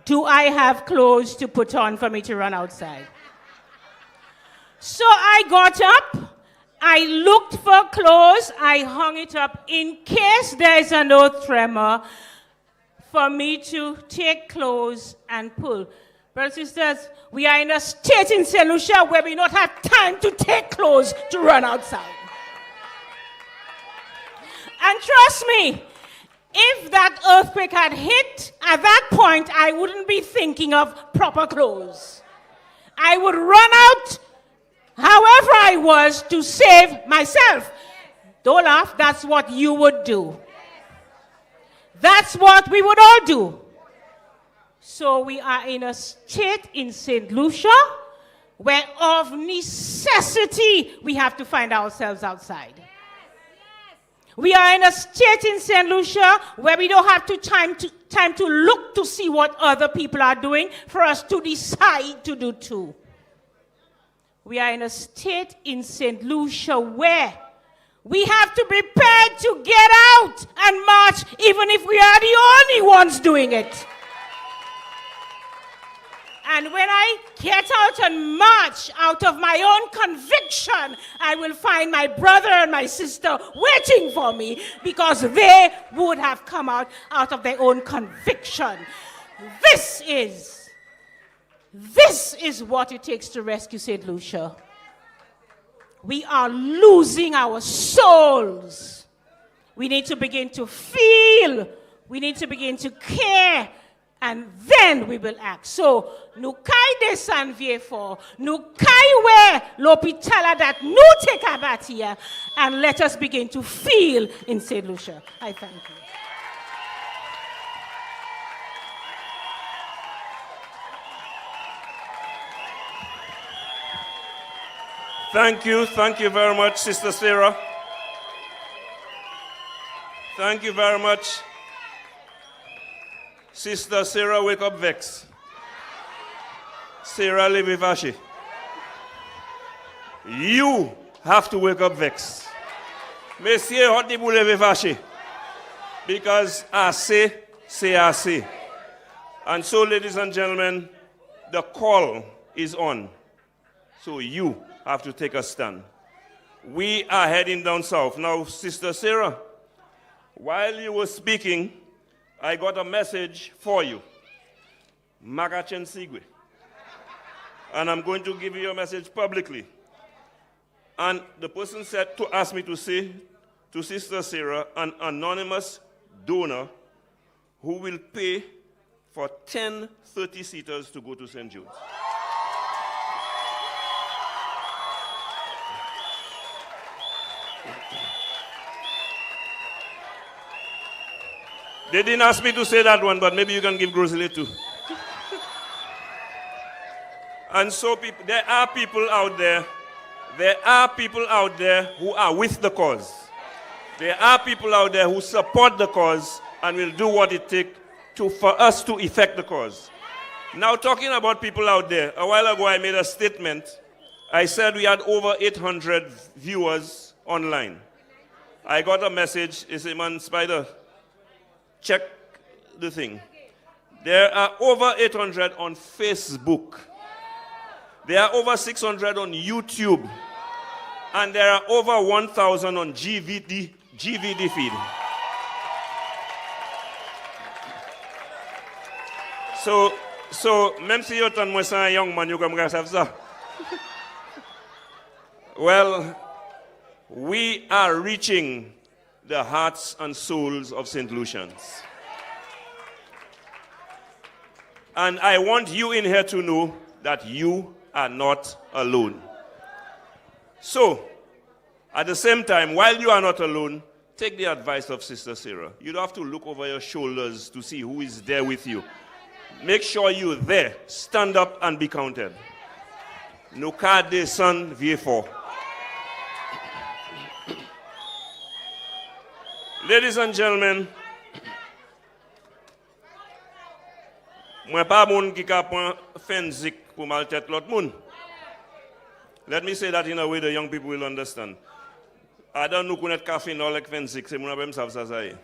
do I have clothes to put on for me to run outside? So I got up, I looked for clothes, I hung it up in case there's an earth tremor. for me to take clothes and pull. Brothers and sisters, we are in a state in St. Lucia where we don't have time to take clothes to run outside. And trust me, if that earthquake had hit, at that point, I wouldn't be thinking of proper clothes. I would run out however I was to save myself. Don't laugh, that's what you would do. That's what we would all do. So we are in a state in St. Lucia where of necessity we have to find ourselves outside. We are in a state in St. Lucia where we don't have time to look to see what other people are doing for us to decide to do too. We are in a state in St. Lucia where we have to be prepared to get out and march even if we are the only ones doing it. And when I get out and march out of my own conviction, I will find my brother and my sister waiting for me because they would have come out of their own conviction. This is what it takes to rescue St. Lucia. We are losing our souls. We need to begin to feel. We need to begin to care. And then we will act. So, nukai de san vie for, nukai we l'hôpital that nu take abatia, and let us begin to feel in St. Lucia. I thank you. Thank you very much, Sister Sarah. Thank you very much. Sister Sarah, wake up vex. Sarah Levivashi. You have to wake up vex. Monsieur Hotibou Levivashi. Because I say. And so, ladies and gentlemen, the call is on. So you have to take a stand. We are heading down south. Now, Sister Sarah, while you were speaking, I got a message for you. Magachen Sigwe. And I'm going to give you a message publicly. And the person said to ask me to say to Sister Sarah, an anonymous donor who will pay for 10 30-seaters to go to St. Jude's. They didn't ask me to say that one, but maybe you can give Grosley too. And so there are people out there who are with the cause. There are people out there who support the cause and will do what it takes for us to effect the cause. Now, talking about people out there, a while ago I made a statement. I said we had over 800 viewers online. I got a message, it said, man, Spider, check the thing. There are over 800 on Facebook. There are over 600 on YouTube. And there are over 1,000 on GVD feed. So, même si you're a young man, you come have that. Well, we are reaching the hearts and souls of St. Lucians. And I want you in here to know that you are not alone. So, at the same time, while you are not alone, take the advice of Sister Sarah. You don't have to look over your shoulders to see who is there with you. Make sure you're there. Stand up and be counted. No card de san vie for. Ladies and gentlemen, let me say that in a way the young people will understand. I don't know if caffeine or like fenzik.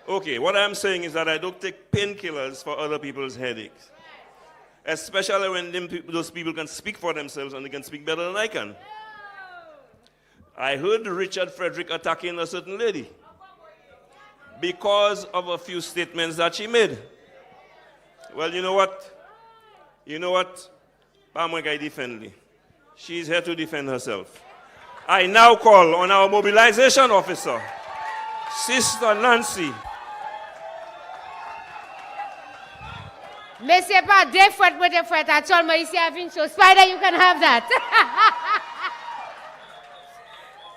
Okay, what I'm saying is that I don't take painkillers for other people's headaches. Especially when those people can speak for themselves and they can speak better than I can. I heard Richard Frederick attacking a certain lady because of a few statements that she made. Well, you know what? You know what? Pamwega defend. She's here to defend herself. I now call on our mobilization officer, Sister Nancy. Mais c'est pas deux fois pour des fois. Actuellement ici à Vincho. Spider, you can have that.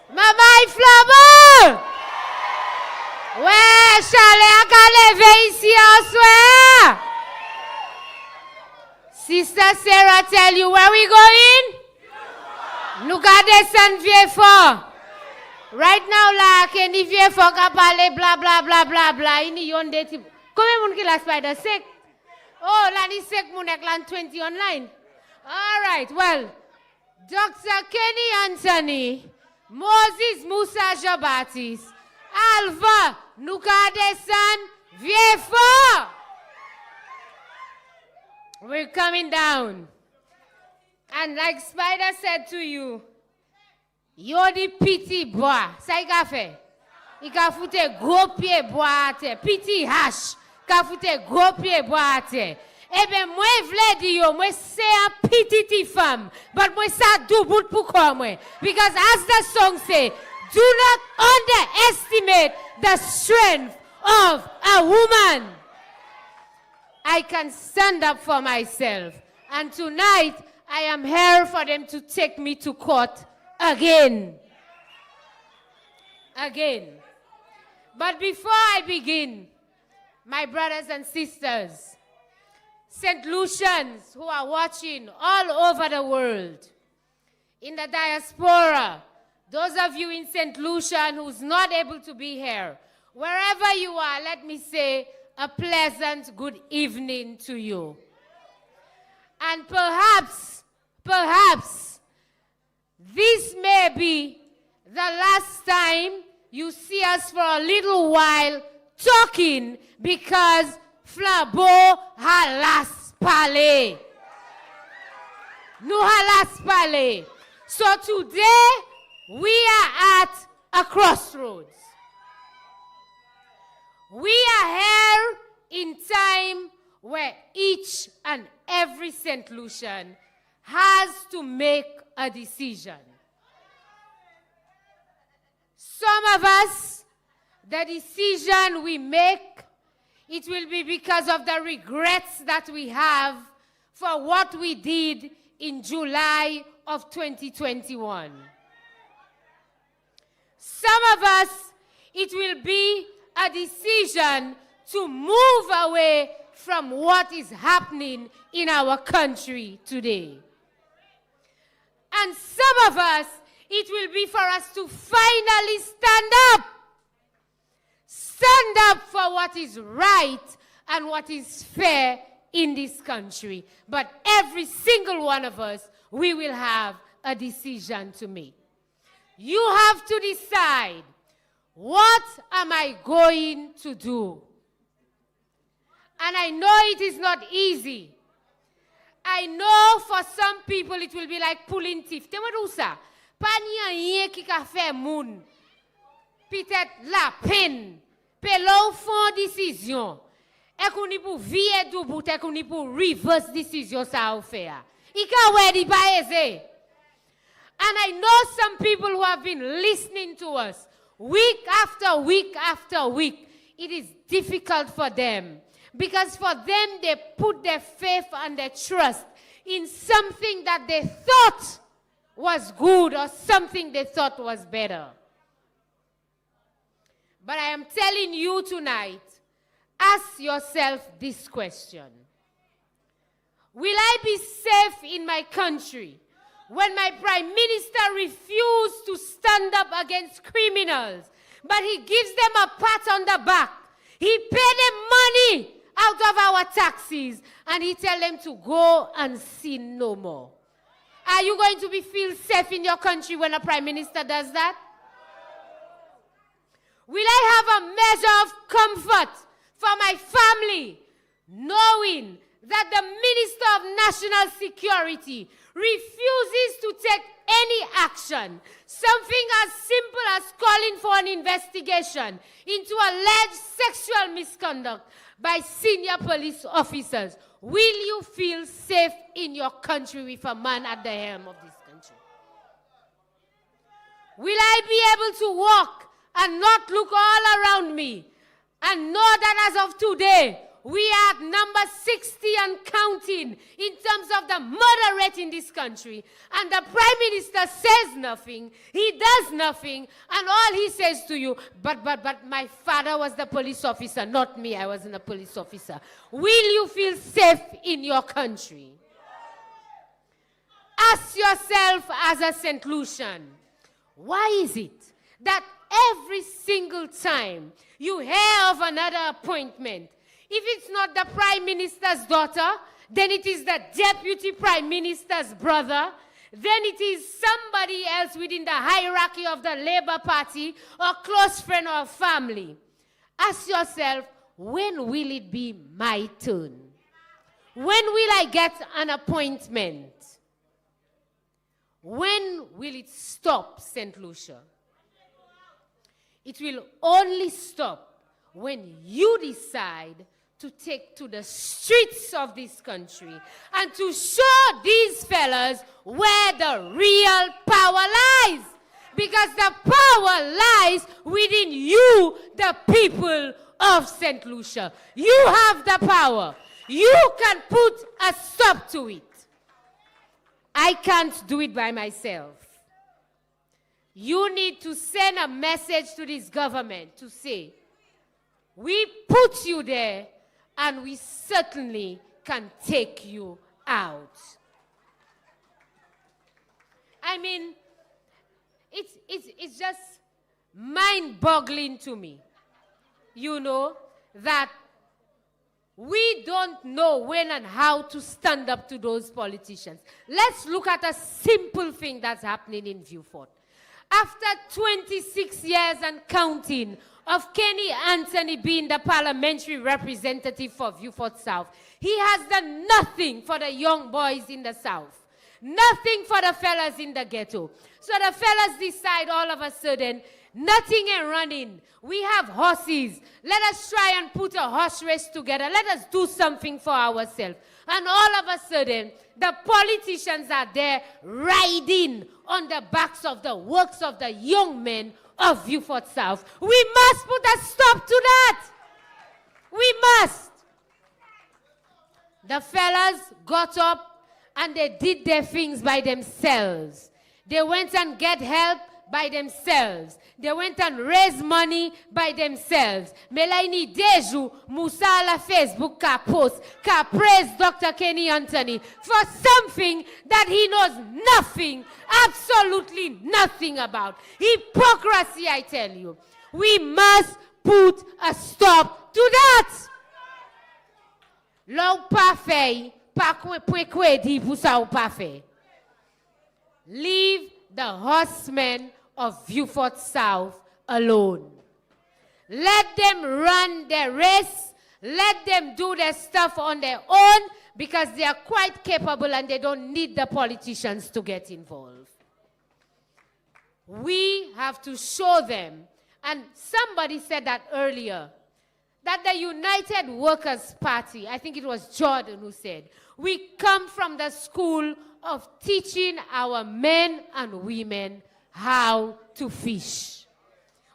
Maman, Flambeau! Ouais, Charlie a qu'à lever ici en soir. Sister Sarah tell you where we going? Nous ga descendre vieux fort. Right now là, que ni vieux fort ka parler bla bla bla bla bla. Ini yon de type. Combien moun ki la Spider sec? Oh, là ni sec moun ek lan 20 online. All right, well, Dr. Kenny Anthony, Moses Moussa Jabatis, Alva, nous ka descendre vieux fort. We're coming down. And like Spider said to you, you're the pity boy. Ça y a fait. Il a foutu gros pied bois à terre. Pity hash. Il a foutu gros pied bois à terre. Eh bien, moi, je voulais dire, moi, c'est un petit femme. But moi, ça double pourquoi moi? Because as the song say, do not underestimate the strength of a woman. I can stand up for myself. And tonight, I am here for them to take me to court again. Again. But before I begin, my brothers and sisters, St. Lucians who are watching all over the world, in the diaspora, those of you in St. Lucia who's not able to be here, wherever you are, let me say a pleasant good evening to you. And perhaps, this may be the last time you see us for a little while talking because Flambeau halas parlé. Nous halas parlé. So today, we are at a crossroads. We are here in time where each and every St. Lucian has to make a decision. Some of us, the decision we make, it will be because of the regrets that we have for what we did in July of 2021. Some of us, it will be a decision to move away from what is happening in our country today. And some of us, it will be for us to finally stand up. Stand up for what is right and what is fair in this country. But every single one of us, we will have a decision to make. You have to decide, what am I going to do? And I know it is not easy. I know for some people it will be like pulling teeth. Te mwen ça? Pas rien qui ka fait moun. Peut-être la peine. Pe l'on font décision. Et qu'on y pour vie debout, et qu'on y pour reverse décision ça ou faire. I ka wè di pa eze. And I know some people who have been listening to us week after week after week. It is difficult for them. Because for them, they put their faith and their trust in something that they thought was good or something they thought was better. But I am telling you tonight, ask yourself this question. Will I be safe in my country when my Prime Minister refused to stand up against criminals, but he gives them a pat on the back? He paid them money out of our taxes, and he tell them to go and sin no more. Are you going to feel safe in your country when a Prime Minister does that? Will I have a measure of comfort for my family, knowing that the Minister of National Security refuses to take any action, something as simple as calling for an investigation into alleged sexual misconduct by senior police officers, will you feel safe in your country with a man at the helm of this country? Will I be able to walk and not look all around me and know that as of today, we are at number 60 and counting in terms of the murder rate in this country, and the Prime Minister says nothing, he does nothing, and all he says to you, but my father was the police officer, not me, I wasn't a police officer. Will you feel safe in your country? Ask yourself as a St. Lucian, why is it that every single time you hear of another appointment, if it's not the Prime Minister's daughter, then it is the Deputy Prime Minister's brother, then it is somebody else within the hierarchy of the Labour Party or close friend or family. Ask yourself, when will it be my turn? When will I get an appointment? When will it stop, St. Lucia? It will only stop when you decide to take to the streets of this country and to show these fellas where the real power lies. Because the power lies within you, the people of St. Lucia. You have the power. You can put a stop to it. I can't do it by myself. You need to send a message to this government to say, we put you there, and we certainly can take you out. I mean, it's just mind-boggling to me, you know, that we don't know when and how to stand up to those politicians. Let's look at a simple thing that's happening in Viewfort. After 26 years and counting of Kenny Anthony being the parliamentary representative for Viewfort South, he has done nothing for the young boys in the South. Nothing for the fellas in the ghetto. So the fellas decide all of a sudden, nothing ain't running. We have horses. Let us try and put a horse race together. Let us do something for ourselves. And all of a sudden, the politicians are there riding on the backs of the works of the young men of Viewfort South. We must put a stop to that. We must. The fellas got up and they did their things by themselves. They went and get help by themselves. They went and raised money by themselves. Melaini Deju, Musa la Facebook ka post, ka praise Dr. Kenny Anthony for something that he knows nothing, absolutely nothing about. Hypocrisy, I tell you. We must put a stop to that. L'on pas fait, pas quoi dit pour ça ou pas fait. Leave the horsemen of Viewfort South alone. Let them run their race. Let them do their stuff on their own because they are quite capable and they don't need the politicians to get involved. We have to show them, and somebody said that earlier, that the United Workers' Party, I think it was Jordan who said, we come from the school of teaching our men and women how to fish.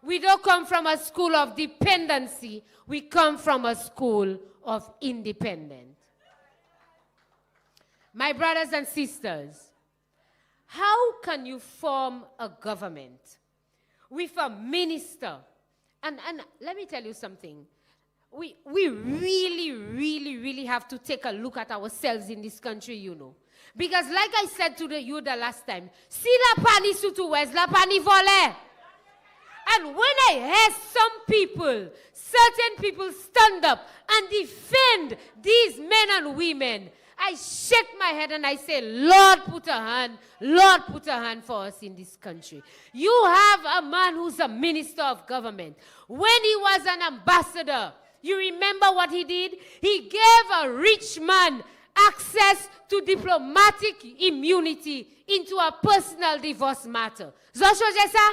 We don't come from a school of dependency. We come from a school of independence. My brothers and sisters, how can you form a government with a minister? And let me tell you something. We really have to take a look at ourselves in this country, you know. Because like I said to you the last time, si la pani sutu wes, la pani vole. And when I hear some people, certain people stand up and defend these men and women, I shake my head and I say, Lord, put a hand for us in this country. You have a man who's a minister of government. When he was an ambassador, You remember what he did? He gave a rich man access to diplomatic immunity into a personal divorce matter. Zoshoje sa?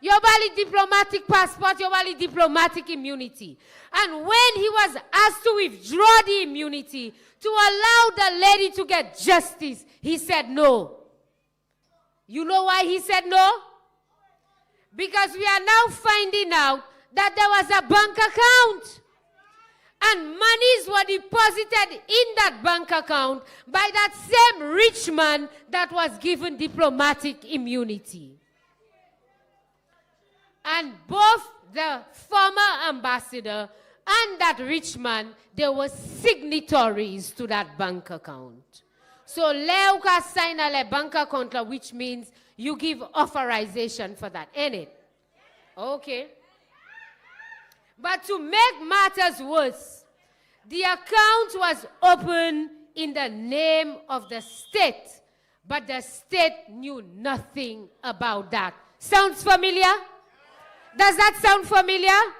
You valid diplomatic passport, you valid diplomatic immunity. And when he was asked to withdraw the immunity to allow the lady to get justice, he said no. You know why he said no? Because we are now finding out that there was a bank account. And monies were deposited in that bank account by that same rich man that was given diplomatic immunity. And both the former ambassador and that rich man, they were signatories to that bank account. So leuka sign a bank account, which means you give authorization for that, ain't it? Okay. But to make matters worse, the account was opened in the name of the state, but the state knew nothing about that. Sounds familiar? Does that sound familiar?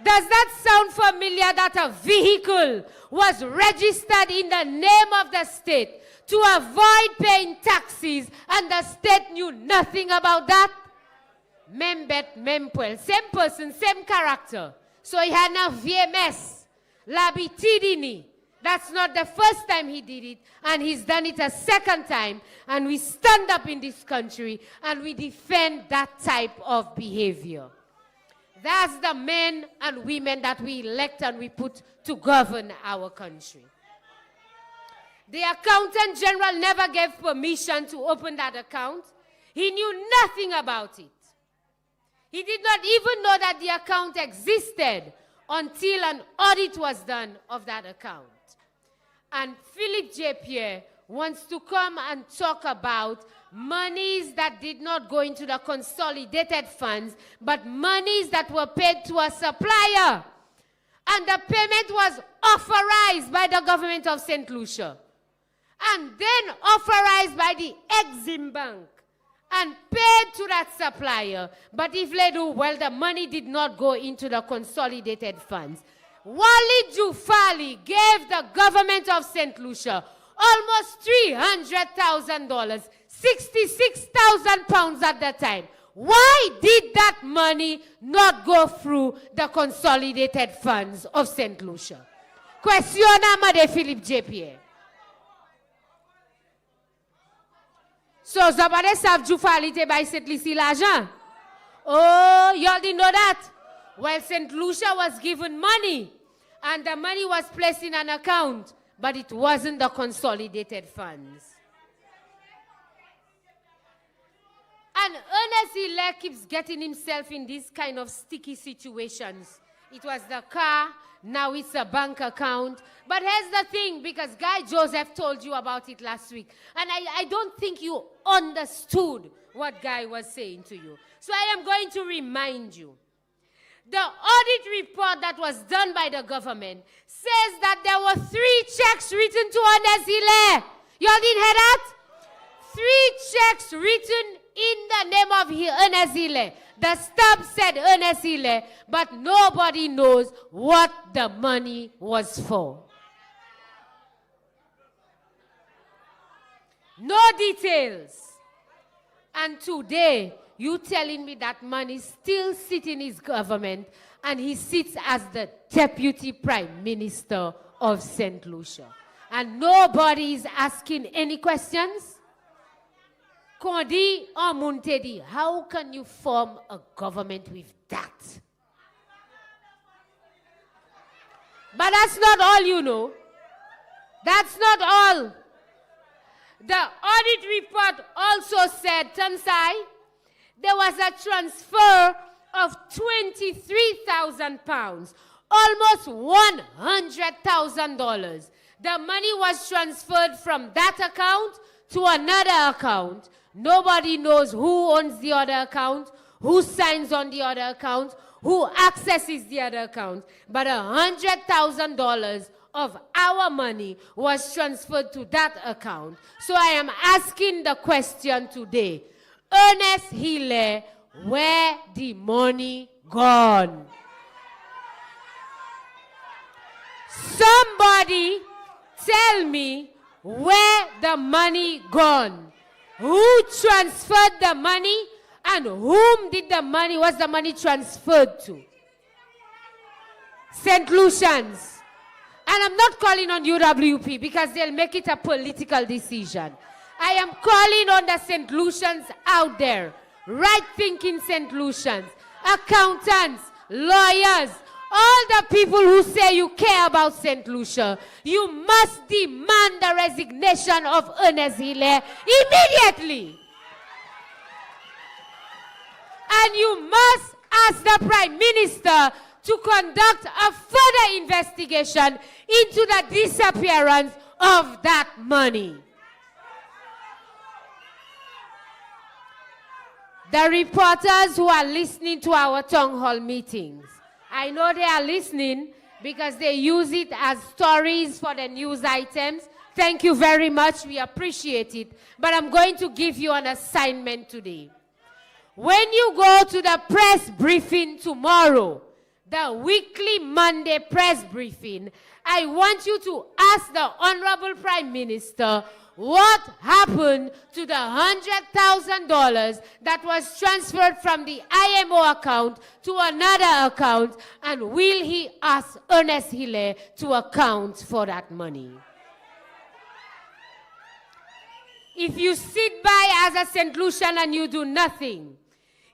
Does that sound familiar that a vehicle was registered in the name of the state to avoid paying taxes and the state knew nothing about that? Membet, Mempwell, same person, same character. So he had a VMS, Labitidini. That's not the first time he did it, and he's done it a second time, and we stand up in this country and we defend that type of behavior. That's the men and women that we elect and we put to govern our country. The accountant general never gave permission to open that account. He knew nothing about it. He did not even know that the account existed until an audit was done of that account. And Philip J. Pierre wants to come and talk about monies that did not go into the consolidated funds, but monies that were paid to a supplier. And the payment was authorized by the government of St. Lucia. And then authorized by the Exim Bank. And paid to that supplier. But if they do, well, the money did not go into the consolidated funds. Wali Jufali gave the government of St. Lucia almost $300,000, 66,000 pounds at the time. Why did that money not go through the consolidated funds of St. Lucia? Question de Philippe J. Pierre. So, somebody savent Jufali te by St. Lucia l'argent? Oh, y'all didn't know that? Well, St. Lucia was given money, and the money was placed in an account, but it wasn't the consolidated funds. And Ernest Hilaire keeps getting himself in these kind of sticky situations. It was the car, now it's a bank account. But here's the thing, because Guy Joseph told you about it last week, and I don't think you understood what Guy was saying to you. So I am going to remind you. The audit report that was done by the government says that there were 3 checks written to Ernest Hilaire. Y'all didn't hear that? 3 checks written in the name of Ernest Hilaire. The stub said Ernest Hilaire, but nobody knows what the money was for. No details. And today, you telling me that money still sits in his government and he sits as the Deputy Prime Minister of St. Lucia. And nobody is asking any questions? Kondi or Muntedi, how can you form a government with that? But that's not all, you know. That's not all. The audit report also said, Tansai, there was a transfer of 23,000 pounds, almost $100,000. The money was transferred from that account to another account. Nobody knows who owns the other account, who signs on the other account, who accesses the other account. But $100,000 of our money was transferred to that account. So I am asking the question today, Ernest Hilaire, where the money gone? Somebody tell me where the money gone. Who transferred the money and whom was the money transferred to? St. Lucians. And I'm not calling on UWP because they'll make it a political decision. I am calling on the St. Lucians out there, right-thinking St. Lucians, accountants, lawyers, all the people who say you care about St. Lucia. You must demand the resignation of Ernest Hilaire immediately. And you must ask the Prime Minister to conduct a further investigation into the disappearance of that money. The reporters who are listening to our town hall meetings, I know they are listening because they use it as stories for the news items. Thank you very much. We appreciate it. But I'm going to give you an assignment today. When you go to the press briefing tomorrow, the weekly Monday press briefing, I want you to ask the Honorable Prime Minister what happened to the $100,000 that was transferred from the IMO account to another account, and will he ask Ernest Hilaire to account for that money? If you sit by as a St. Lucian and you do nothing,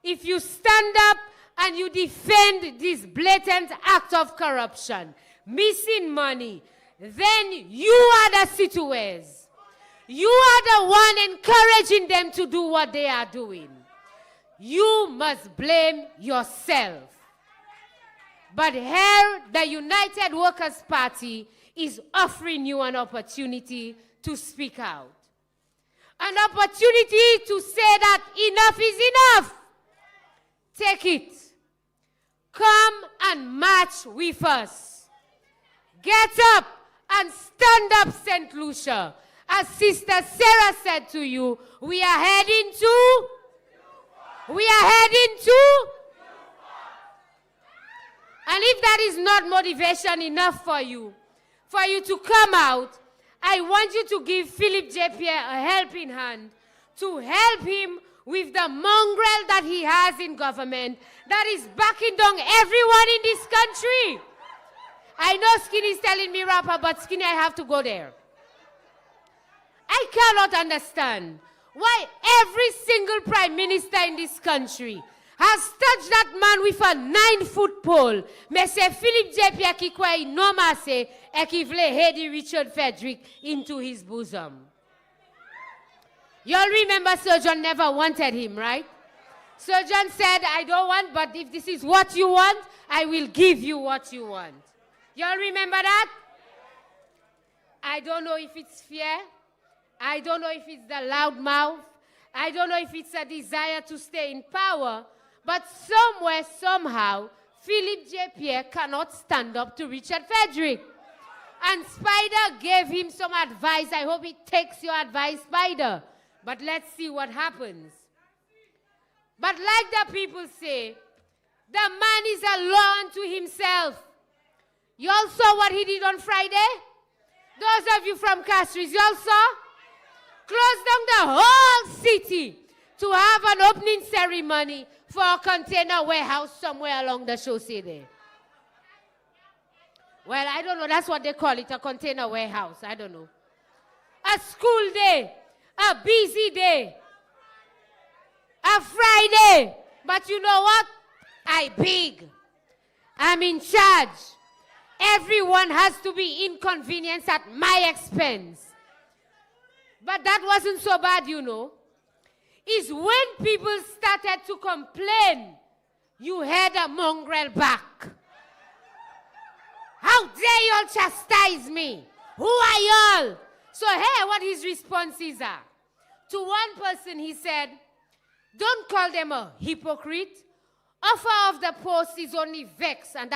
if you stand up and you defend this blatant act of corruption, missing money, then you are the situers. You are the one encouraging them to do what they are doing. You must blame yourself. But here, the United Workers' Party is offering you an opportunity to speak out. An opportunity to say that enough is enough. Take it. Come and march with us. Get up and stand up, St. Lucia. As Sister Sarah said to you, we are heading to. And if that is not motivation enough for you to come out, I want you to give Philip J. Pierre a helping hand to help him with the mongrel that he has in government that is backing down everyone in this country. I know Skinny is telling me, Rapper, but Skinny, I have to go there. I cannot understand why every single prime minister in this country has touched that man with a 9-foot pole. Mais c'est Philippe J. Pierre qui croit innommé et qui voulait Hedy Richard Frederick into his bosom. Y'all remember Sir John never wanted him, right? Sir John said, I don't want, but if this is what you want, I will give you what you want. Y'all remember that? I don't know if it's fear. I don't know if it's the loud mouth. I don't know if it's a desire to stay in power. But somewhere, somehow, Philip J. Pierre cannot stand up to Richard Frederick. And Spider gave him some advice. I hope he takes your advice, Spider. But let's see what happens. But like the people say, the man is a law unto himself. You all saw what he did on Friday? Those of you from Castries, you all saw? Closed down the whole city to have an opening ceremony for a container warehouse somewhere along the chaussee there. Well, I don't know. That's what they call it, a container warehouse. I don't know. A school day, a busy day, a Friday. But you know what? I big. I'm in charge. Everyone has to be inconvenienced at my expense. But that wasn't so bad, you know. It's when people started to complain, you had a mongrel back. How dare y'all chastise me? Who are y'all? So here, what his responses are. To one person, he said, don't call them a hypocrite. Offer of the post is only vexed. And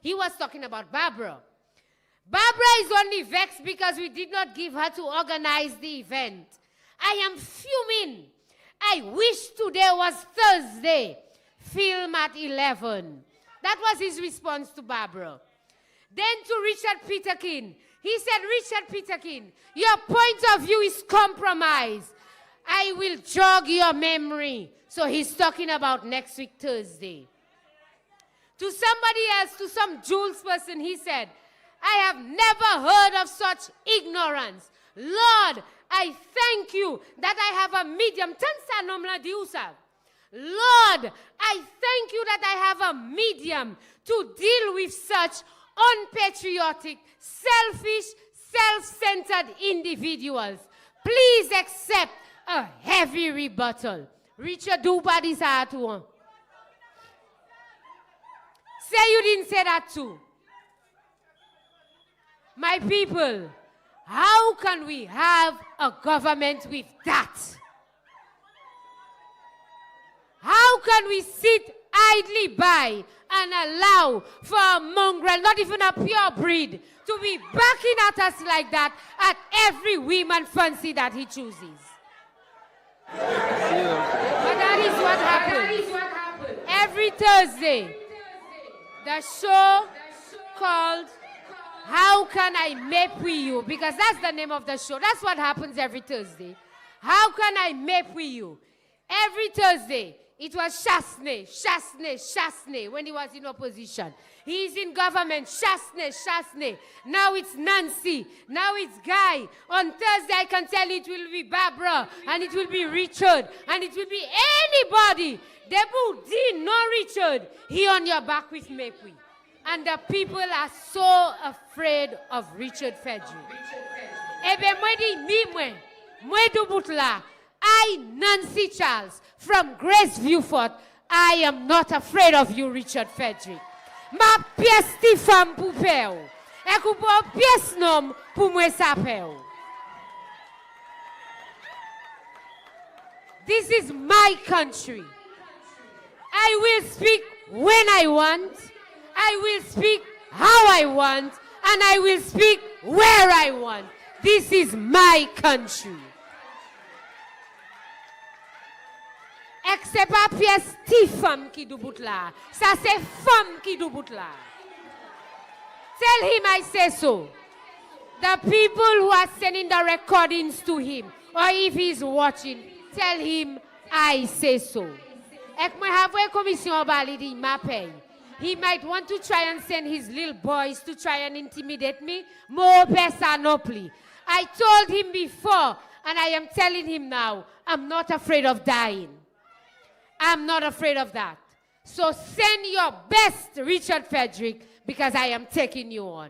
he was talking about Barbara. Barbara is only vexed because we did not give her to organize the event. I am fuming. I wish today was Thursday. Film at 11. That was his response to Barbara. Then to Richard Peterkin, he said, Richard Peterkin, your point of view is compromised. I will jog your memory. So he's talking about next week, Thursday. To somebody else, to some Jules person, he said, I have never heard of such ignorance. Lord, I thank you that I have a medium. Lord, I thank you that I have a medium to deal with such unpatriotic, selfish, self-centered individuals. Please accept a heavy rebuttal. Richard, do body's heart one. Say you didn't say that too. My people, how can we have a government with that? How can we sit idly by and allow for a mongrel, not even a pure breed, to be backing at us like that at every woman fancy that he chooses? But that is what happened. Every Thursday, the show called How Can I Make With You? Because that's the name of the show. That's what happens every Thursday. How can I make with you? Every Thursday, it was Chasney when he was in opposition. He's in government, Chasney. Now it's Nancy. Now it's Guy. On Thursday, I can tell you it will be Barbara, and it will be Richard, and it will be anybody. Debu Dean, no Richard. He on your back with Mepwi. And the people are so afraid of Richard Fedri. Ebe mwe du butla. I, Nancy Charles, from Grace Viewfort, I am not afraid of you, Richard Fedrick. Ma pièce ti femme pou pèw. E kou po pièce nom pou mwen sapèw. This is my country. I will speak when I want. I will speak how I want. And I will speak where I want. This is my country. Except pas pièce ti femme qui du bout là. Ça c'est femme qui du bout là. Tell him I say so. The people who are sending the recordings to him, or if he's watching, tell him I say so. Ek mwen havwe komisyon bali di ma pay. He might want to try and send his little boys to try and intimidate me. More pesa no pli. I told him before, and I am telling him now, I'm not afraid of dying. I'm not afraid of that. So send your best, Richard Frederick, because I am taking you on.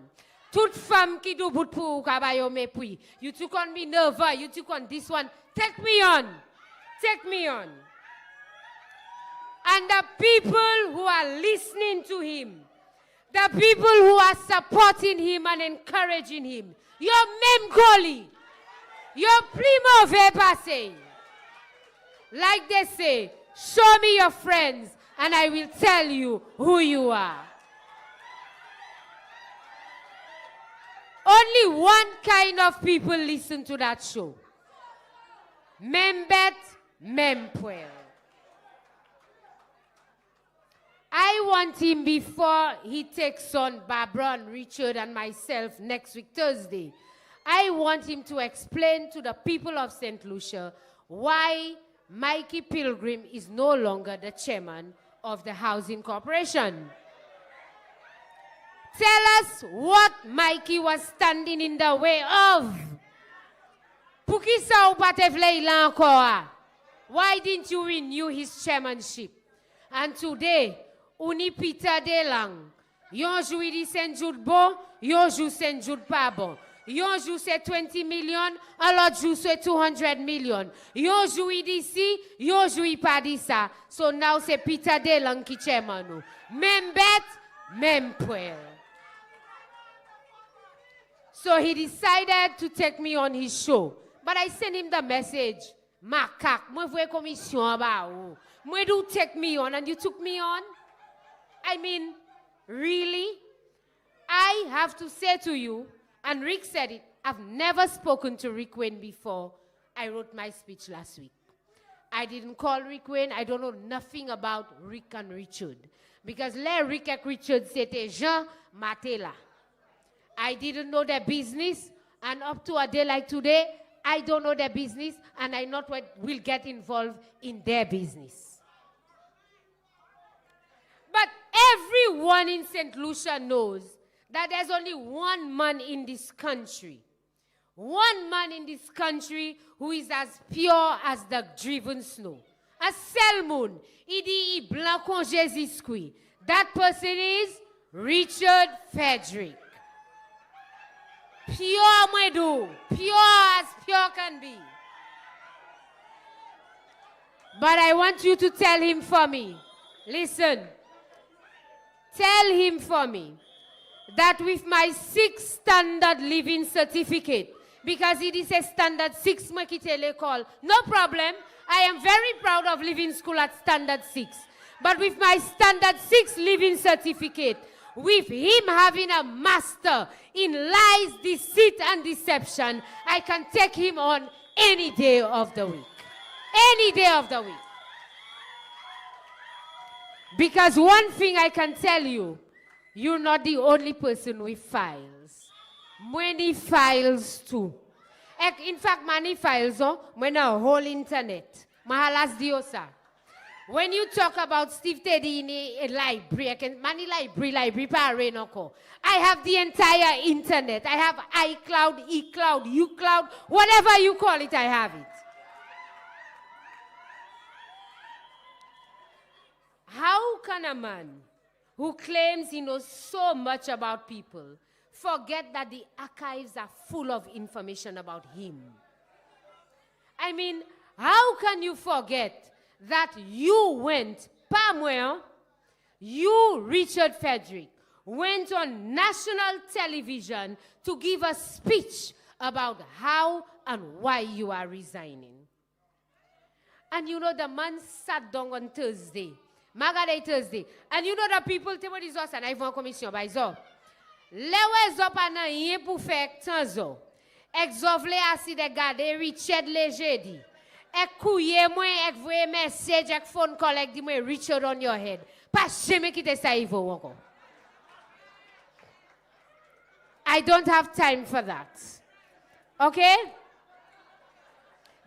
Toute femme qui do bout pour kabayo mepui. You took on me Nova, you took on this one. Take me on. Take me on. And the people who are listening to him, the people who are supporting him and encouraging him, your memkoli, your primo vepase. Like they say, show me your friends and I will tell you who you are. Only one kind of people listen to that show. Membet, mempuel. I want him before he takes on Barbara and Richard and myself next week, Thursday. I want him to explain to the people of St. Lucia why Mikey Pilgrim is no longer the chairman of the Housing Corporation. Tell us what Mikey was standing in the way of. Why didn't you renew his chairmanship? And today, Uni Peter Delang, yon joue di Saint Jude bon, yon joue Saint Jude pas bon. Yon joue c'est 20 million, l'autre joue c'est 200 million. Yon joue d'ici, yon joue pas d'ici. So now c'est Peter Delang qui chairman nou. Même bête, même poil. So he decided to take me on his show. But I sent him the message, Makak, moi vwe commission ba ou. Moi do take me on and you took me on? I mean, really? I have to say to you, and Rick said it, I've never spoken to Rick Wayne before I wrote my speech last week. I didn't call Rick Wayne. I don't know nothing about Rick and Richard. Because le Rick and Richard, c'était Jean Matela. I didn't know their business, and up to a day like today, I don't know their business, and I not will get involved in their business. But everyone in St. Lucia knows that there's only one man in this country. One man in this country who is as pure as the driven snow. A Selmoun, idi blanc comme Jésus Christ. That person is Richard Frederick. Pure Mwedu, pure as pure can be. But I want you to tell him for me. Listen. Tell him for me that with my 6 standard living certificate, because it is a standard 6 makitele call, no problem. I am very proud of living school at standard 6. But with my standard 6 living certificate, with him having a master in lies, deceit, and deception, I can take him on any day of the week. Any day of the week. Because one thing I can tell you, you're not the only person with files. Many files too. In fact, many files, when a whole internet. Mahalas diosa. When you talk about Steve Teddy in a library, many library, I have the entire internet. I have iCloud, eCloud, uCloud, whatever you call it, I have it. How can a man who claims he knows so much about people forget that the archives are full of information about him? I mean, how can you forget that you went, you, Richard Frederick, went on national television to give a speech about how and why you are resigning? And you know, the man sat down on Thursday, Thursday, and you know the people tell me this was an Ivan commission by zo. Lewe zo pa nan yen pou fek tan zo. Ek zovle asi de gade Richard Lejedi. Ek kouye mwen, ek voye message, ek phone call, ek di mwen Richard on your head. Pa jeme kite sa Ivo wanko. I don't have time for that. Okay?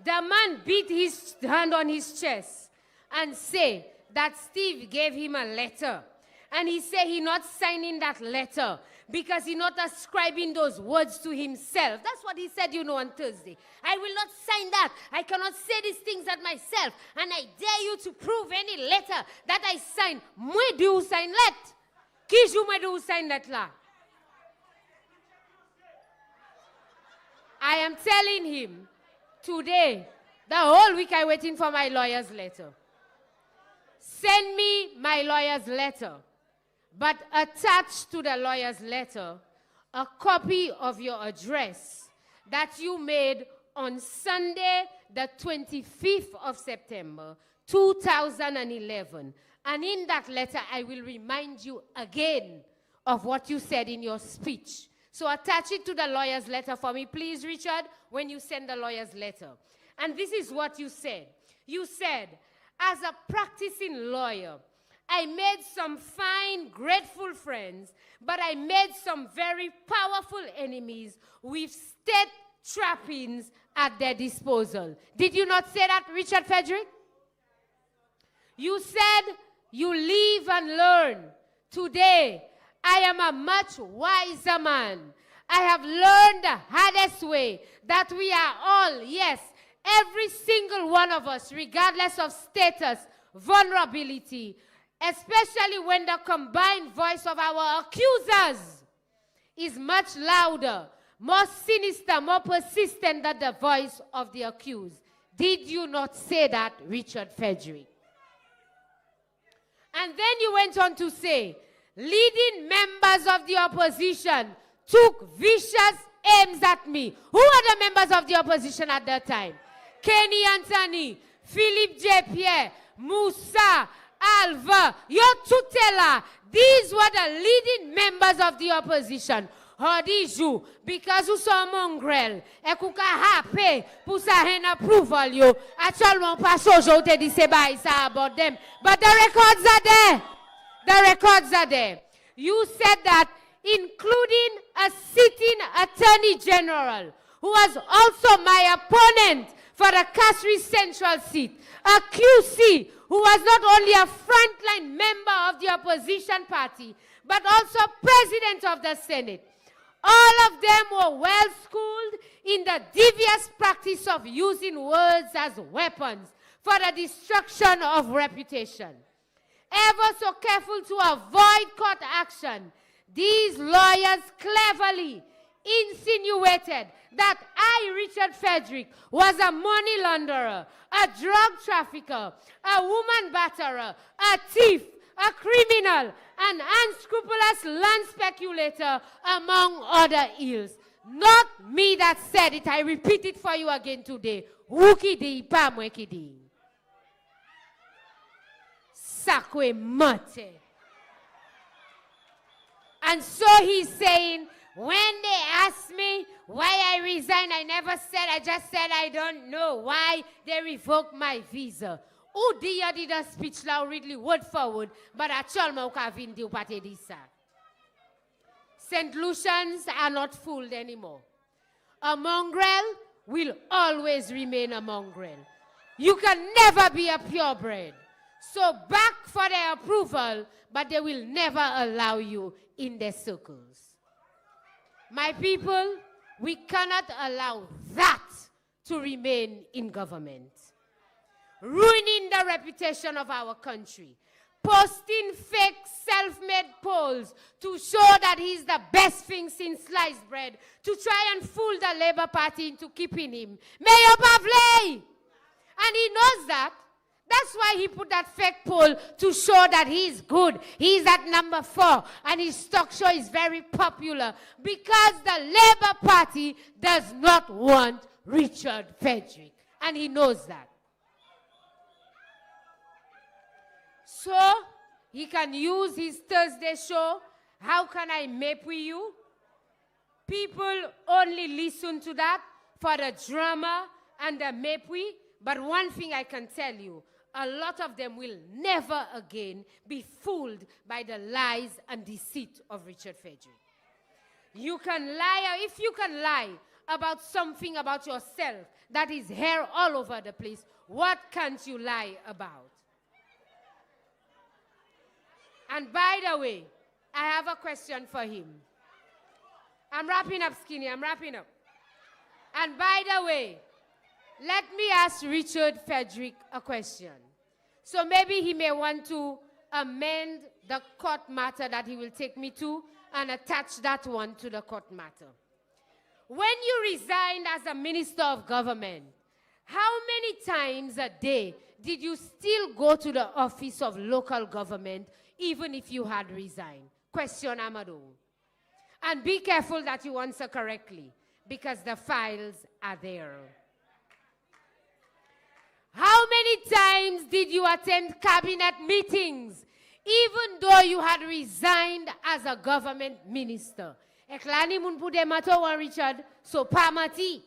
The man beat his hand on his chest and say that Steve gave him a letter. And he said he not signing that letter because he not ascribing those words to himself. That's what he said, you know, on Thursday. I will not sign that. I cannot say these things at myself. And I dare you to prove any letter that I sign. Mwen do sign let. Kijou mwen do sign let la. I am telling him today, the whole week I waiting for my lawyer's letter. Send me my lawyer's letter. But attached to the lawyer's letter, a copy of your address that you made on Sunday, the 25th of September, 2011. And in that letter, I will remind you again of what you said in your speech. So attach it to the lawyer's letter for me, please, Richard, when you send the lawyer's letter. And this is what you said. You said, as a practicing lawyer, I made some fine, grateful friends, but I made some very powerful enemies with state trappings at their disposal. Did you not say that, Richard Frederick? You said you live and learn. Today, I am a much wiser man. I have learned the hardest way that we are all, yes, every single one of us, regardless of status, vulnerability, especially when the combined voice of our accusers is much louder, more sinister, more persistent than the voice of the accused. Did you not say that, Richard Frederick? And then you went on to say, leading members of the opposition took vicious aims at me. Who were the members of the opposition at that time? Kenny Anthony, Philippe J. Pierre, Moussa, Alva, Yotutela. These were the leading members of the opposition. Hodiju, because you saw mongrel, e kuka happy, pour sa hen approval yo. Actuellement, pas sojo te di se ba isa about them. But the records are there. The records are there. You said that including a sitting Attorney General, who was also my opponent for the Castries Central seat, a QC who was not only a frontline member of the opposition party, but also president of the Senate. All of them were well schooled in the devious practice of using words as weapons for the destruction of reputation. Ever so careful to avoid court action, these lawyers cleverly insinuated that I, Richard Frederick, was a money launderer, a drug trafficker, a woman batterer, a thief, a criminal, an unscrupulous land speculator, among other ills. Not me that said it. I repeat it for you again today. Wukidi pamwekidi. Sakwe mate. And so he's saying, when they asked me why I resigned, I never said, I just said I don't know why they revoked my visa. Udia did a speech now really word for word, but I told me I vindi upate disa. St. Lucians are not fooled anymore. A mongrel will always remain a mongrel. You can never be a purebred. So back for their approval, but they will never allow you in their circles. My people, we cannot allow that to remain in government. Ruining the reputation of our country. Posting fake self-made polls to show that he's the best thing since sliced bread, to try and fool the Labour Party into keeping him. Mayor Pavley! And he knows that. That's why he put that fake poll to show that he's good. He's at number 4 and his talk show is very popular because the Labour Party does not want Richard Frederick. And he knows that. So he can use his Thursday show. How can I map with you? People only listen to that for the drama and the map with. But one thing I can tell you, a lot of them will never again be fooled by the lies and deceit of Richard Frederick. You can lie, or if you can lie about something about yourself that is hair all over the place, what can't you lie about? And by the way, I have a question for him. I'm wrapping up, Skinny, I'm wrapping up. And by the way, let me ask Richard Frederick a question. So maybe he may want to amend the court matter that he will take me to and attach that one to the court matter. When you resigned as a minister of government, how many times a day did you still go to the office of local government even if you had resigned? Question Amadou. And be careful that you answer correctly because the files are there. How many times did you attend cabinet meetings, even though you had resigned as a government minister? Eklani mun pude mato wan Richard, so pamati.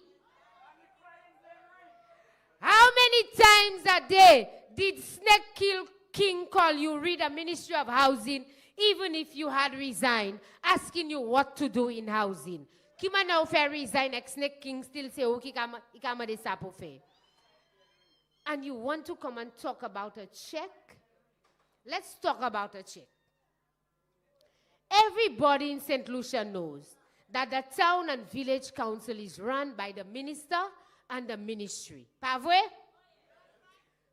How many times a day did Snake Kill King call you, read a Ministry of Housing, even if you had resigned, asking you what to do in housing? Kima na ufe resign, Snake King still say, okay, ikama de sapo fe. And you want to come and talk about a check? Let's talk about a check. Everybody in St. Lucia knows that the town and village council is run by the minister and the ministry. Pavwe?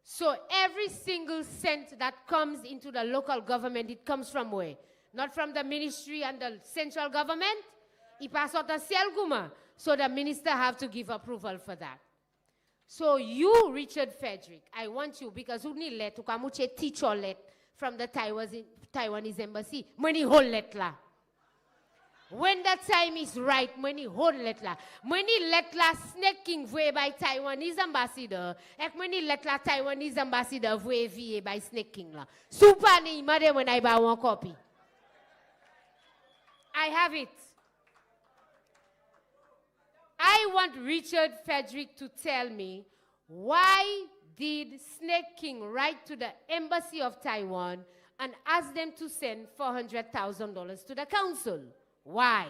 So every single cent that comes into the local government, it comes from where? Not from the ministry and the central government. It passes out a Selguma. So the minister have to give approval for that. So you, Richard Frederick, I want you, because you need let to come teach or let from the Taiwanese embassy. Money whole let la. When the time is right, money whole let la. Money let la snaking way by Taiwanese ambassador. Ek money let la Taiwanese ambassador way VA by snaking la. Super ni made when I buy one copy. I have it. I want Richard Frederick to tell me why did Snake King write to the embassy of Taiwan and ask them to send $400,000 to the council? Why?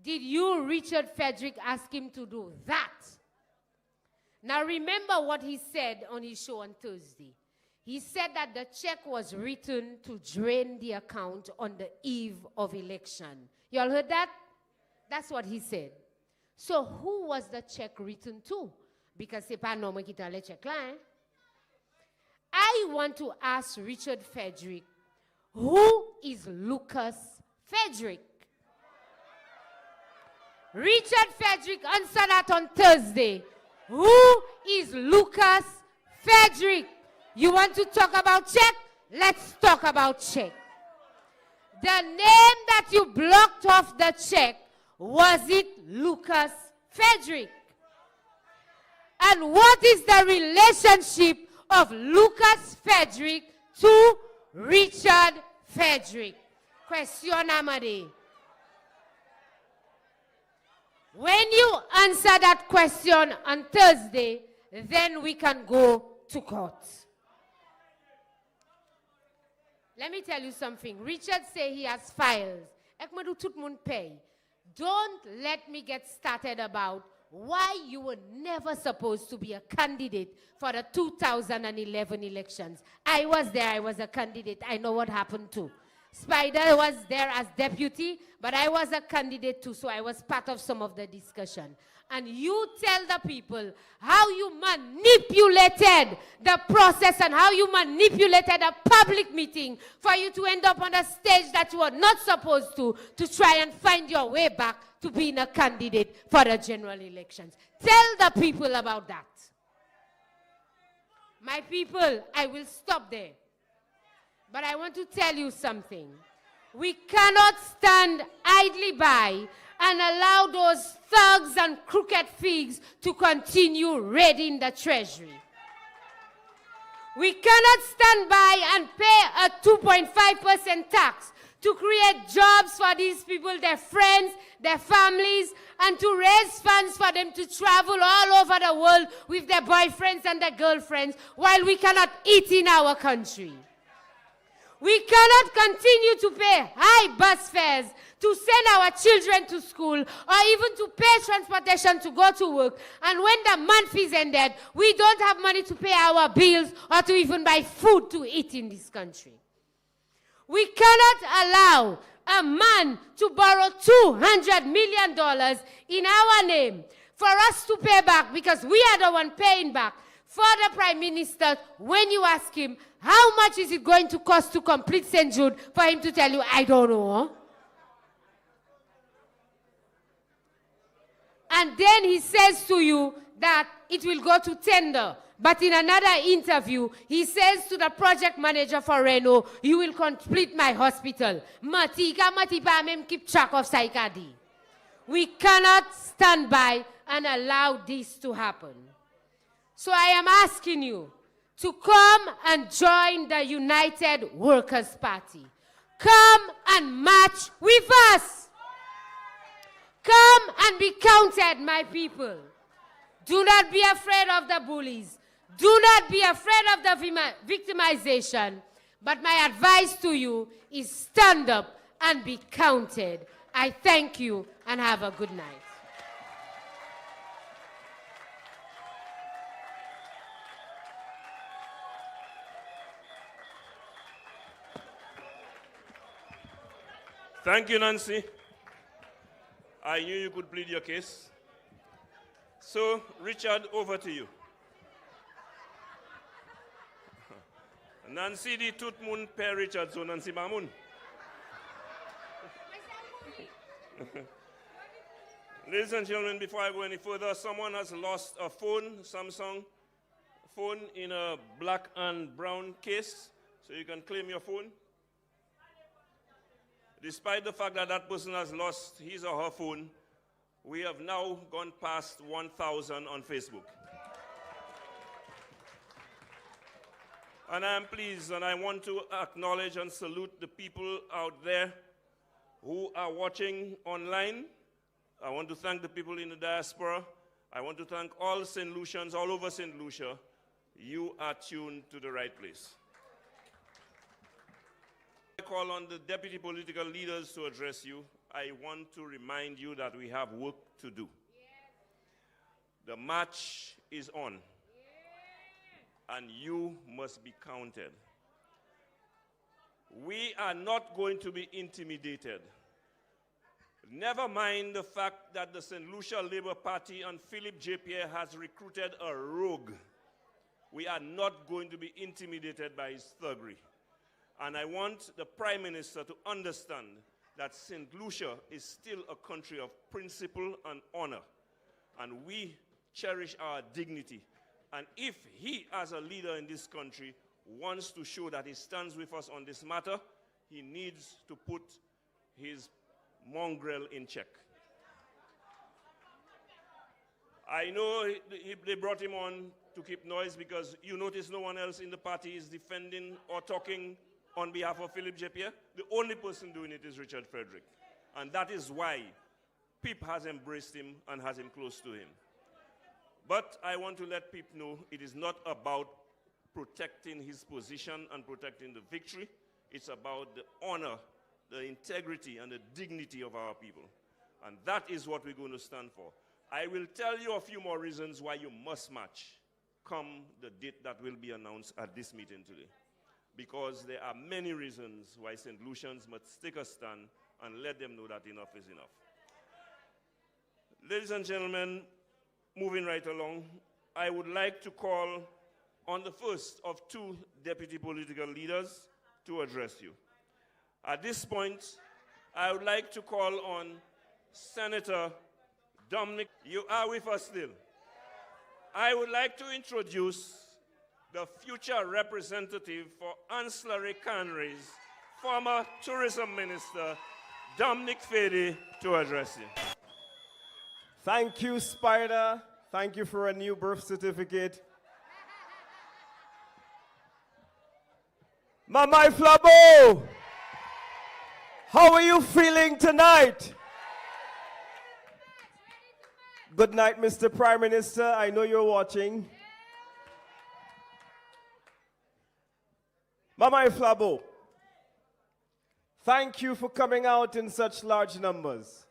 Did you, Richard Frederick, ask him to do that? Now remember what he said on his show on Thursday. He said that the check was written to drain the account on the eve of election. You all heard that? That's what he said. So who was the check written to? Because c'est pas normal qu'il le check là. Hein? I want to ask Richard Frederick, who is Lucas Frederick? Richard Frederick answered that on Thursday. Who is Lucas Frederick? You want to talk about check? Let's talk about check. The name that you blocked off the check, was it Lucas Frederick? And what is the relationship of Lucas Frederick to Richard Frederick? Question Amade. When you answer that question on Thursday, then we can go to court. Let me tell you something. Richard say he has files. Don't let me get started about why you were never supposed to be a candidate for the 2011 elections. I was there. I was a candidate. I know what happened too. Spider was there as deputy, but I was a candidate too, so I was part of some of the discussion. And you tell the people how you manipulated the process and how you manipulated a public meeting for you to end up on a stage that you were not supposed to try and find your way back to being a candidate for the general elections. Tell the people about that. My people, I will stop there. But I want to tell you something. We cannot stand idly by and allow those thugs and crooked figs to continue raiding the treasury. We cannot stand by and pay a 2.5% tax to create jobs for these people, their friends, their families, and to raise funds for them to travel all over the world with their boyfriends and their girlfriends while we cannot eat in our country. We cannot continue to pay high bus fares to send our children to school or even to pay transportation to go to work. And when the month is ended, we don't have money to pay our bills or to even buy food to eat in this country. We cannot allow a man to borrow $200 million in our name for us to pay back because we are the one paying back. For the Prime Minister, when you ask him, how much is it going to cost to complete St. Jude, for him to tell you, I don't know. And then he says to you that it will go to tender. But in another interview, he says to the project manager for Reno, you will complete my hospital. Keep track of Saikadi. We cannot stand by and allow this to happen. So I am asking you to come and join the United Workers' Party. Come and march with us. Come and be counted, my people. Do not be afraid of the bullies. Do not be afraid of the victimization. But my advice to you is stand up and be counted. I thank you and have a good night. Thank you, Nancy. I knew you could plead your case. So, Richard, over to you. Nancy di tout moun père Richard, so Nancy Mamoun. Ladies and gentlemen, before I go any further, someone has lost a phone, Samsung phone, in a black and brown case, so you can claim your phone. Despite the fact that that person has lost his or her phone, we have now gone past 1,000 on Facebook. And I am pleased, and I want to acknowledge and salute the people out there who are watching online. I want to thank the people in the diaspora. I want to thank all St. Lucians all over St. Lucia. You are tuned to the right place. I call on the deputy political leaders to address you. I want to remind you that we have work to do. The march is on, and you must be counted. We are not going to be intimidated. Never mind the fact that the St. Lucia Labour Party and Philip J. Pierre has recruited a rogue. We are not going to be intimidated by his thuggery. And I want the Prime Minister to understand that St. Lucia is still a country of principle and honor. And we cherish our dignity. And if he, as a leader in this country, wants to show that he stands with us on this matter, he needs to put his mongrel in check. I know they brought him on to keep noise because you notice no one else in the party is defending or talking on behalf of Philip J. Pierre. The only person doing it is Richard Frederick. And that is why PIP has embraced him and has him close to him. But I want to let PIP know it is not about protecting his position and protecting the victory. It's about the honor, the integrity, and the dignity of our people. And that is what we're going to stand for. I will tell you a few more reasons why you must march come the date that will be announced at this meeting today. Because there are many reasons why St. Lucians must take a stand and let them know that enough is enough. Ladies and gentlemen, moving right along, I would like to call on the first of two deputy political leaders to address you. At this point, I would like to call on Senator Dominic. You are with us still. I would like to introduce the future representative for Ancillary Canneries, former Tourism Minister, Dominic Fady, to address you. Thank you, Spider. Thank you for a new birth certificate. Mamai Flabo, how are you feeling tonight? Good night, Mr. Prime Minister. I know you're watching. Mamai Flabo, thank you for coming out in such large numbers.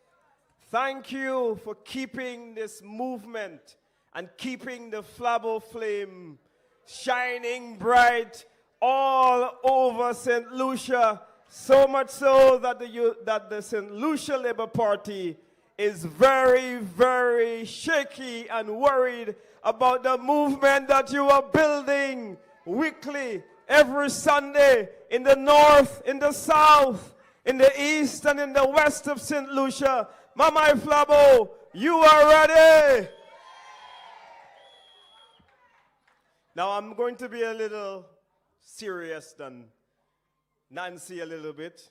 Thank you for keeping this movement and keeping the Flabo flame shining bright all over St. Lucia, so much so that the St. Lucia Labour Party is very, very shaky and worried about the movement that you are building weekly, every Sunday, in the north, in the south, in the east, and in the west of St. Lucia. Mamai Flabo, you are ready. Now I'm going to be a little serious than Nancy a little bit.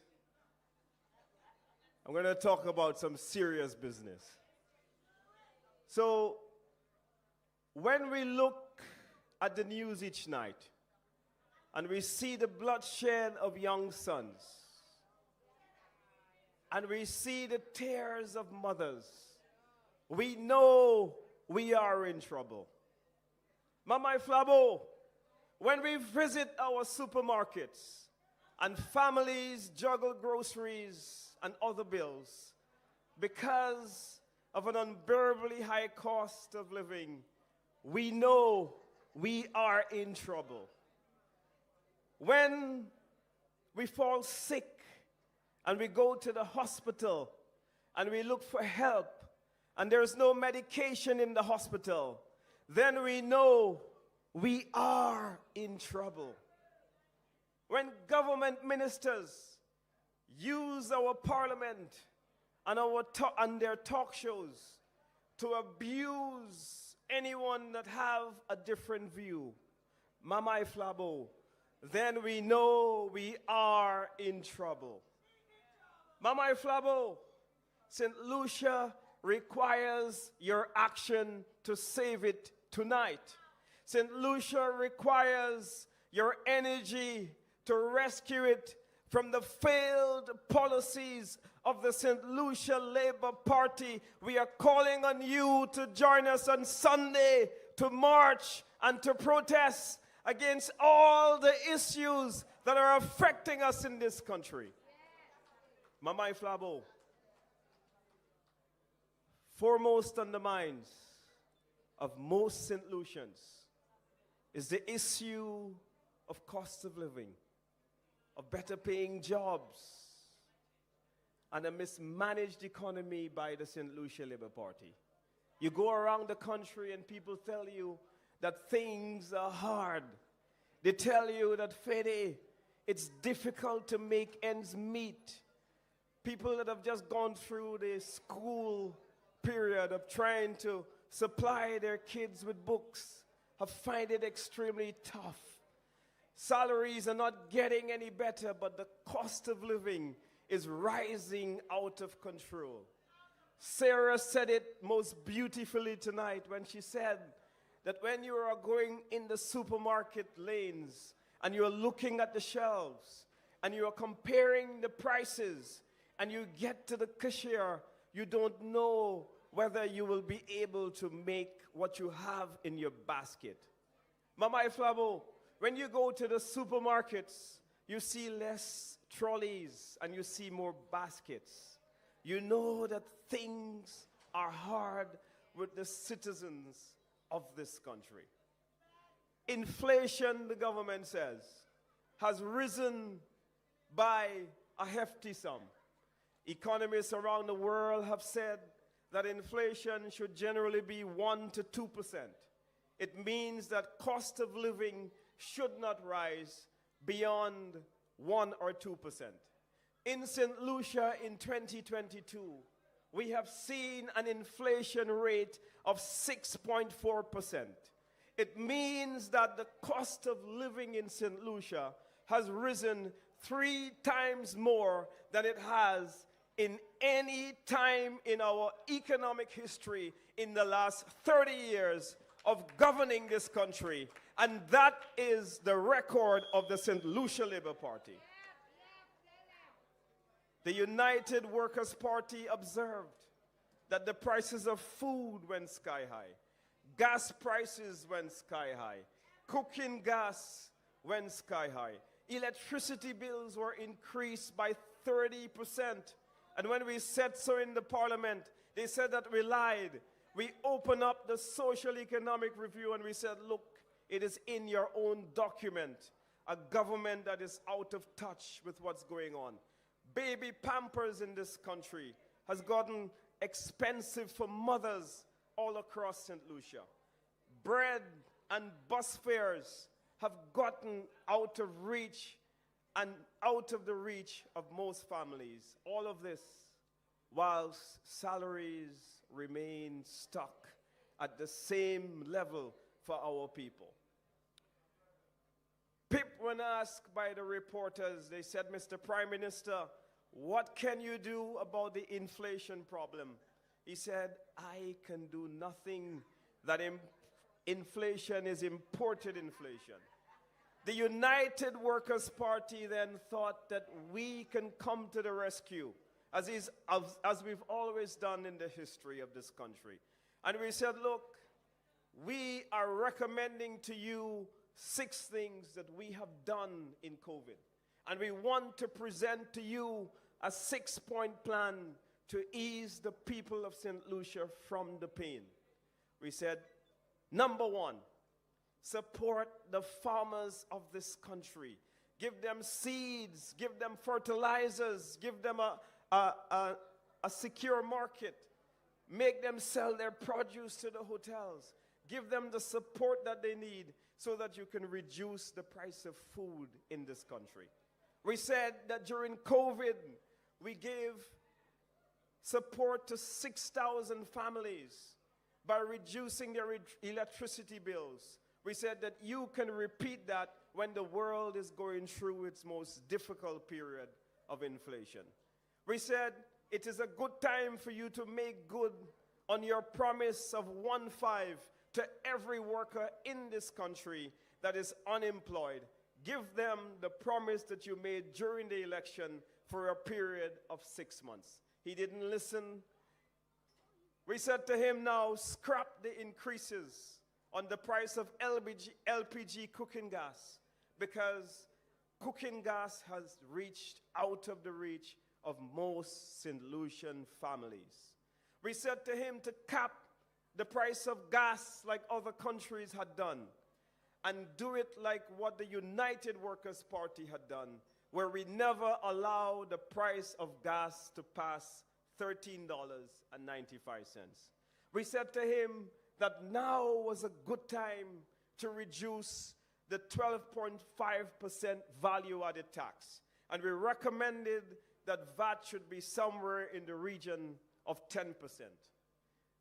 I'm going to talk about some serious business. So, when we look at the news each night and we see the bloodshed of young sons and we see the tears of mothers, we know we are in trouble. Mamai Flabo, when we visit our supermarkets and families juggle groceries and other bills because of an unbearably high cost of living, we know we are in trouble. When we fall sick and we go to the hospital and we look for help and there's no medication in the hospital, then we know we are in trouble. When government ministers use our parliament and their talk shows to abuse anyone that have a different view, Mamai Flabo, then we know we are in trouble. Mamai Flabo, St. Lucia requires your action to save it tonight. St. Lucia requires your energy to rescue it from the failed policies of the St. Lucia Labour Party. We are calling on you to join us on Sunday to march and to protest against all the issues that are affecting us in this country. Mama Flabo, foremost on the minds of most St. Lucians is the issue of cost of living, of better paying jobs, and a mismanaged economy by the St. Lucia Labour Party. You go around the country and people tell you that things are hard. They tell you that, Fede, it's difficult to make ends meet. People that have just gone through the school period of trying to supply their kids with books have find it extremely tough. Salaries are not getting any better, but the cost of living is rising out of control. Sarah said it most beautifully tonight when she said that when you are going in the supermarket lanes and you are looking at the shelves and you are comparing the prices and you get to the cashier, you don't know whether you will be able to make what you have in your basket. Mama Flabo, when you go to the supermarkets, you see less trolleys and you see more baskets. You know that things are hard with the citizens of this country. Inflation, the government says, has risen by a hefty sum. Economists around the world have said that inflation should generally be 1 to 2%. It means that cost of living should not rise beyond 1 or 2%. In St. Lucia in 2022, we have seen an inflation rate of 6.4%. It means that the cost of living in St. Lucia has risen 3 times more than it has in any time in our economic history in the last 30 years of governing this country. And that is the record of the St. Lucia Labour Party. The United Workers' Party observed that the prices of food went sky high, gas prices went sky high, cooking gas went sky high, electricity bills were increased by 30%. And when we said so in the parliament, they said that we lied. We opened up the social economic review and we said, look, it is in your own document, a government that is out of touch with what's going on. Baby Pampers in this country has gotten expensive for mothers all across St. Lucia. Bread and bus fares have gotten out of reach and out of the reach of most families. All of this whilst salaries remain stuck at the same level for our people. Pip, when asked by the reporters, they said, Mr. Prime Minister, what can you do about the inflation problem? He said, I can do nothing. That inflation is imported inflation. The United Workers' Party then thought that we can come to the rescue, as we've always done in the history of this country. And we said, look, we are recommending to you 6 things that we have done in COVID. And we want to present to you a 6-point plan to ease the people of St. Lucia from the pain. We said, number 1, support the farmers of this country. Give them seeds, give them fertilizers, give them a secure market. Make them sell their produce to the hotels. Give them the support that they need so that you can reduce the price of food in this country. We said that during COVID, we gave support to 6,000 families by reducing their electricity bills. We said that you can repeat that when the world is going through its most difficult period of inflation. We said it is a good time for you to make good on your promise of 1.5 to every worker in this country that is unemployed. Give them the promise that you made during the election for a period of 6 months. He didn't listen. We said to him, now scrap the increases on the price of LPG cooking gas, because cooking gas has reached out of the reach of most St. Lucian families. We said to him to cap the price of gas like other countries had done, and do it like what the United Workers' Party had done, where we never allow the price of gas to pass $13.95. We said to him that now was a good time to reduce the 12.5% value-added tax. And we recommended that VAT should be somewhere in the region of 10%.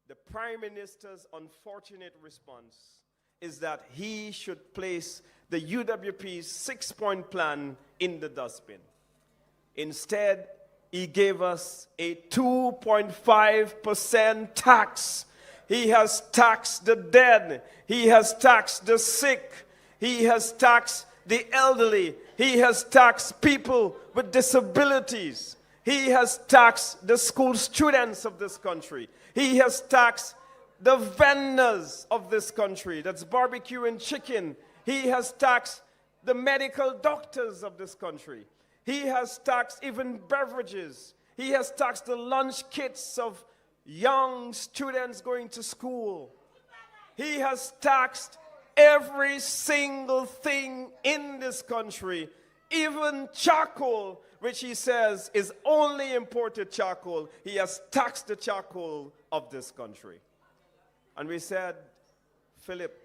The Prime Minister's unfortunate response is that he should place the UWP's 6-point plan in the dustbin. Instead, he gave us a 2.5% tax. He has taxed the dead. He has taxed the sick. He has taxed the elderly. He has taxed people with disabilities. He has taxed the school students of this country. He has taxed the vendors of this country, that's barbecue and chicken. He has taxed the medical doctors of this country. He has taxed even beverages. He has taxed the lunch kits of young students going to school. He has taxed every single thing in this country, even charcoal, which he says is only imported charcoal. He has taxed the charcoal of this country. And we said, Philip,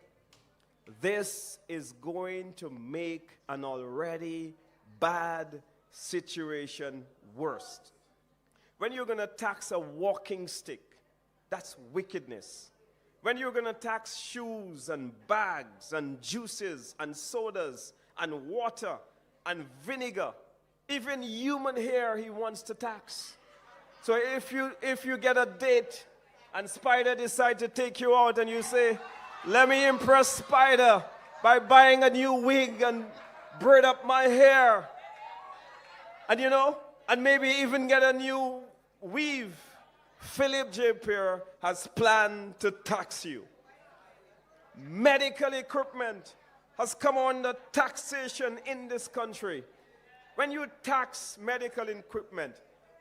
this is going to make an already bad situation worse. When you're going to tax a walking stick, that's wickedness. When you're going to tax shoes and bags and juices and sodas and water and vinegar, even human hair he wants to tax. So if you get a date and Spider decides to take you out and you say, let me impress Spider by buying a new wig and braid up my hair, and and maybe even get a new weave, Philip J. Pierre has planned to tax you. Medical equipment has come under taxation in this country. When you tax medical equipment,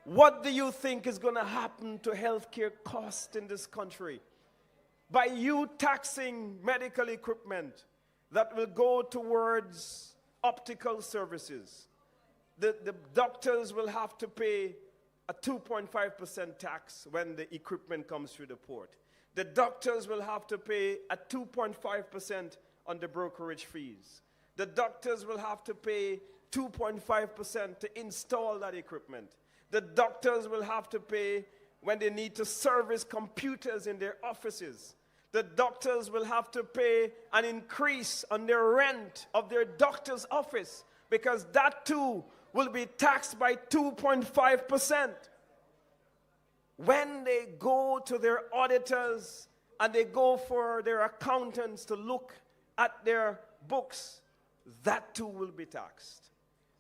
what do you think is going to happen to healthcare costs in this country? By you taxing medical equipment that will go towards optical services, the doctors will have to pay a 2.5% tax when the equipment comes through the port. The doctors will have to pay a 2.5% on the brokerage fees. The doctors will have to pay 2.5% to install that equipment. The doctors will have to pay when they need to service computers in their offices. The doctors will have to pay an increase on their rent of their doctor's office, because that too will be taxed by 2.5%. When they go to their auditors and they go for their accountants to look at their books, that too will be taxed.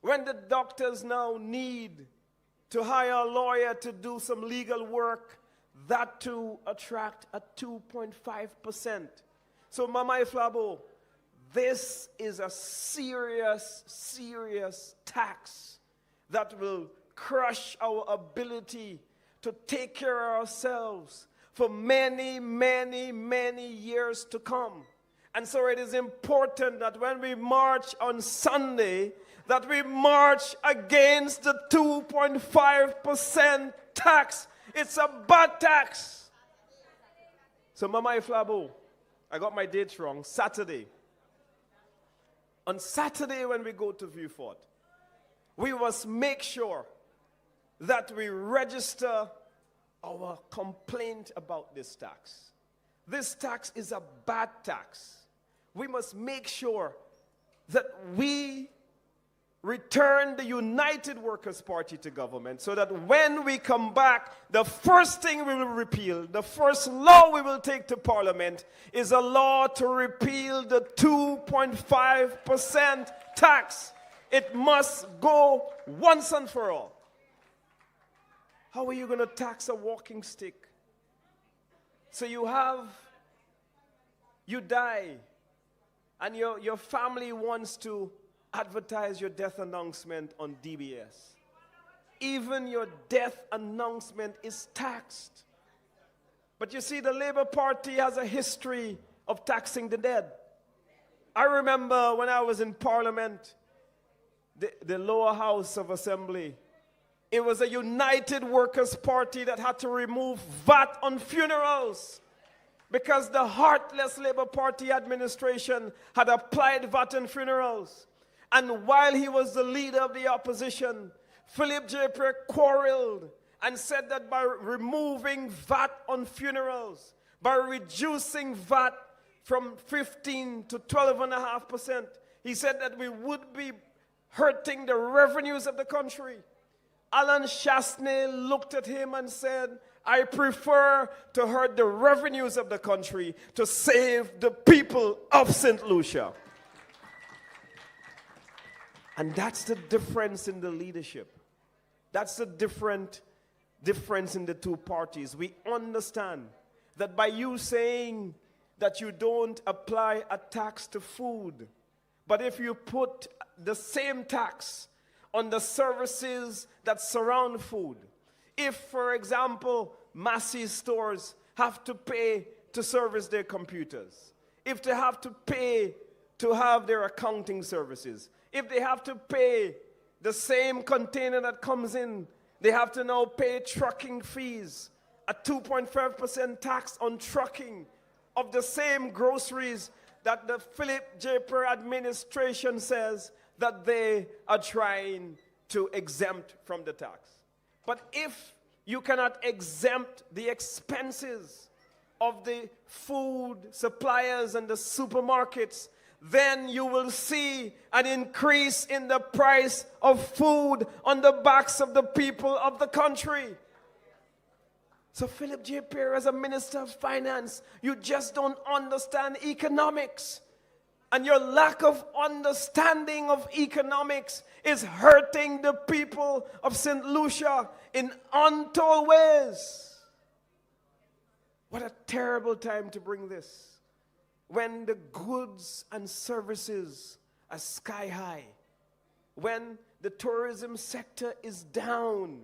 When the doctors now need to hire a lawyer to do some legal work, that too attract a 2.5%. So Mama Iflabo, this is a serious, serious tax that will crush our ability to take care of ourselves for many, many, many years to come. And so it is important that when we march on Sunday, that we march against the 2.5% tax. It's a bad tax. So Mama Iflabo, I got my dates wrong, Saturday. On Saturday when we go to Viewfort, we must make sure that we register our complaint about this tax. This tax is a bad tax. We must make sure that we return the United Workers' Party to government, so that when we come back, the first thing we will repeal, the first law we will take to Parliament is a law to repeal the 2.5% tax. It must go once and for all. How are you going to tax a walking stick? So you have You die, and your family wants to advertise your death announcement on DBS. Even your death announcement is taxed. But you see, the Labour Party has a history of taxing the dead. I remember when I was in Parliament, the lower house of assembly, it was a united workers' party that had to remove VAT on funerals because the heartless Labour Party administration had applied VAT on funerals. And while he was the leader of the opposition, Philip J. quarreled and said that by removing VAT on funerals, by reducing VAT from 15 to 12.5%, he said that we would be hurting the revenues of the country. Alan Chasney looked at him and said, I prefer to hurt the revenues of the country to save the people of St. Lucia. And that's the difference in the leadership. That's the difference in the two parties. We understand that by you saying that you don't apply a tax to food, but if you put the same tax on the services that surround food, if, for example, Massey's stores have to pay to service their computers, if they have to pay to have their accounting services, if they have to pay the same container that comes in, they have to now pay trucking fees, a 2.5% tax on trucking of the same groceries that the Philip J. administration says that they are trying to exempt from the tax. But if you cannot exempt the expenses of the food suppliers and the supermarkets, then you will see an increase in the price of food on the backs of the people of the country. So Philip J. Perry, as a Minister of Finance, you just don't understand economics. And your lack of understanding of economics is hurting the people of St. Lucia in untold ways. What a terrible time to bring this, when the goods and services are sky high, when the tourism sector is down,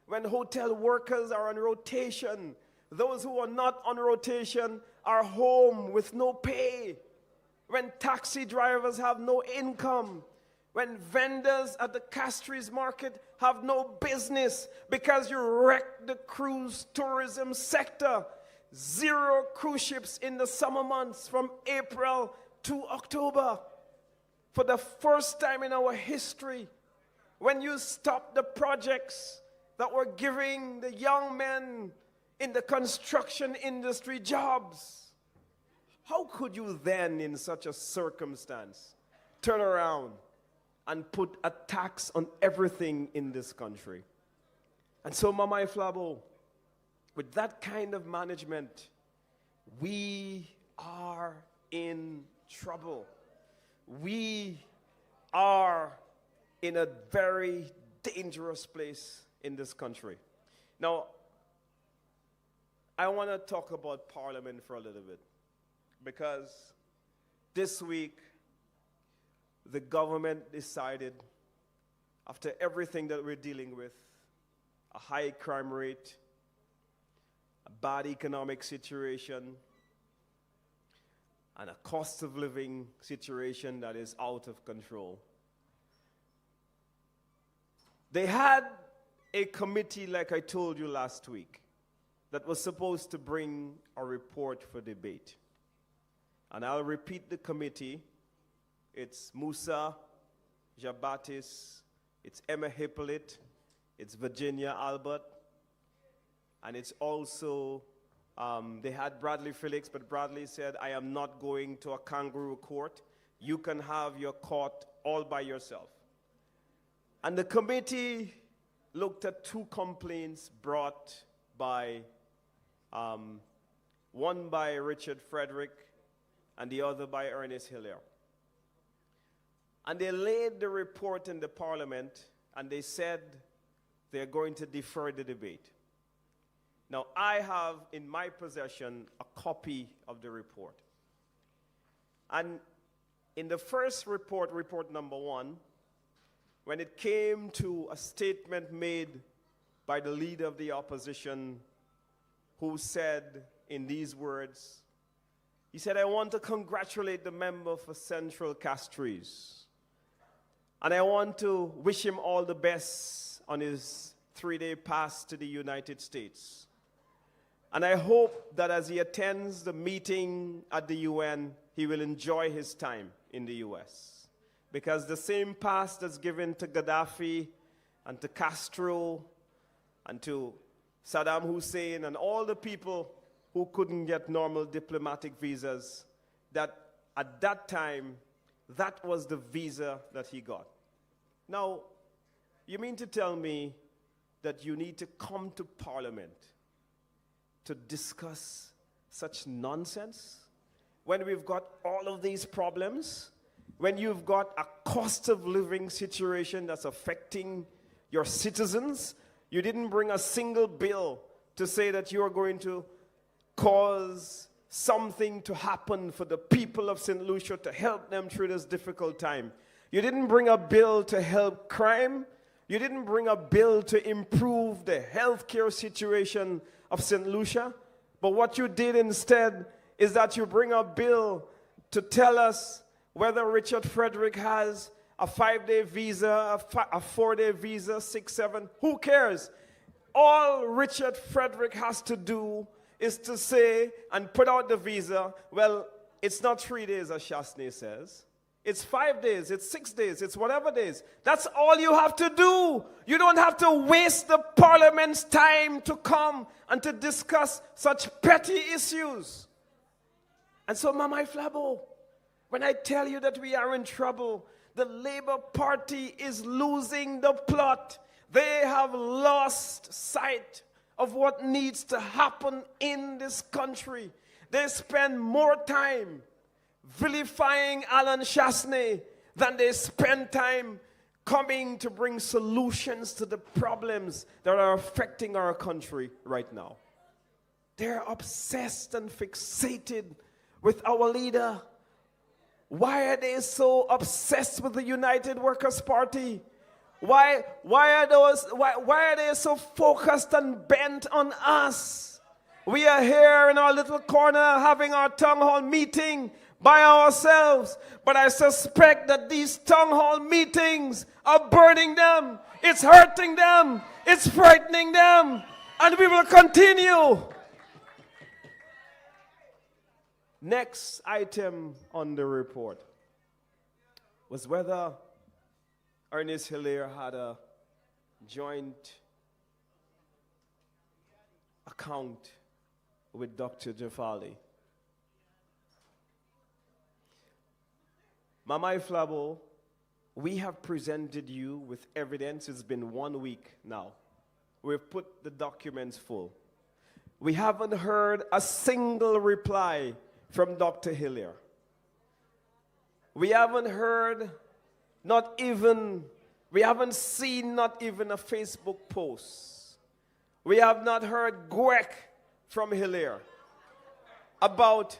when hotel workers are on rotation, those who are not on rotation are home with no pay, when taxi drivers have no income, when vendors at the Castries market have no business because you wrecked the cruise tourism sector. 0 cruise ships in the summer months from April to October. For the first time in our history, when you stopped the projects that were giving the young men in the construction industry jobs, how could you then, in such a circumstance, turn around and put a tax on everything in this country? And so, Mama Flabo, with that kind of management, we are in trouble. We are in a very dangerous place in this country. Now, I want to talk about Parliament for a little bit, because this week the government decided, after everything that we're dealing with, a high crime rate, a bad economic situation, and a cost of living situation that is out of control. They had a committee, like I told you last week, that was supposed to bring a report for debate. And I'll repeat the committee. It's Musa Jabatis, it's Emma Hippolyte, it's Virginia Albert, and it's also, they had Bradley Felix, but Bradley said, I am not going to a kangaroo court. You can have your court all by yourself. And the committee looked at 2 complaints brought by, one by Richard Frederick and the other by Ernest Hillier. And they laid the report in the Parliament, and they said they're going to defer the debate. Now, I have in my possession a copy of the report. And in the first report, report number 1, when it came to a statement made by the leader of the opposition, who said in these words, he said, I want to congratulate the member for Central Castries. And I want to wish him all the best on his 3-day pass to the United States. And I hope that as he attends the meeting at the UN, he will enjoy his time in the US. Because the same pass that's given to Gaddafi and to Castro and to Saddam Hussein and all the people who couldn't get normal diplomatic visas, that at that time, that was the visa that he got. Now, you mean to tell me that you need to come to Parliament to discuss such nonsense when we've got all of these problems, when you've got a cost of living situation that's affecting your citizens? You didn't bring a single bill to say that you are going to cause something to happen for the people of St. Lucia to help them through this difficult time. You didn't bring a bill to help crime. You didn't bring a bill to improve the healthcare situation of St. Lucia. But what you did instead is that you bring a bill to tell us whether Richard Frederick has a 5-day visa, a 4-day visa, 6, 7. Who cares? All Richard Frederick has to do is to say and put out the visa. Well, it's not 3 days, as Shasney says. It's 5 days, it's 6 days, it's whatever days. That's all you have to do. You don't have to waste the Parliament's time to come and to discuss such petty issues. And so, Mamai Flabo, when I tell you that we are in trouble, the Labour Party is losing the plot. They have lost sight of what needs to happen in this country. They spend more time vilifying Alan Shasney than they spend time coming to bring solutions to the problems that are affecting our country right now. They're obsessed and fixated with our leader. Why are they so obsessed with the United Workers' Party? Why are they so focused and bent on us? We are here in our little corner having our town hall meeting by ourselves, but I suspect that these town hall meetings are burning them. It's hurting them. It's frightening them. And we will continue. Next item on the report was whether Ernest Hilaire had a joint account with Dr. Jafali. Mamai Flabo, we have presented you with evidence. It's been 1 week now. We've put the documents full. We haven't heard a single reply from Dr. Hilaire. We haven't heard we haven't seen not even a Facebook post. We have not heard Gwek from Hilaire about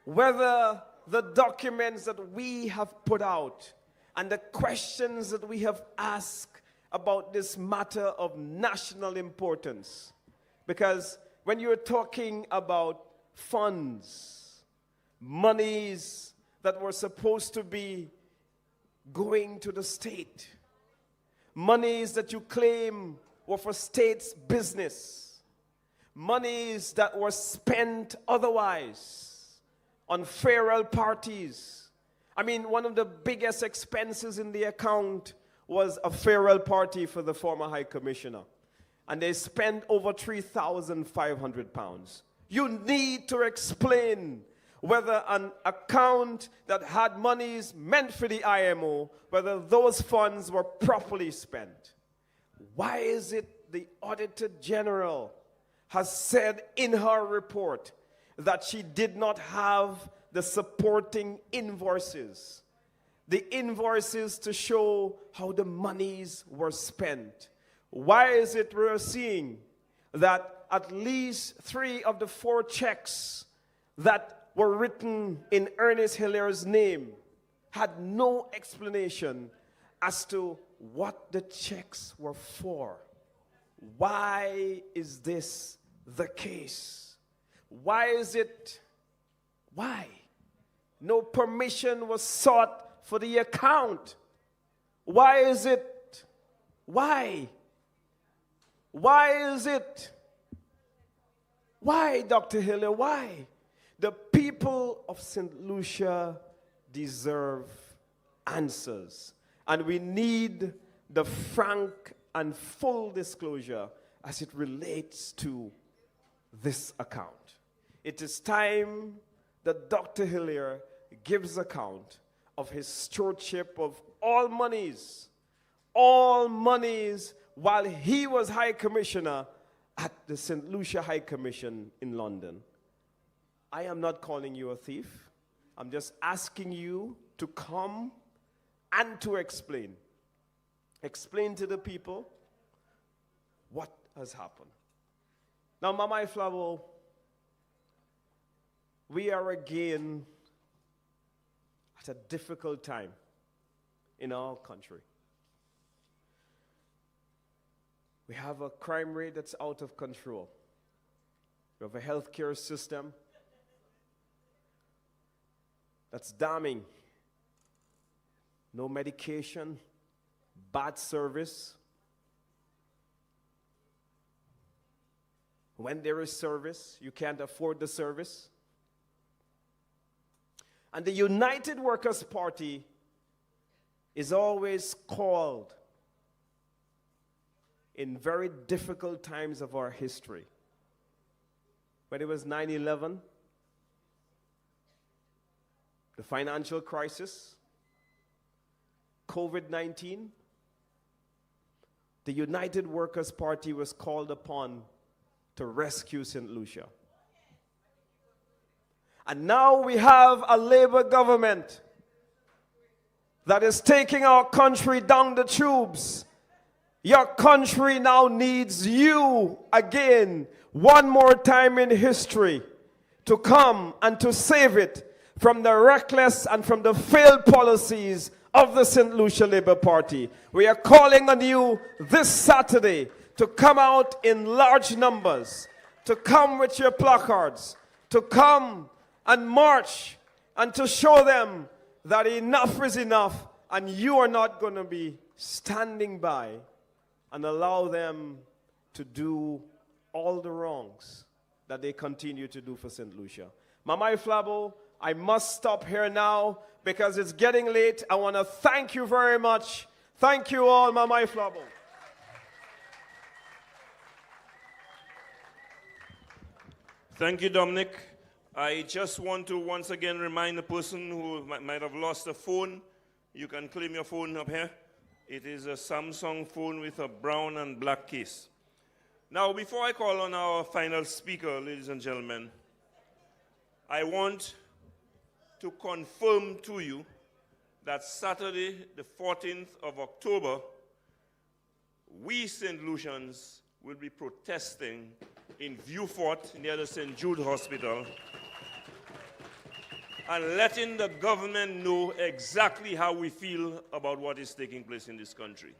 whether the documents that we have put out and the questions that we have asked about this matter of national importance. Because when you're talking about funds, monies that were supposed to be going to the state, monies that you claim were for state's business, monies that were spent otherwise on farewell parties. I mean, one of the biggest expenses in the account was a farewell party for the former High Commissioner. And they spent over £3,500. You need to explain whether an account that had monies meant for the IMO, whether those funds were properly spent. Why is it the Auditor General has said in her report that she did not have the supporting invoices, the invoices to show how the monies were spent? Why is it we're seeing that at least 3 of the 4 checks that were written in Ernest Hilliard's name had no explanation as to what the checks were for. Why is this the case? Why is it? Why? No permission was sought for the account. Why is it? Why? Why is it? Why, Dr. Hillier? Why? The people of St. Lucia deserve answers. And we need the frank and full disclosure as it relates to this account. It is time that Dr. Hillier gives account of his stewardship of all monies while he was High Commissioner at the St. Lucia High Commission in London. I am not calling you a thief. I'm just asking you to come and to explain. Explain to the people what has happened. Now, Mama Iflabo, we are again at a difficult time in our country. We have a crime rate that's out of control. We have a healthcare system that's damning. No medication, bad service. When there is service, you can't afford the service. And the United Workers' Party is always called in very difficult times of our history. When it was 9/11, the financial crisis, COVID-19, the United Workers' Party was called upon to rescue St. Lucia. And now we have a Labour government that is taking our country down the tubes. Your country now needs you again, one more time in history, to come and to save it from the reckless and from the failed policies of the St. Lucia Labour Party. We are calling on you this Saturday to come out in large numbers, to come with your placards, to come and march and to show them that enough is enough and you are not going to be standing by and allow them to do all the wrongs that they continue to do for St. Lucia. Mama Iflabo, I must stop here now because it's getting late. I want to thank you very much. Thank you all, Mama Iflabo. Thank you, Dominic. I just want to once again remind the person who might have lost a phone, you can claim your phone up here. It is a Samsung phone with a brown and black case. Now, before I call on our final speaker, ladies and gentlemen, I want to confirm to you that Saturday, the 14th of October, we St. Lucians will be protesting in Vieux-Fort near the St. Jude Hospital and letting the government know exactly how we feel about what is taking place in this country.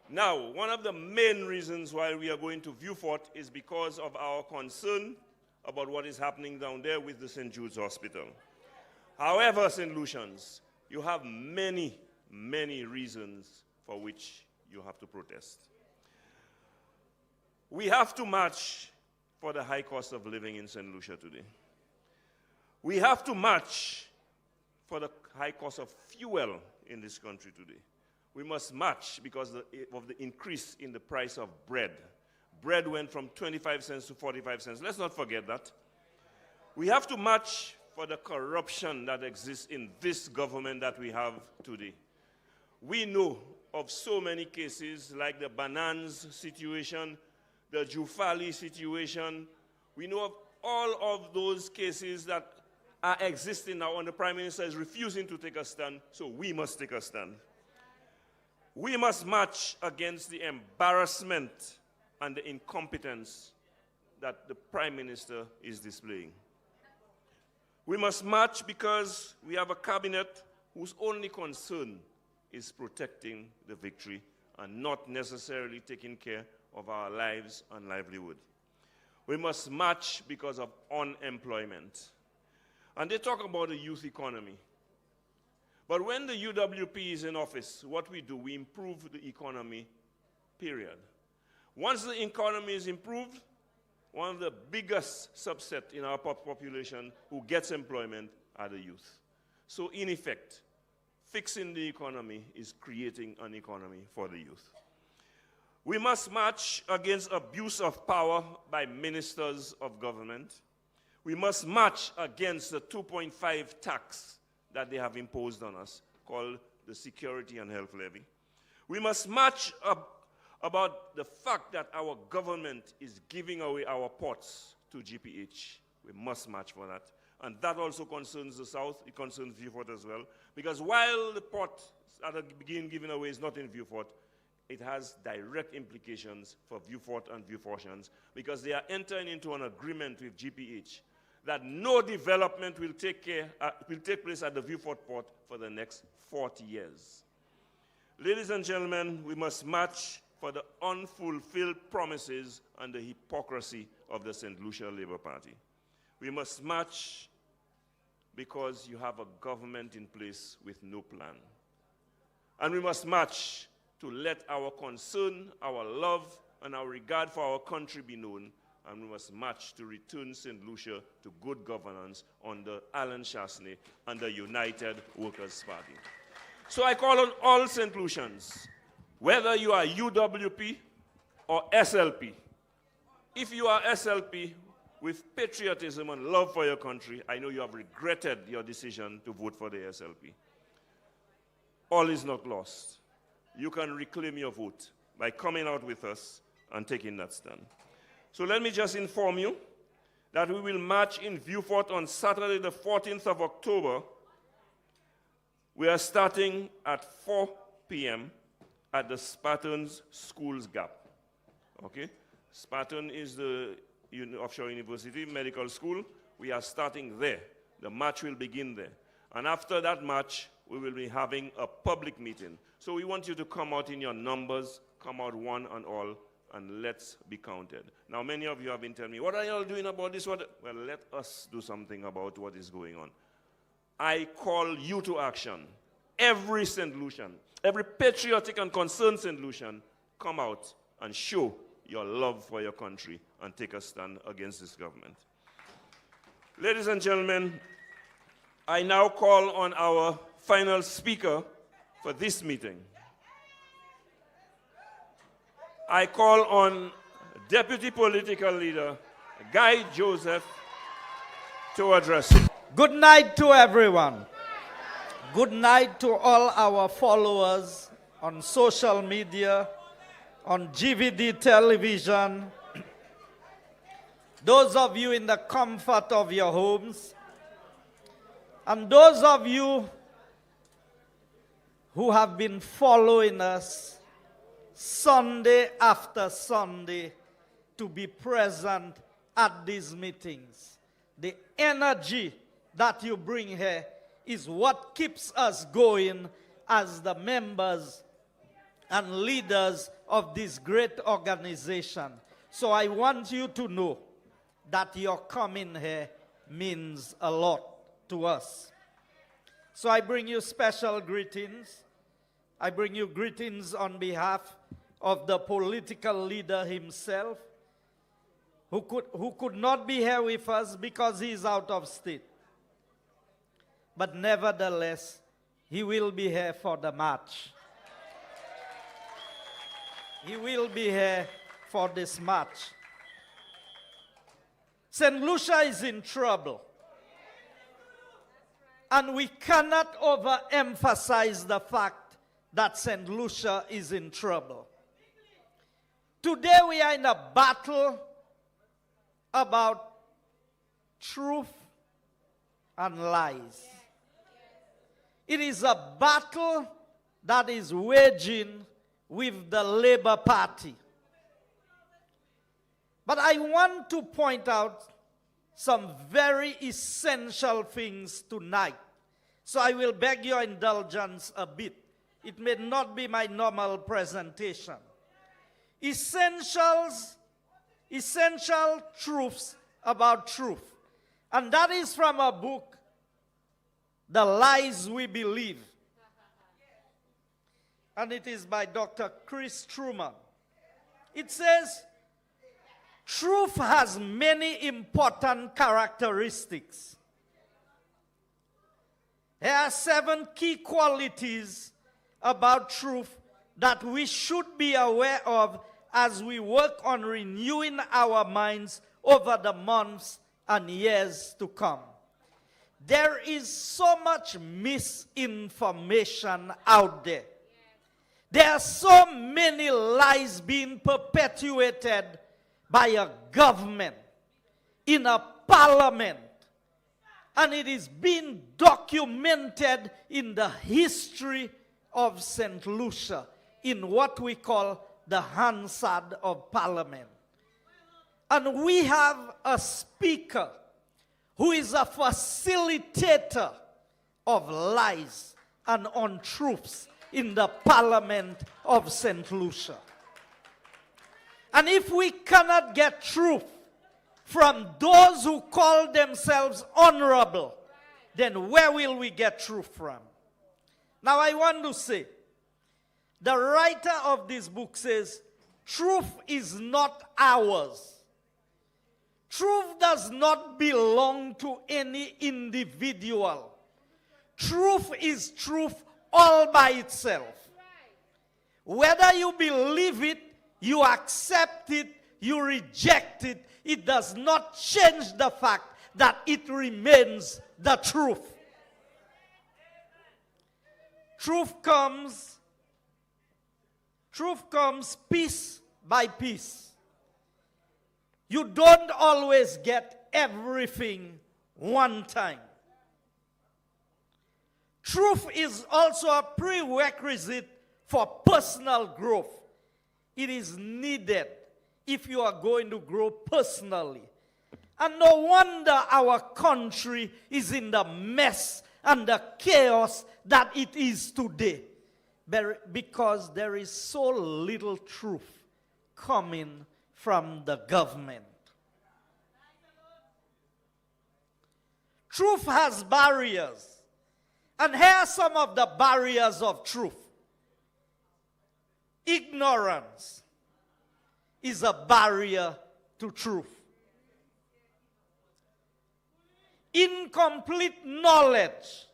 Now, one of the main reasons why we are going to Vieux-Fort is because of our concern about what is happening down there with the St. Jude's Hospital. However, St. Lucians, you have many, many reasons for which you have to protest. We have to march for the high cost of living in St. Lucia today. We have to march for the high cost of fuel in this country today. We must march because of the increase in the price of bread. Bread went from 25 cents to 45 cents. Let's not forget that. We have to march for the corruption that exists in this government that we have today. We know of so many cases like the Banans situation, the Jufali situation. We know of all of those cases that are existing now, and the Prime Minister is refusing to take a stand, so we must take a stand. We must march against the embarrassment and the incompetence that the Prime Minister is displaying. We must march because we have a cabinet whose only concern is protecting the victory and not necessarily taking care of our lives and livelihood. We must march because of unemployment. And they talk about the youth economy. But when the UWP is in office, what we do, we improve the economy, period. Once the economy is improved, one of the biggest subset in our population who gets employment are the youth. So in effect, fixing the economy is creating an economy for the youth. We must march against abuse of power by ministers of government. We must march against the 2.5 tax that they have imposed on us, called the Security and Health Levy. We must march about the fact that our government is giving away our ports to GPH. We must march for that. And that also concerns the South. It concerns Vieux-Fort as well. Because while the port at the beginning giving away is not in Vieux-Fort, it has direct implications for Vieux-Fort and Vieux-Fortians, because they are entering into an agreement with GPH that no development will take place at the Vieux-Fort port for the next 40 years. Ladies and gentlemen, we must march for the unfulfilled promises and the hypocrisy of the St. Lucia Labour Party. We must march because you have a government in place with no plan. And we must march to let our concern, our love, and our regard for our country be known. And we must march to return St. Lucia to good governance under Alan Chastanet and the United Workers' Party. So I call on all St. Lucians, whether you are UWP or SLP. If you are SLP, with patriotism and love for your country, I know you have regretted your decision to vote for the SLP. All is not lost. You can reclaim your vote by coming out with us and taking that stand. So let me just inform you that we will march in Vieux-Fort on Saturday the 14th of October. We are starting at 4 p.m. at the Spartans Schools Gap. Okay? Spartan is the Offshore University Medical School. We are starting there. The march will begin there. And after that march, we will be having a public meeting. So we want you to come out in your numbers, come out one and all, and let's be counted. Now, many of you have been telling me, what are you all doing about this? Well, let us do something about what is going on. I call you to action. Every St. Lucian, every patriotic and concerned St. Lucian, come out and show your love for your country and take a stand against this government. Ladies and gentlemen, I now call on our final speaker for this meeting. I call on Deputy Political Leader Guy Joseph to address you. Good night to everyone. Good night to all our followers on social media, on GVD television, those of you in the comfort of your homes, and those of you who have been following us Sunday after Sunday to be present at these meetings. The energy that you bring here is what keeps us going as the members and leaders of this great organization. So I want you to know that your coming here means a lot to us. So I bring you special greetings. I bring you greetings on behalf of the political leader himself, who could not be here with us because he is out of state. But nevertheless, he will be here for the march. He will be here for this march. St. Lucia is in trouble. And we cannot overemphasize the fact that St. Lucia is in trouble. Today we are in a battle about truth and lies. It is a battle that is waging with the Labour Party. But I want to point out some very essential things tonight. So I will beg your indulgence a bit. It may not be my normal presentation. Essential truths about truth. And that is from a book, The Lies We Believe. And it is by Dr. Chris Truman. It says, truth has many important characteristics. There are 7 key qualities about truth that we should be aware of as we work on renewing our minds over the months and years to come. There is so much misinformation out there. There are so many lies being perpetuated by a government, in a parliament, and it is being documented in the history of St. Lucia, in what we call the Hansard of Parliament. And we have a speaker who is a facilitator of lies and untruths in the Parliament of St. Lucia. And if we cannot get truth from those who call themselves honorable, then where will we get truth from? Now I want to say, the writer of this book says, truth is not ours. Truth does not belong to any individual. Truth is truth all by itself. Whether you believe it, you accept it, you reject it, it does not change the fact that it remains the truth. Truth comes piece by piece. You don't always get everything one time. Truth is also a prerequisite for personal growth. It is needed if you are going to grow personally. And no wonder our country is in the mess and the chaos that it is today. Because there is so little truth coming from the government. Truth has barriers. And here are some of the barriers of truth. Ignorance is a barrier to truth. Incomplete knowledge.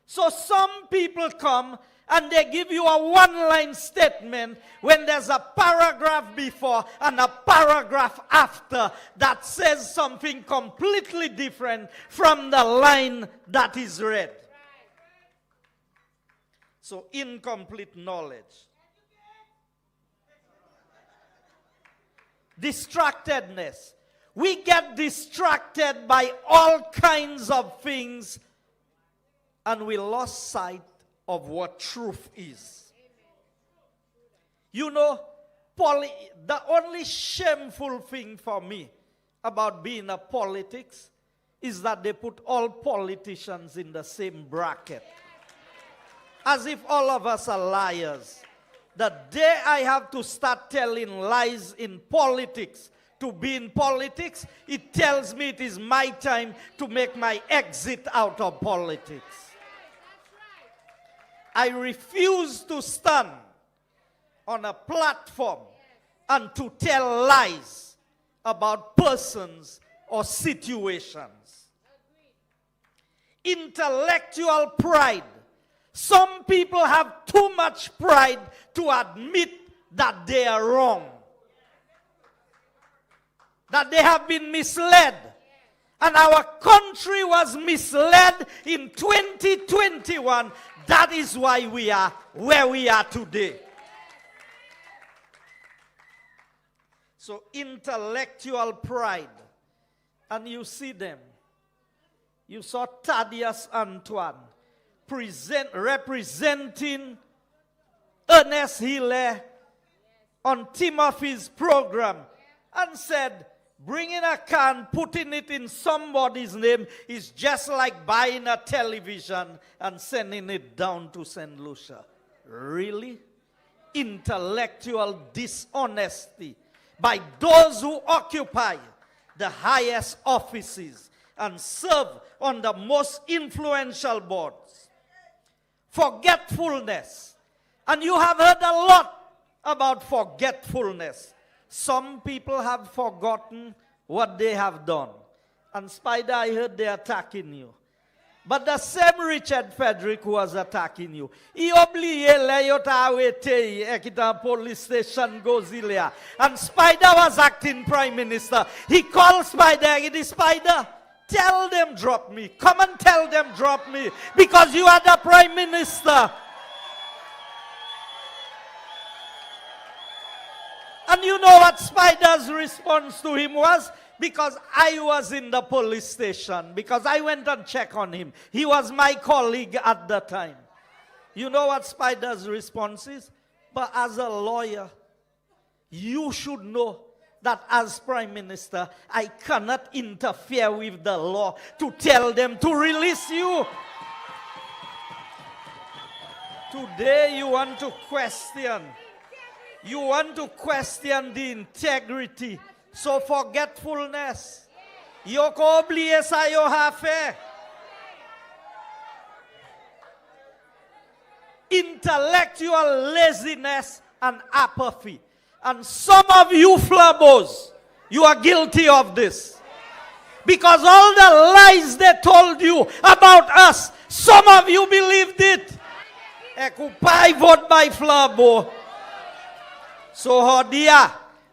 So some people come and they give you a one-line statement when there's a paragraph before and a paragraph after that says something completely different from the line that is read. So incomplete knowledge. Distractedness. We get distracted by all kinds of things and we lost sight of what truth is. You know, the only shameful thing for me about being a politics is that they put all politicians in the same bracket. As if all of us are liars. The day I have to start telling lies in politics, to be in politics, it tells me it is my time to make my exit out of politics. I refuse to stand on a platform and to tell lies about persons or situations. Intellectual pride. Some people have too much pride to admit that they are wrong. That they have been misled. And our country was misled in 2021. That is why we are where we are today. So intellectual pride. And you see them. You saw Thaddeus Antoine representing Ernest Hiller on Timothy's program and said, bringing a can, putting it in somebody's name is just like buying a television and sending it down to St. Lucia. Really? Intellectual dishonesty by those who occupy the highest offices and serve on the most influential boards. Forgetfulness. And you have heard a lot about forgetfulness. Some people have forgotten what they have done. And Spider, I heard they're attacking you. But the same Richard Frederick who was attacking you, he oublié le yo ta wete ekita police station Gozilia. And Spider was acting prime minister. He called Spider, it is Spider, tell them drop me. Come and tell them drop me. Because you are the prime minister. And you know what Spider's response to him was? Because I was in the police station. Because I went and checked on him. He was my colleague at the time. You know what Spider's response is? But as a lawyer, you should know that as Prime Minister, I cannot interfere with the law to tell them to release you. Today you want to question. You want to question the integrity. So forgetfulness. Yo ko oublié ça yo ha fait. Intellectual laziness and apathy. And some of you flabos, you are guilty of this. Because all the lies they told you about us, some of you believed it. Ekupai vote by flabo. So hodia.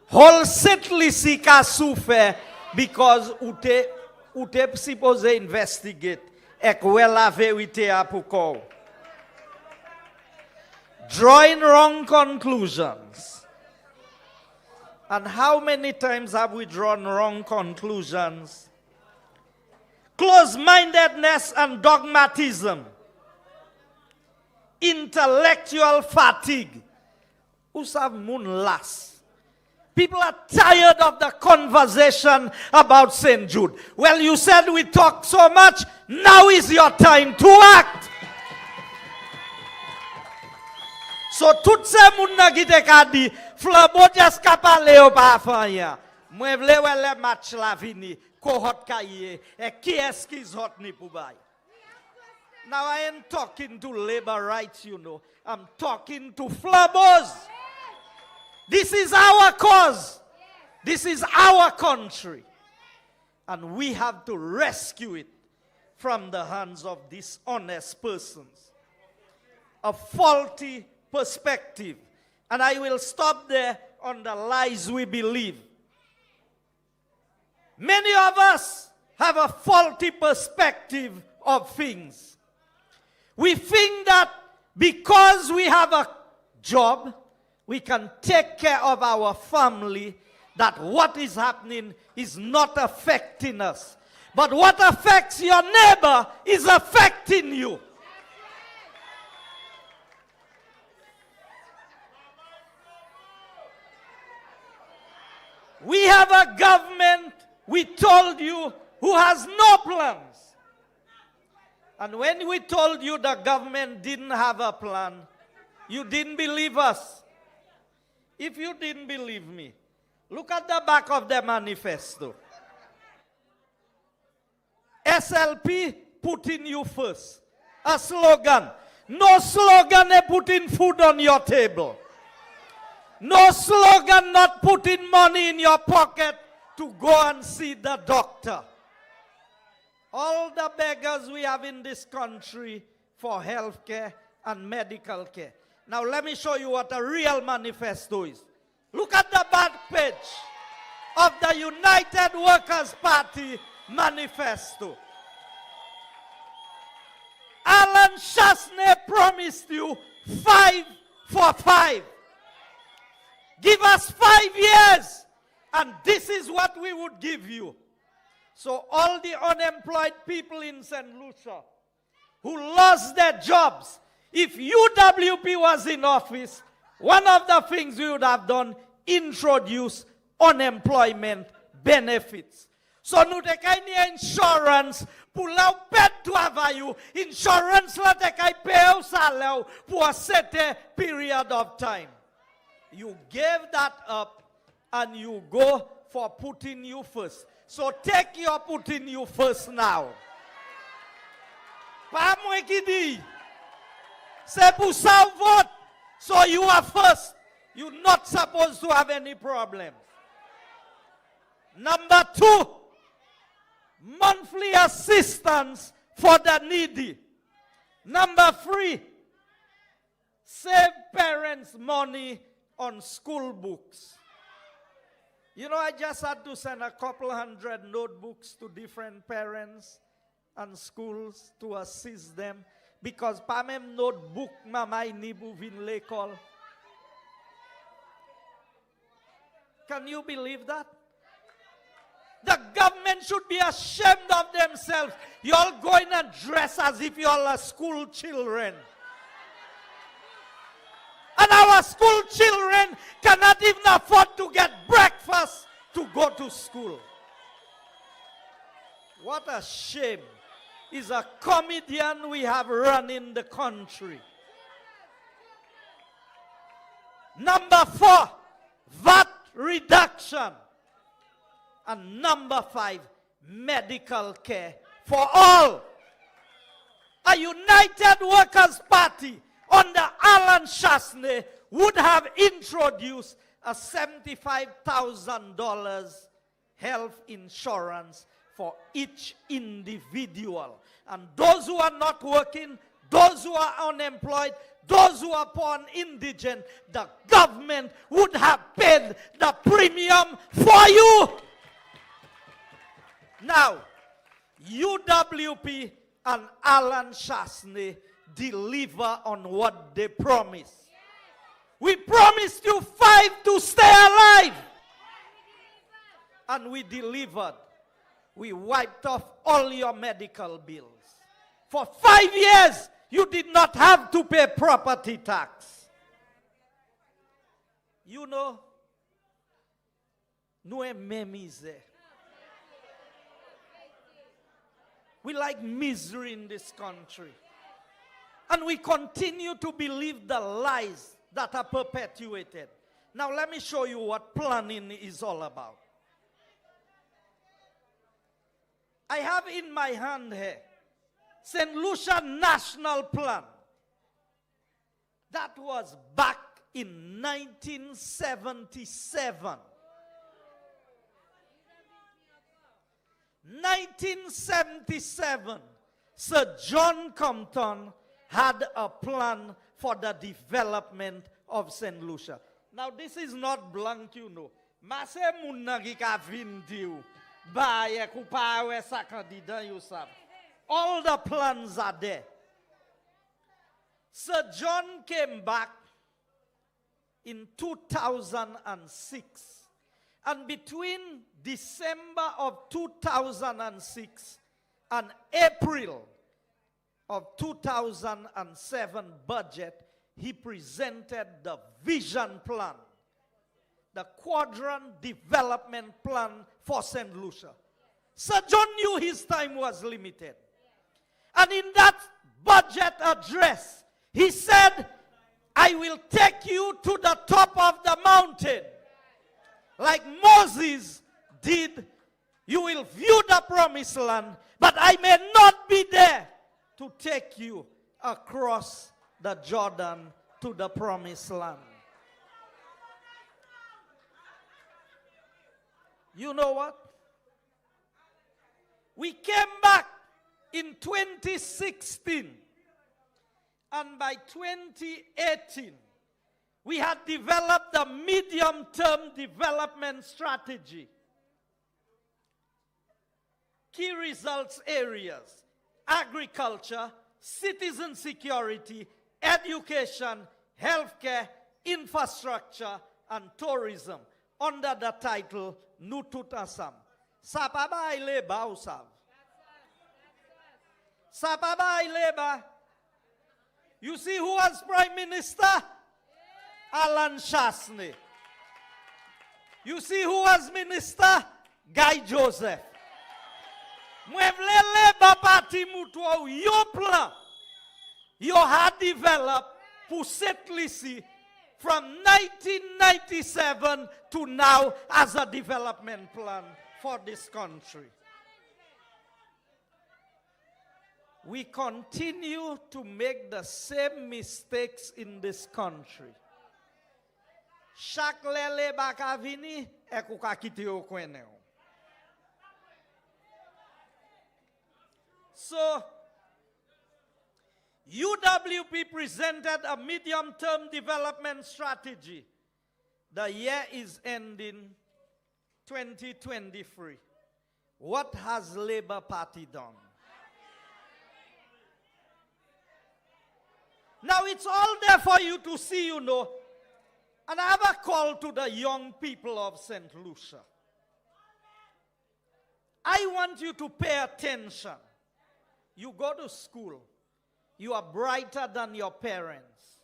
Whole St.Lucia ka souffert because ute suppose investigate ek wè la vérité a pou kou. Drawing wrong conclusions. And how many times have we drawn wrong conclusions? Close-mindedness and dogmatism. Intellectual fatigue. Ou sav moun las. People are tired of the conversation about St. Jude. Well, you said we talk so much. Now is your time to act. So, tout se moun na gite ka di, flabo jas kapale yo pa afanya. Mwen vle wè le match la vini, ko hot ka ye, e ki eskiz hot ni pou bay. Now, I ain't talking to labor rights, you know. I'm talking to flabos. This is our cause. This is our country. And we have to rescue it from the hands of dishonest persons. A faulty perspective. And I will stop there on the lies we believe. Many of us have a faulty perspective of things. We think that because we have a job, we can take care of our family, that what is happening is not affecting us. But what affects your neighbor is affecting you. We have a government, we told you, who has no plans. And when we told you the government didn't have a plan, you didn't believe us. If you didn't believe me, look at the back of the manifesto. SLP, putting you first. A slogan. No slogan putting food on your table. No slogan not putting money in your pocket to go and see the doctor. All the beggars we have in this country for health care and medical care. Now let me show you what a real manifesto is. Look at the back page of the United Workers' Party manifesto. Alan Chasney promised you 5 for 5. Give us 5 years and this is what we would give you. So all the unemployed people in St. Lucia who lost their jobs, if UWP was in office, one of the things we would have done, introduce unemployment benefits. So nous te kay insurance pour la pet to have you. Insurance la te kay pay ou salaire pour a certain period of time. You gave that up and you go for putting you first. So take your putting you first now. Pas moi qui dit. C'est pour ça vote. So you are first. You're not supposed to have any problem. Number 2, monthly assistance for the needy. Number 3, save parents money on school books. You know, I just had to send a couple hundred notebooks to different parents and schools to assist them because pa même notebook mamay ni bouvin l'école. Can you believe that? The government should be ashamed of themselves. You all going and dress as if you all are school children. And our school children cannot even afford to get breakfast to go to school. What a shame. Is a comedian we have running the country. Number 4, VAT reduction. And number 5, medical care for all. A United Workers' Party under Alan Chasney would have introduced a $75,000 health insurance for each individual. And those who are not working, those who are unemployed, those who are poor and indigent, the government would have paid the premium for you. Now, UWP and Alan Chasney deliver on what they promised. We promised you 5 to stay alive. And we delivered. We wiped off all your medical bills. For 5 years, you did not have to pay property tax. You know, nous aimons misère. We like misery in this country. And we continue to believe the lies that are perpetuated. Now let me show you what planning is all about. I have in my hand here St.Lucia National Plan. That was back in 1977. 1977, Sir John Compton had a plan for the development of St. Lucia. Now, this is not blank, you know. Mase munagi ka vindiu, baye kupawe sa kandida you sab. All the plans are there. Sir John came back in 2006. And between December of 2006 and April of 2007 budget, he presented the vision plan, the quadrant development plan for St. Lucia. Sir John knew his time was limited. And in that budget address, he said, I will take you to the top of the mountain. Like Moses did, you will view the promised land, but I may not be there to take you across the Jordan to the promised land. You know what? We came back in 2016, and by 2018, we had developed a medium-term development strategy. Key results areas: agriculture, citizen security, education, healthcare, infrastructure, and tourism, under the title Nutut Assam. Sapaba ileba usav. Sapaba ileba. You see who was Prime Minister? Alan Chasney. You see who was Minister? Guy Joseph. Mwen vle Labour Party moutwa ou yo plan. Yo had developed pour St.Lucia from 1997 to now as a development plan for this country. We continue to make the same mistakes in this country. Chaque lele baka vini, e kou ka kite yo kwene yo. So, UWP presented a medium-term development strategy. The year is ending 2023. What has Labour Party done? Now it's all there for you to see, you know. And I have a call to the young people of St. Lucia. I want you to pay attention. You go to school. You are brighter than your parents.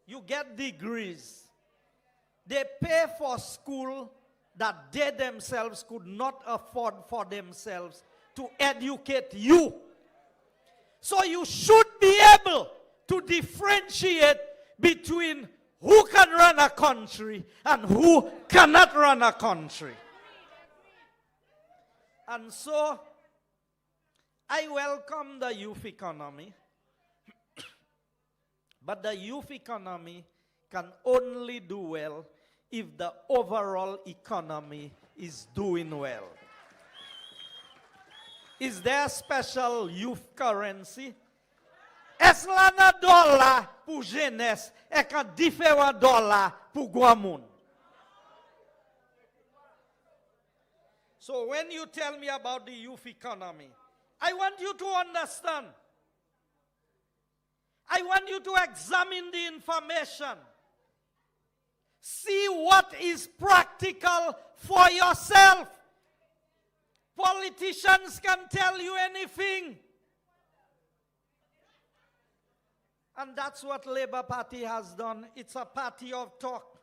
You get degrees. They pay for school that they themselves could not afford for themselves to educate you. So you should be able to differentiate between who can run a country and who cannot run a country. And so, I welcome the youth economy. But the youth economy can only do well if the overall economy is doing well. Is there a special youth currency? Est la nan dollar pour jeunesse et qu'un différent dollar pour Guamoun? So when you tell me about the youth economy, I want you to understand. I want you to examine the information. See what is practical for yourself. Politicians can tell you anything. And that's what Labour Party has done. It's a party of talk.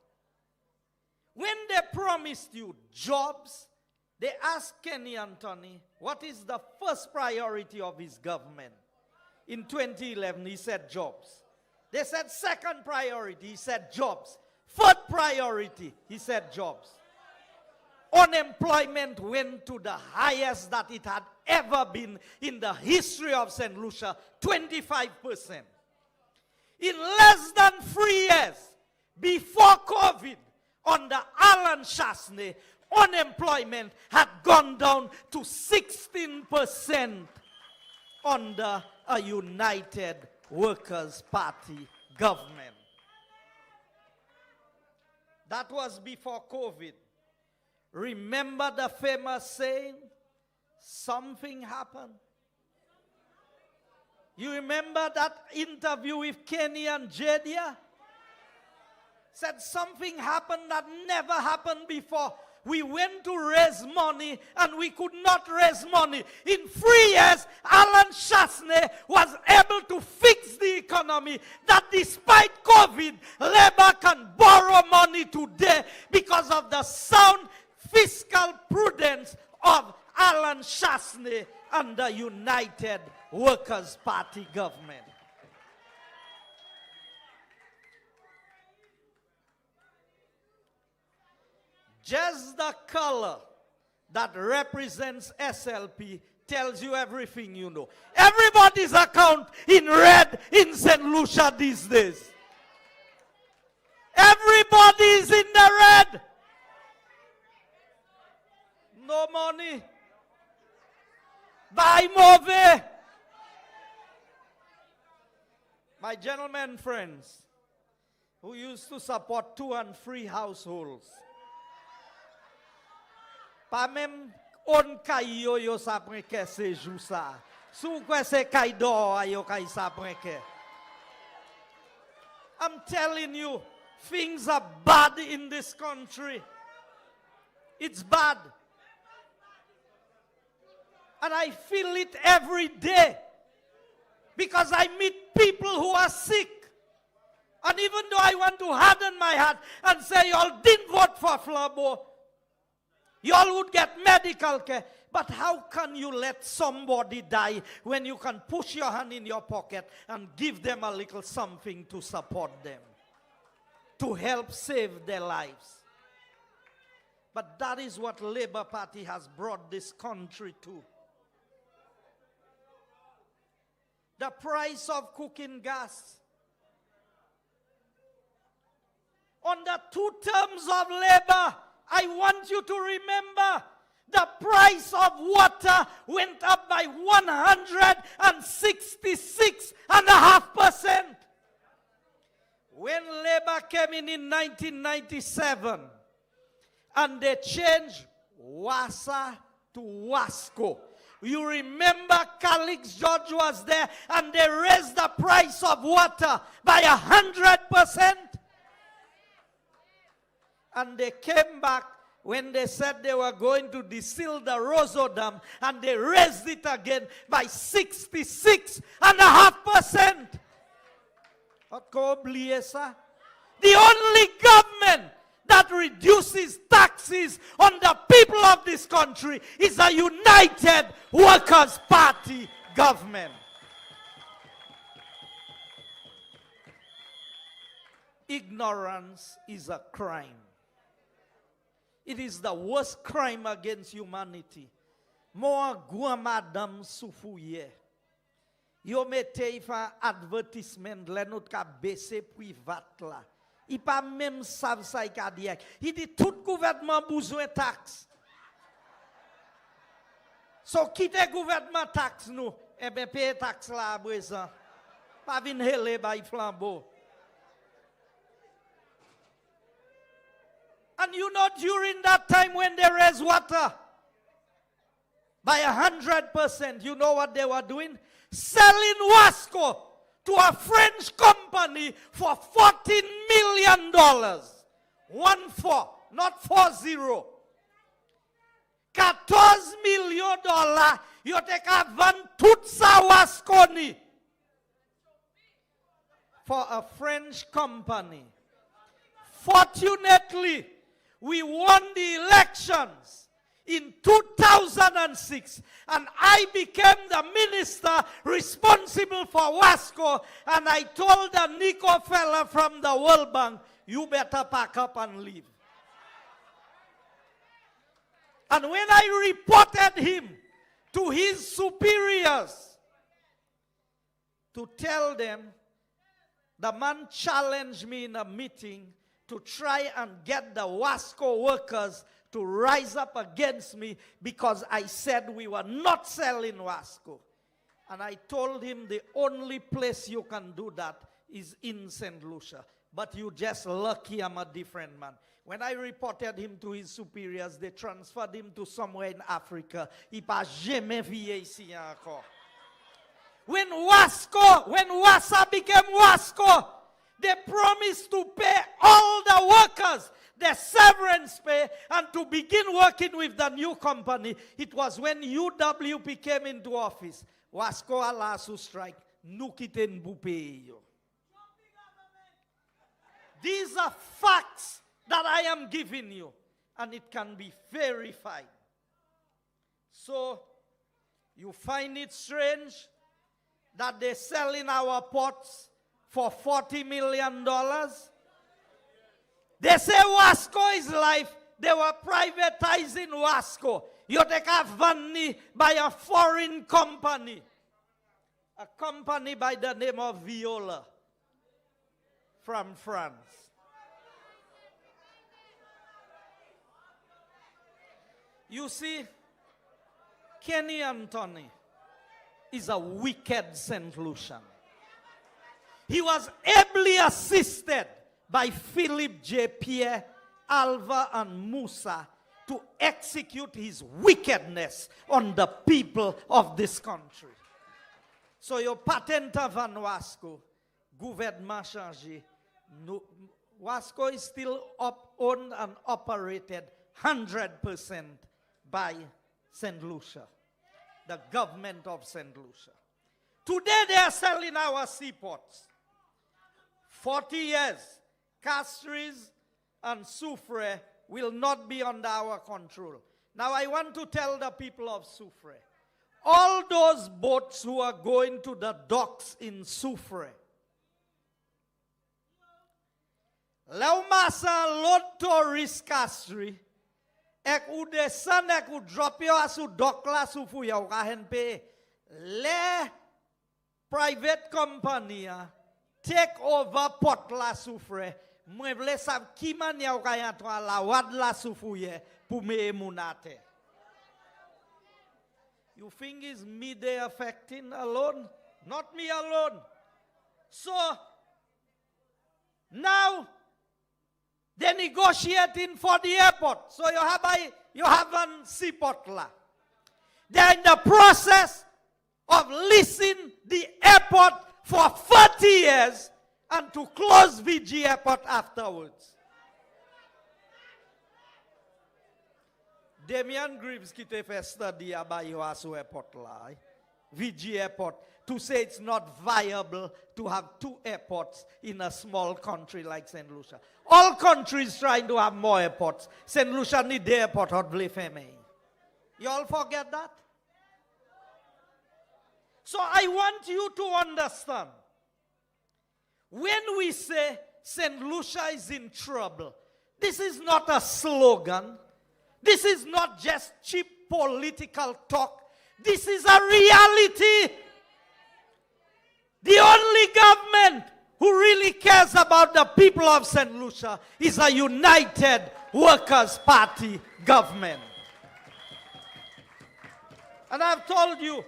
When they promised you jobs, they asked Kenny Anthony, what is the first priority of his government? In 2011, he said jobs. They said second priority, he said jobs. Third priority, he said jobs. Unemployment went to the highest that it had ever been in the history of St. Lucia, 25%. In less than 3 years, before COVID, under Alan Chasney, unemployment had gone down to 16% under a United Workers' Party government. That was before COVID. Remember the famous saying, something happened. You remember that interview with Kenny and Jadia? Said something happened that never happened before. We went to raise money and we could not raise money. In 3 years, Alan Chasney was able to fix the economy. That despite COVID, Labour can borrow money today because of the sound fiscal prudence of Alan Chasney and the United Workers' Party government. Just the color that represents SLP tells you everything you know. Everybody's account in red in St. Lucia these days. Everybody's in the red. No money. Buy more. My gentlemen friends who used to support 2 and 3 households. Pa même on kay yo sa preke se jou sa. Sou kwe se kay do yo kay sa preke. I'm telling you, things are bad in this country. It's bad. And I feel it every day. Because I meet people who are sick. And even though I want to harden my heart and say, y'all didn't vote for Flabo, You all would get medical care. But how can you let somebody die when you can push your hand in your pocket and give them a little something to support them, to help save their lives? But that is what Labour Party has brought this country to. The price of cooking gas. Under 2 terms of Labour, I want you to remember the price of water went up by 166.5%. When Labour came in 1997, and they changed WASA to WASCO. You remember Calix George was there, and they raised the price of water by 100%. And they came back when they said they were going to deseal the Roseau Dam, and they raised it again by 66.5%. The only government that reduces taxes on the people of this country is a United Workers' Party government. Ignorance is a crime. It is the worst crime against humanity. More guamadam sufuye. Yo mette fa advertisement lenot ka bese privat la. Il pas même savent ça cardiaque. Il dit tout gouvernement besoin taxe. So quitte gouvernement taxe nous, eh bien payer taxe là à présent. Pas vinn hele bay flambeau. And you know, during that time when they raised water by 100%, you know what they were doing? Selling Wasco to a French company for $14 million. 14, not 40. $14 million. You take a van tout sa Wasco ni for a French company. Fortunately, we won the elections in 2006, and I became the minister responsible for Wasco, and I told the Nico fella from the World Bank, you better pack up and leave. And when I reported him to his superiors to tell them, the man challenged me in a meeting to try and get the Wasco workers to rise up against me because I said we were not selling Wasco. And I told him the only place you can do that is in St. Lucia. But you just lucky I'm a different man. When I reported him to his superiors, they transferred him to somewhere in Africa. Il n'a jamais vu ici encore. When Wasa became Wasco, they promised to pay all the workers their severance pay and to begin working with the new company. It was when UWP came into office. Wasco alasu strike. Nukiten bupeyo. These are facts that I am giving you, and it can be verified. So, you find it strange that they sell in our ports for $40 million? They say Wasco is life. They were privatizing Wasco. You take a vanny by a foreign company. A company by the name of Viola from France. You see, Kenny Anthony is a wicked St. Lucian. He was ably assisted by Philip J. Pierre, Alva, and Musa to execute his wickedness on the people of this country. So your patent van Wasco, gouvernement changé, Wasco is still owned and operated 100% by St. Lucia, the government of St. Lucia. Today they are selling our seaports. 40 years, Castries and Soufrière will not be under our control. Now I want to tell the people of Soufrière, all those boats who are going to the docks in Soufrière, Leu masa lot tourist Castries, ek ou descend, ek ou drop yo asu dock la sou fou ya ou kahen pe. Le private company take over port la Soufrière. Mwen vle sav ki man ya ou kayan to la wad la sou fou ye pou me emunate. You think it's me they affecting alone? Not me alone. So, now, they're negotiating for the airport. So you have a seaport la. They're in the process of leasing the airport for 30 years and to close VG Airport afterwards. Damian Greaves qui te fait study about Yoasu Airport la, VG Airport, to say it's not viable to have two airports in a small country like St. Lucia. All countries trying to have more airports. St. Lucia need the airport hot blefeme. You all forget that? So I want you to understand, when we say St. Lucia is in trouble, this is not a slogan. This is not just cheap political talk. This is a reality. The only government who really cares about the people of St. Lucia is a United Workers' Party government. And I've told you,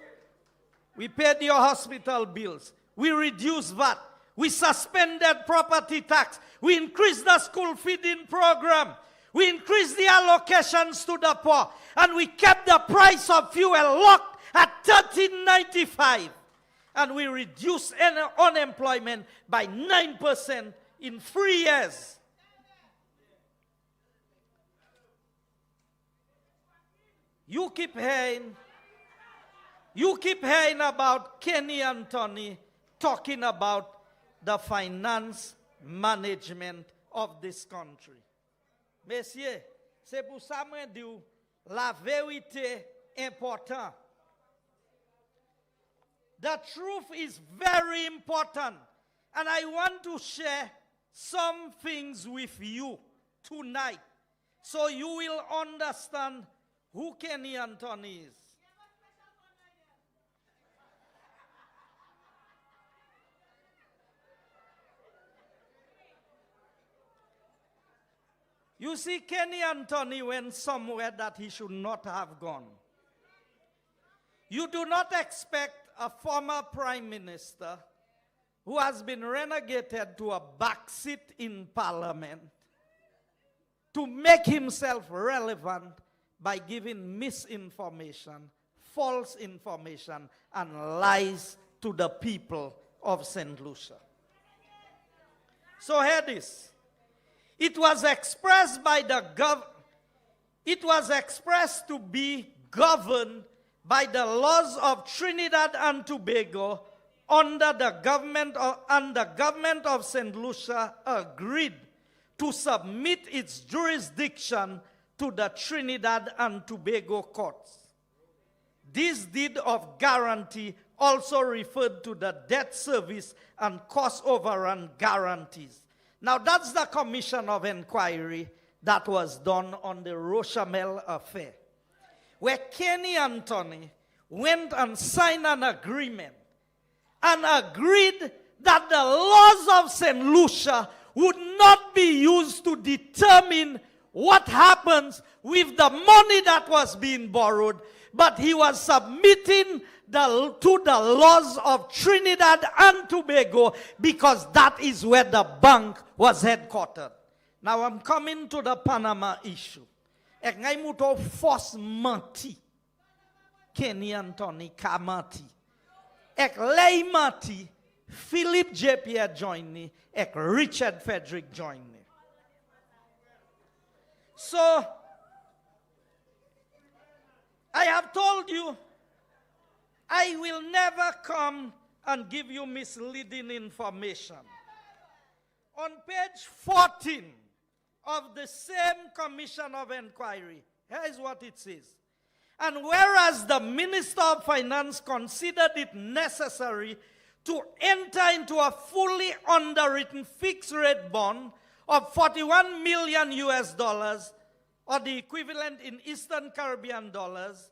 we paid your hospital bills. We reduced VAT. We suspended property tax. We increased the school feeding program. We increased the allocations to the poor. And we kept the price of fuel locked at $13.95. And we reduced unemployment by 9% in 3 years. You keep hearing about Kenny Anthony talking about the finance management of this country. Messieurs, c'est pour ça que je dis la vérité importante. The truth is very important. And I want to share some things with you tonight so you will understand who Kenny Anthony is. You see, Kenny Anthony went somewhere that he should not have gone. You do not expect a former prime minister who has been relegated to a backseat in parliament to make himself relevant by giving misinformation, false information, and lies to the people of St. Lucia. So hear this. It was expressed by it was expressed to be governed by the laws of Trinidad and Tobago under the government of St. Lucia agreed to submit its jurisdiction to the Trinidad and Tobago courts. This deed of guarantee also referred to the debt service and cost overrun guarantees. Now that's the commission of inquiry that was done on the Rochamel affair, where Kenny Anthony went and signed an agreement and agreed that the laws of St. Lucia would not be used to determine what happens with the money that was being borrowed, but he was submitting to the laws of Trinidad and Tobago because that is where the bank was headquartered. Now I'm coming to the Panama issue. Ek ngay muto force mati Kenny Anthony Kamati. Ek lay mati Philip J. Pierre join me. Ek Richard Frederick join me. So I have told you I will never come and give you misleading information. On page 14 of the same Commission of Inquiry. Here is what it says. And whereas the Minister of Finance considered it necessary to enter into a fully underwritten fixed rate bond of 41 million US dollars, or the equivalent in Eastern Caribbean dollars,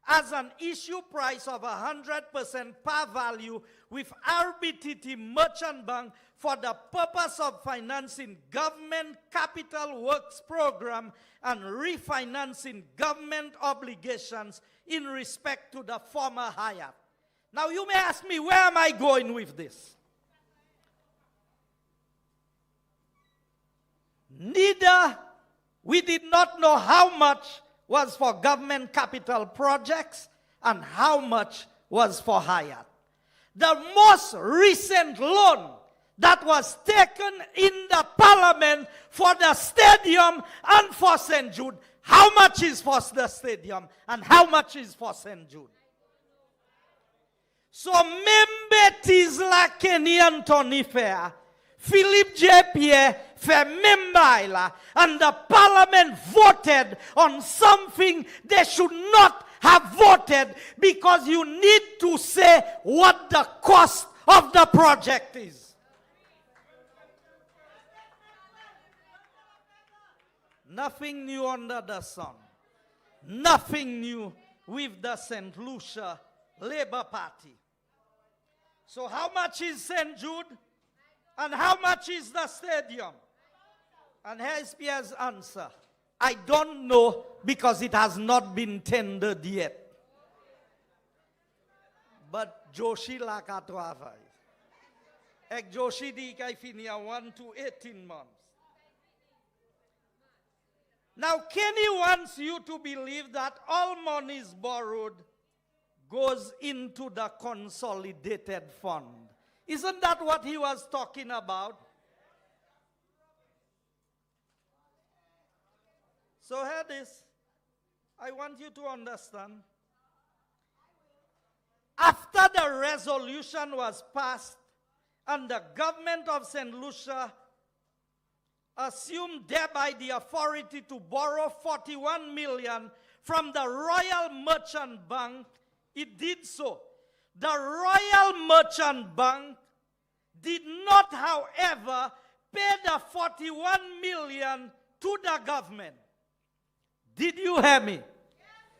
as an issue price of 100% par value with RBTT Merchant Bank for the purpose of financing government capital works program and refinancing government obligations in respect to the former Hyatt. Now you may ask me, where am I going with this? We did not know how much was for government capital projects and how much was for Hyatt. The most recent loan that was taken in the parliament for the stadium and for St. Jude, how much is for the stadium and how much is for St. Jude? So membe Tisla Kenny Anthony Fair, Philip J. Pierre fait member and the parliament voted on something they should not have voted, because you need to say what the cost of the project is. Nothing new under the sun. Nothing new with the St. Lucia Labour Party. So how much is St. Jude? And how much is the stadium? And here's Pierre's answer. I don't know, because it has not been tendered yet. But Joshi laka travail. Ek Joshi di kai finia 1 to 18 months. Now Kenny wants you to believe that all monies borrowed goes into the consolidated fund. Isn't that what he was talking about? So here this, I want you to understand. After the resolution was passed and the government of St. Lucia assumed thereby the authority to borrow 41 million from the Royal Merchant Bank, it did so. The Royal Merchant Bank did not, however, pay the 41 million to the government. Did you hear me?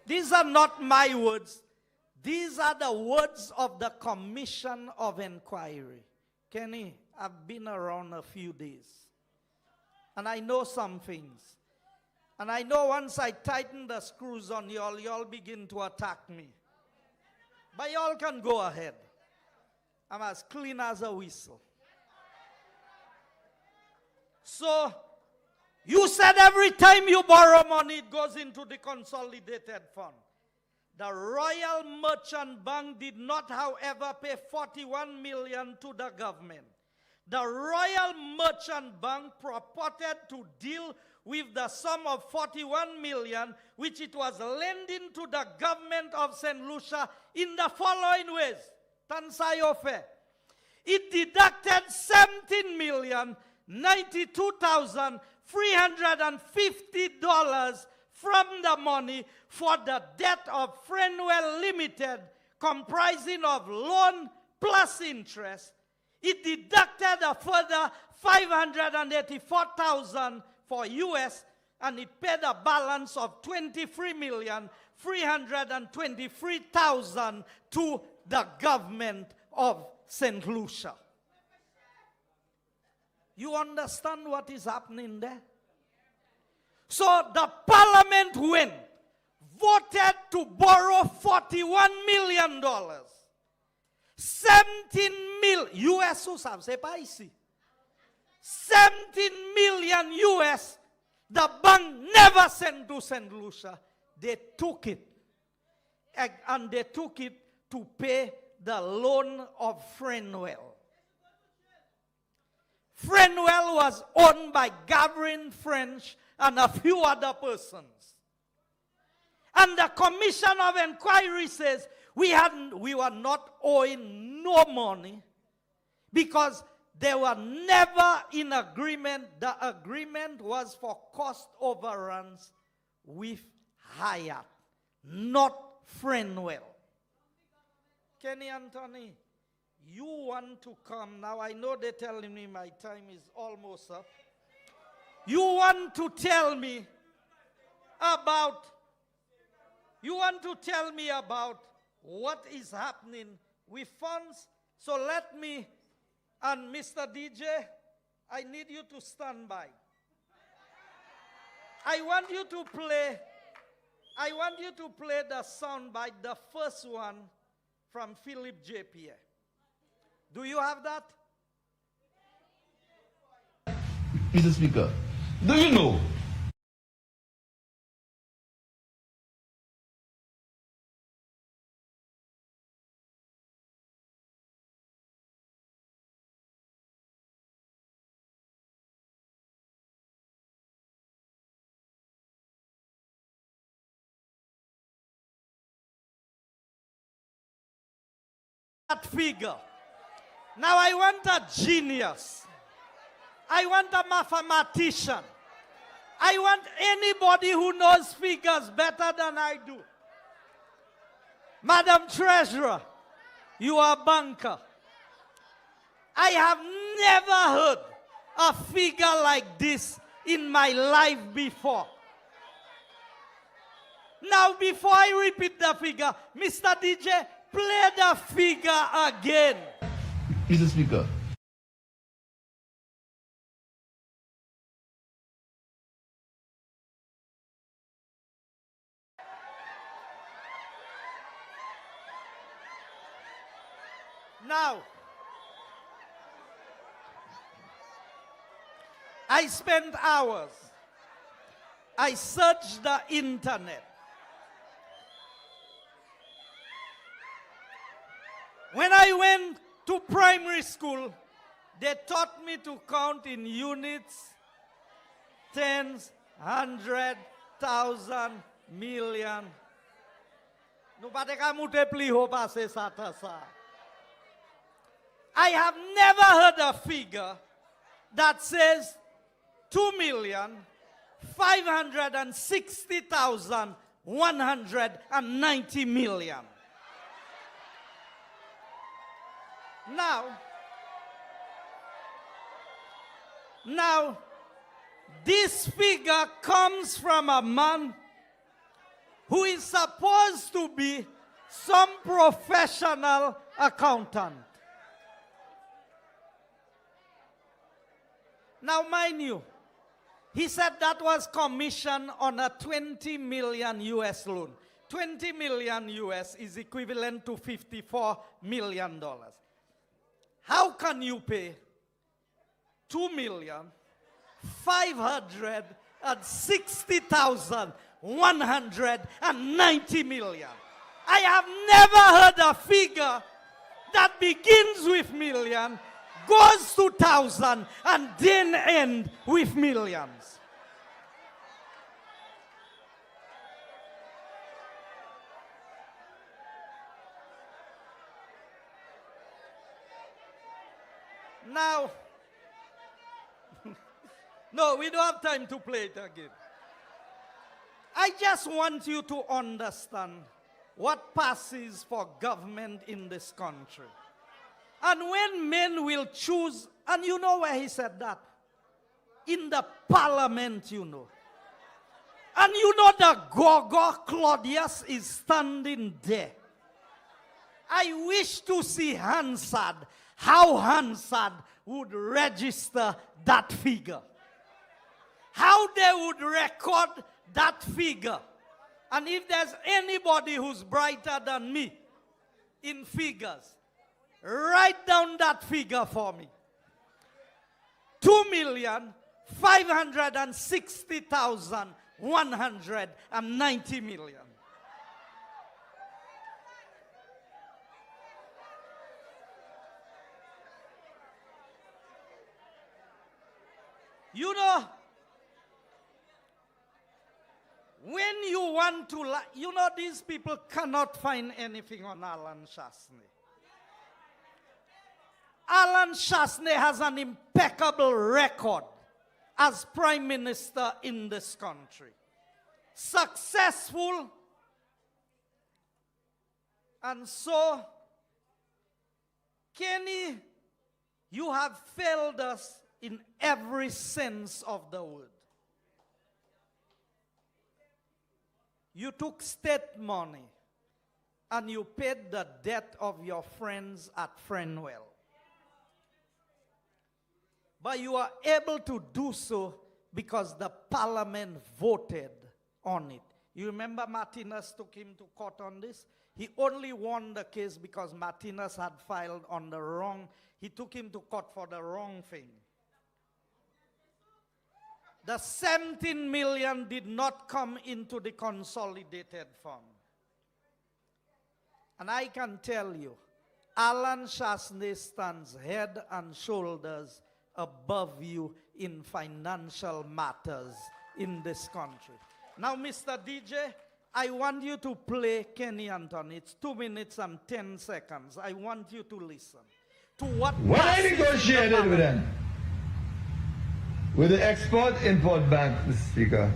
These are not my words. These are the words of the Commission of Inquiry. Kenny, I've been around a few days. And I know some things. And I know once I tighten the screws on y'all begin to attack me. But y'all can go ahead. I'm as clean as a whistle. So, you said every time you borrow money, it goes into the consolidated fund. The Royal Merchant Bank did not, however, pay 41 million to the government. The Royal Merchant Bank purported to deal with the sum of 41 million, which it was lending to the government of St. Lucia in the following ways. Tansayofe. It deducted 17,092,350 from the money for the debt of Friendwell Limited, comprising of loan plus interest. It deducted a further 584,000 for US, and it paid a balance of 23,323,000 to the government of St. Lucia. You understand what is happening there? So the parliament went, voted to borrow $41 million. 17 million US, 17 million US, the bank never sent to St. Lucia. They took it. And they took it to pay the loan of Friendwell. Friendwell was owned by Gavin French and a few other persons. And the Commission of Inquiry says we were not owing no money, because They were never in agreement. The agreement was for cost overruns with Hyatt, not Friendwell. Kenny Anthony, you want to come. Now I know they're telling me my time is almost up. You want to tell me about what is happening with funds. So let me, and Mr. DJ, I need you to stand by. I want you to play the soundbite, the first one from Philip J. Pierre. Do you have that? Mr. Speaker, do you know that figure? Now I want a genius. I want a mathematician. I want anybody who knows figures better than I do. Madam Treasurer, you are a banker. I have never heard a figure like this in my life before. Now, before I repeat the figure, Mr. DJ, play the figure again. Mr. Speaker? Now, I spent hours. I searched the internet. When I went to primary school, they taught me to count in units, tens, 100, 1,000, million. I have never heard a figure that says 2,560,190 million. Now, this figure comes from a man who is supposed to be some professional accountant. Now, mind you, he said that was commissioned on a 20 million US loan. 20 million US is equivalent to $54 million. How can you pay 2,560,190 million? I have never heard a figure that begins with million, goes to thousand, and then end with millions. Now, no, we don't have time to play it again. I just want you to understand what passes for government in this country. And when men will choose, and you know where he said that? In the parliament, you know. And you know the Gogo Claudius is standing there. I wish to see Hansard, how Hansard would register that figure. How they would record that figure. And if there's anybody who's brighter than me in figures, write down that figure for me. 2,560,190 million. You know, when you want to, you know, these people cannot find anything on Alan Shasney. Alan Chasney has an impeccable record as Prime Minister in this country. Successful. And so, Kenny, you have failed us in every sense of the word. You took state money and you paid the debt of your friends at Friendwell. But you are able to do so because the parliament voted on it. You remember Martinez took him to court on this? He only won the case because Martinez had filed on the wrong. He took him to court for the wrong thing. The 17 million did not come into the consolidated fund. And I can tell you, Alan Chasney stands head and shoulders above you in financial matters in this country. Now, Mr. DJ, I want you to play Kenny Anthony. It's 2 minutes and 10 seconds. I want you to listen to what I negotiated with them, with the Export-Import Bank, Mr. Speaker,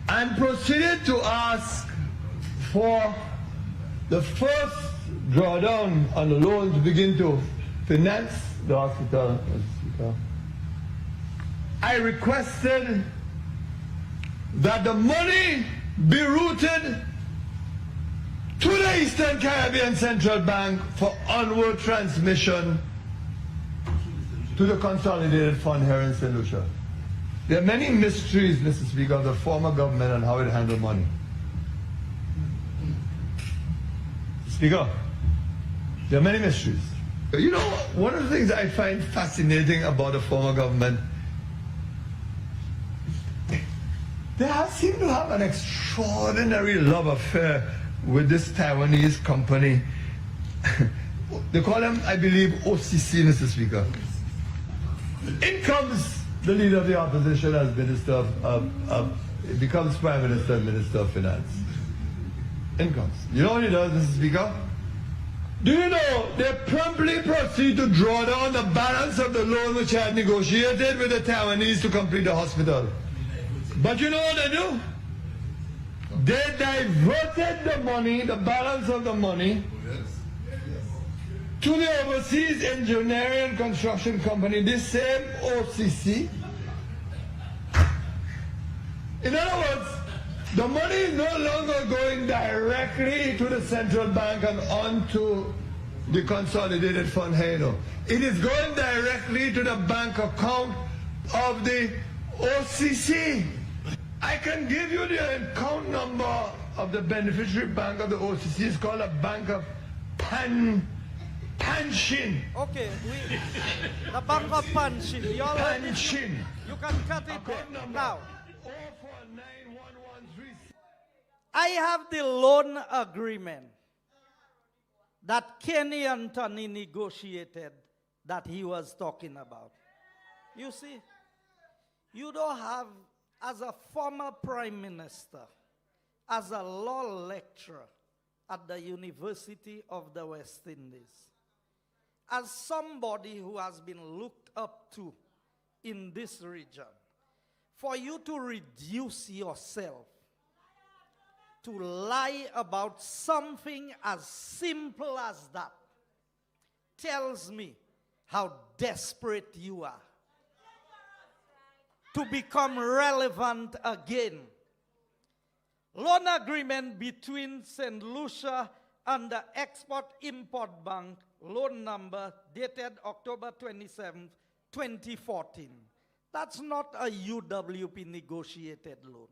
and proceeded to ask for the first drawdown on the loan to begin to finance the hospital, Mr. Speaker. I requested that the money be routed to the Eastern Caribbean Central Bank for onward transmission to the consolidated fund here in St. Lucia. There are many mysteries, Mr. Speaker, of the former government and how it handled money. Speaker, there are many mysteries. You know, one of the things I find fascinating about the former government, they seem to have an extraordinary love affair with this Taiwanese company. They call them, I believe, OCC, Mr. Speaker. In comes the leader of the opposition as Minister becomes Prime Minister and Minister of Finance. In comes. You know what he does, Mr. Speaker? Do you know they promptly proceed to draw down the balance of the loan which I had negotiated with the Taiwanese to complete the hospital? But you know what they do? They diverted the money, the balance of the money, to the overseas engineering and construction company, this same OCC. In other words, the money is no longer going directly to the central bank and onto the consolidated fund here. It is going directly to the bank account of the OCC. I can give you the account number of the beneficiary bank of the OCC. It's called a bank of Panshin. Okay, the bank of Panshin. Panshin. You can cut it there. Now, I have the loan agreement that Kenny Anthony negotiated that he was talking about. You see, you don't have, as a former Prime Minister, as a law lecturer at the University of the West Indies, as somebody who has been looked up to in this region, for you to reduce yourself to lie about something as simple as that tells me how desperate you are to become relevant again. Loan agreement between St. Lucia and the Export-Import Bank, loan number dated October 27, 2014. That's not a UWP negotiated loan.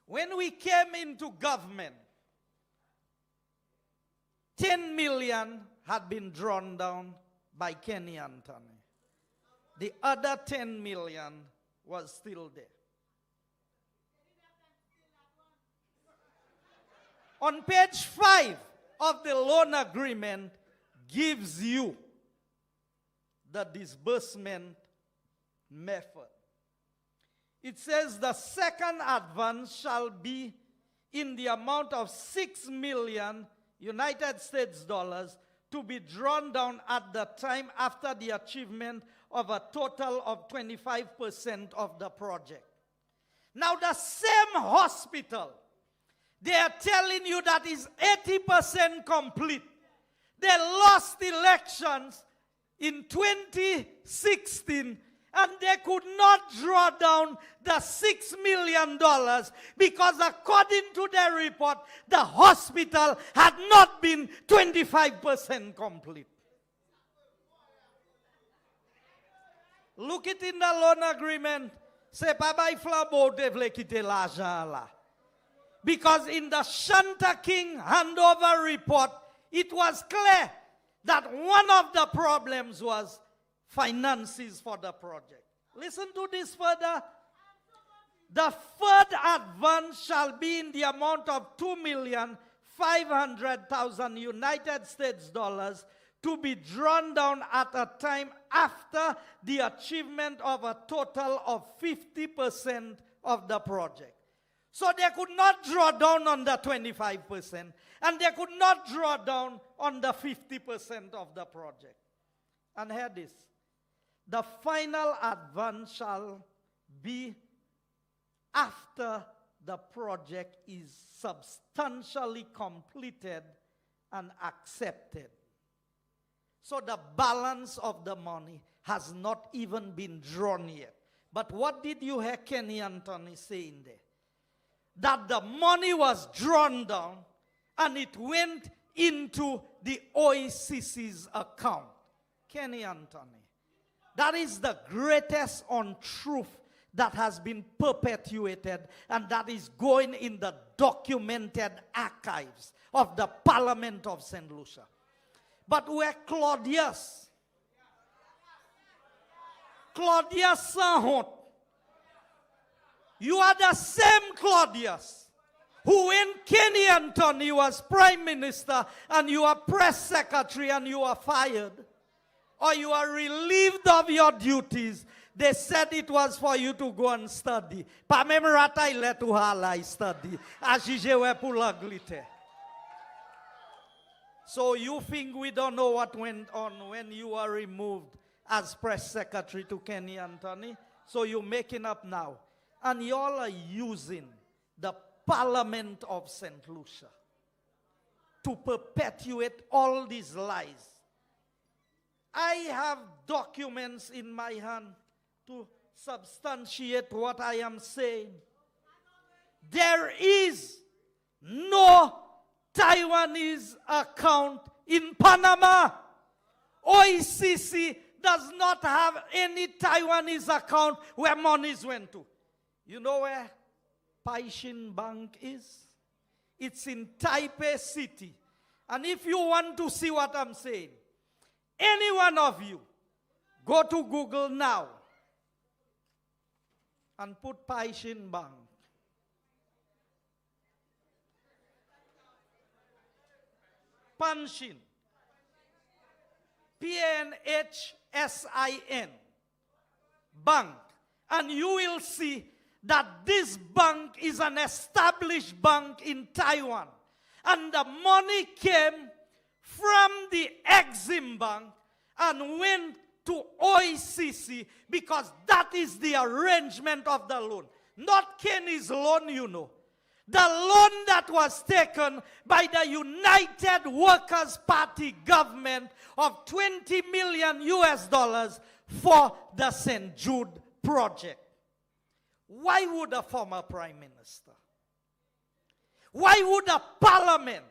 When we came into government, 10 million had been drawn down by Kenny Anthony. The other 10 million was still there. On page 5 of the loan agreement gives you the disbursement method. It says the second advance shall be in the amount of 6 million United States dollars to be drawn down at the time after the achievement of a total of 25% of the project. Now the same hospital, they are telling you that is 80% complete. They lost elections in 2016 and they could not draw down the $6 million because according to their report, the hospital had not been 25% complete. Look it in the loan agreement. C'est pas by Flabo devle quitter l'argent là. Because in the Shanta King handover report, it was clear that one of the problems was finances for the project. Listen to this further. The third advance shall be in the amount of $2,500,000 United States dollars to be drawn down at a time after the achievement of a total of 50% of the project. So they could not draw down on the 25%, and they could not draw down on the 50% of the project. And hear this. The final advance shall be after the project is substantially completed and accepted. So the balance of the money has not even been drawn yet. But what did you hear Kenny Anthony say in there? That the money was drawn down and it went into the OECC's account. Kenny Anthony. That is the greatest untruth that has been perpetuated, and that is going in the documented archives of the Parliament of St. Lucia. But where Claudius sans honte, you are the same Claudius who, when Kenny Anthony was prime minister and you are press secretary and you are fired, or you are relieved of your duties, they said it was for you to go and study. Pa mem rata ile tu halai study. Ajije we pou l'Angleterre. So you think we don't know what went on when you were removed as press secretary to Kenny Anthony? So you're making up now. And y'all are using the Parliament of St. Lucia to perpetuate all these lies. I have documents in my hand to substantiate what I am saying. There is no Taiwanese account in Panama. OECC does not have any Taiwanese account where monies went to. You know where Paishin Bank is? It's in Taipei City. And if you want to see what I'm saying, any one of you, go to Google now and put Paishin Bank. Panshin. P-N-H-S-I-N. Bank. And you will see that this bank is an established bank in Taiwan. And the money came from the Exim Bank and went to OECC because that is the arrangement of the loan. Not Kenny's loan, you know. The loan that was taken by the United Workers' Party government of $20 million for the St. Jude project. Why would a former prime minister? Why would a parliament?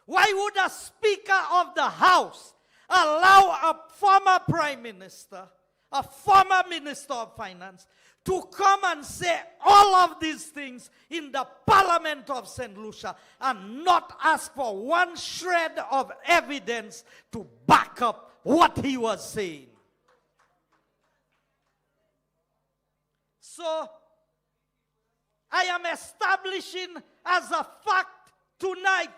Why would a speaker of the house allow a former prime minister, a former minister of finance, to come and say all of these things in the Parliament of St. Lucia and not ask for one shred of evidence to back up what he was saying? So, I am establishing as a fact tonight,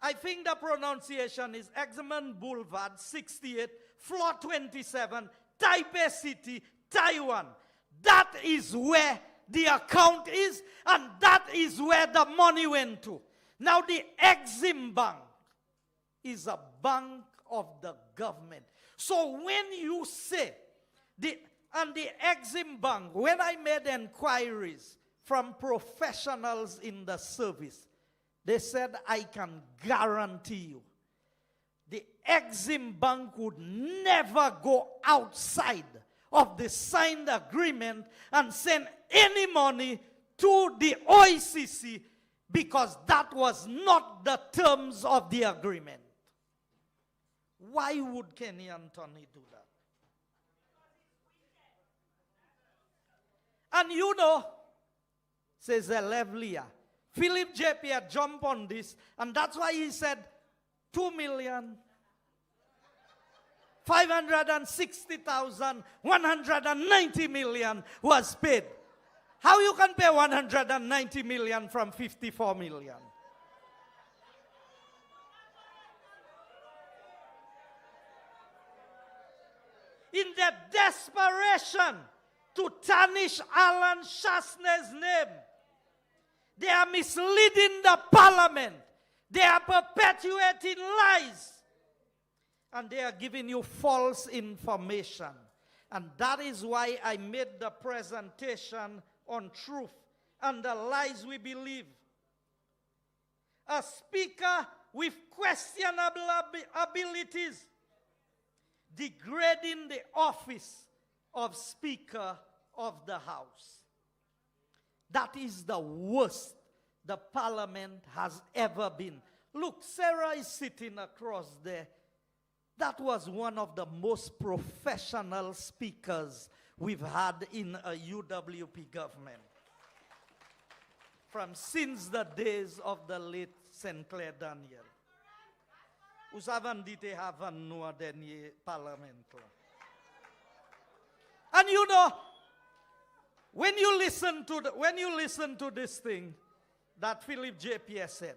I think the pronunciation is Exmouth Boulevard, 68, floor 27, Taipei City, Taiwan. That is where the account is, and that is where the money went to. Now the Exim Bank, is a bank of the government. So when you say, the Exim Bank, when I made inquiries from professionals in the service, they said, I can guarantee you, the Exim Bank would never go outside of the signed agreement and send any money to the OICC, because that was not the terms of the agreement. Why would Kenny Anthony do that? And you know, says Levelia, Philip JP had jumped on this, and that's why he said 2,560,190 million was paid. How you can pay 190 million from 54 million? In the desperation to tarnish Alan Shastner's name, they are misleading the parliament. They are perpetuating lies. And they are giving you false information. And that is why I made the presentation on truth and the lies we believe. A speaker with questionable abilities degrading the office of Speaker of the House. That is the worst the parliament has ever been. Look, Sarah is sitting across there. That was one of the most professional speakers we've had in a UWP government. From since the days of the late St. Clair Daniel. Us haven't dite haven't no denye parliament. And you know, when you listen to this thing that Philip JPS said,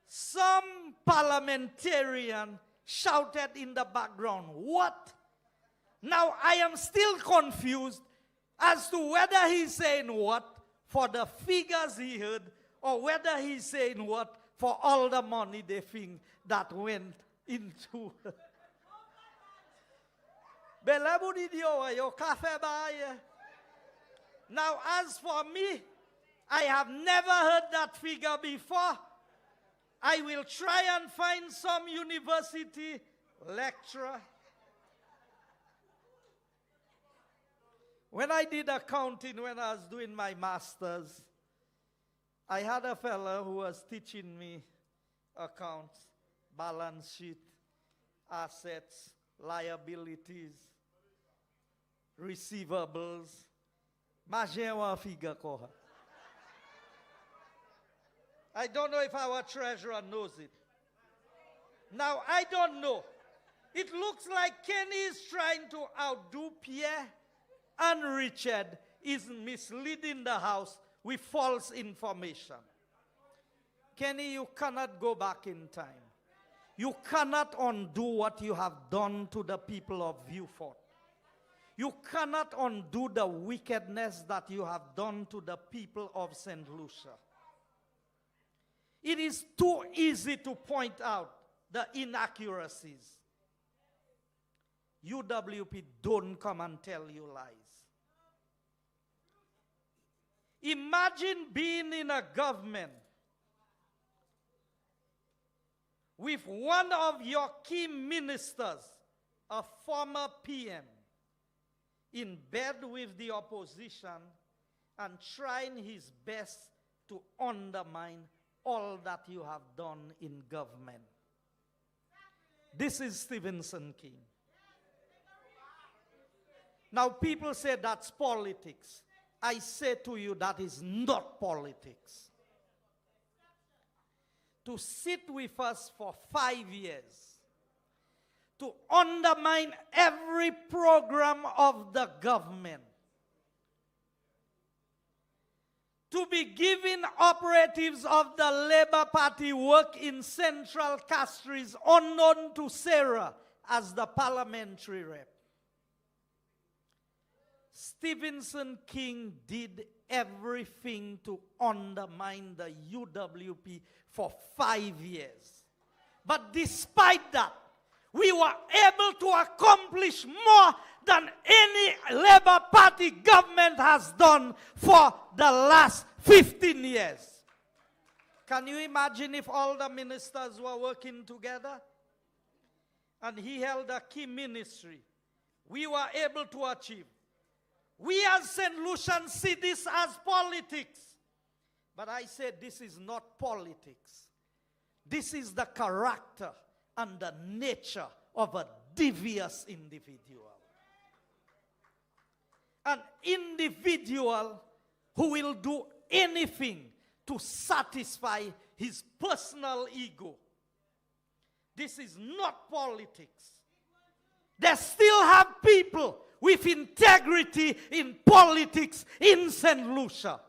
some parliamentarian shouted in the background, what? Now I am still confused as to whether he's saying what for the figures he heard, or whether he's saying what for all the money they think that went into. Now, as for me, I have never heard that figure before. I will try and find some university lecturer. When I did accounting, when I was doing my master's, I had a fellow who was teaching me accounts, balance sheet, assets, liabilities, receivables. I don't know if our treasurer knows it. Now, I don't know. It looks like Kenny is trying to outdo Pierre, and Richard is misleading the House with false information. Kenny, you cannot go back in time. You cannot undo what you have done to the people of Vieux-Fort. You cannot undo the wickedness that you have done to the people of St. Lucia. It is too easy to point out the inaccuracies. UWP don't come and tell you lies. Imagine being in a government with one of your key ministers, a former PM, in bed with the opposition and trying his best to undermine all that you have done in government. This is Stevenson King. Now people say that's politics. I say to you that is not politics. To sit with us for 5 years, to undermine every program of the government, to be giving operatives of the Labour Party work in Central Castries unknown to Sarah as the parliamentary rep. Stevenson King did everything to undermine the UWP for 5 years. But despite that, we were able to accomplish more than any Labour Party government has done for the last 15 years. Can you imagine if all the ministers were working together? And he held a key ministry. We were able to achieve. We as St. Lucians see this as politics. But I said this is not politics. This is the character and the nature of a devious individual. An individual who will do anything to satisfy his personal ego. This is not politics. They still have people with integrity in politics in St. Lucia.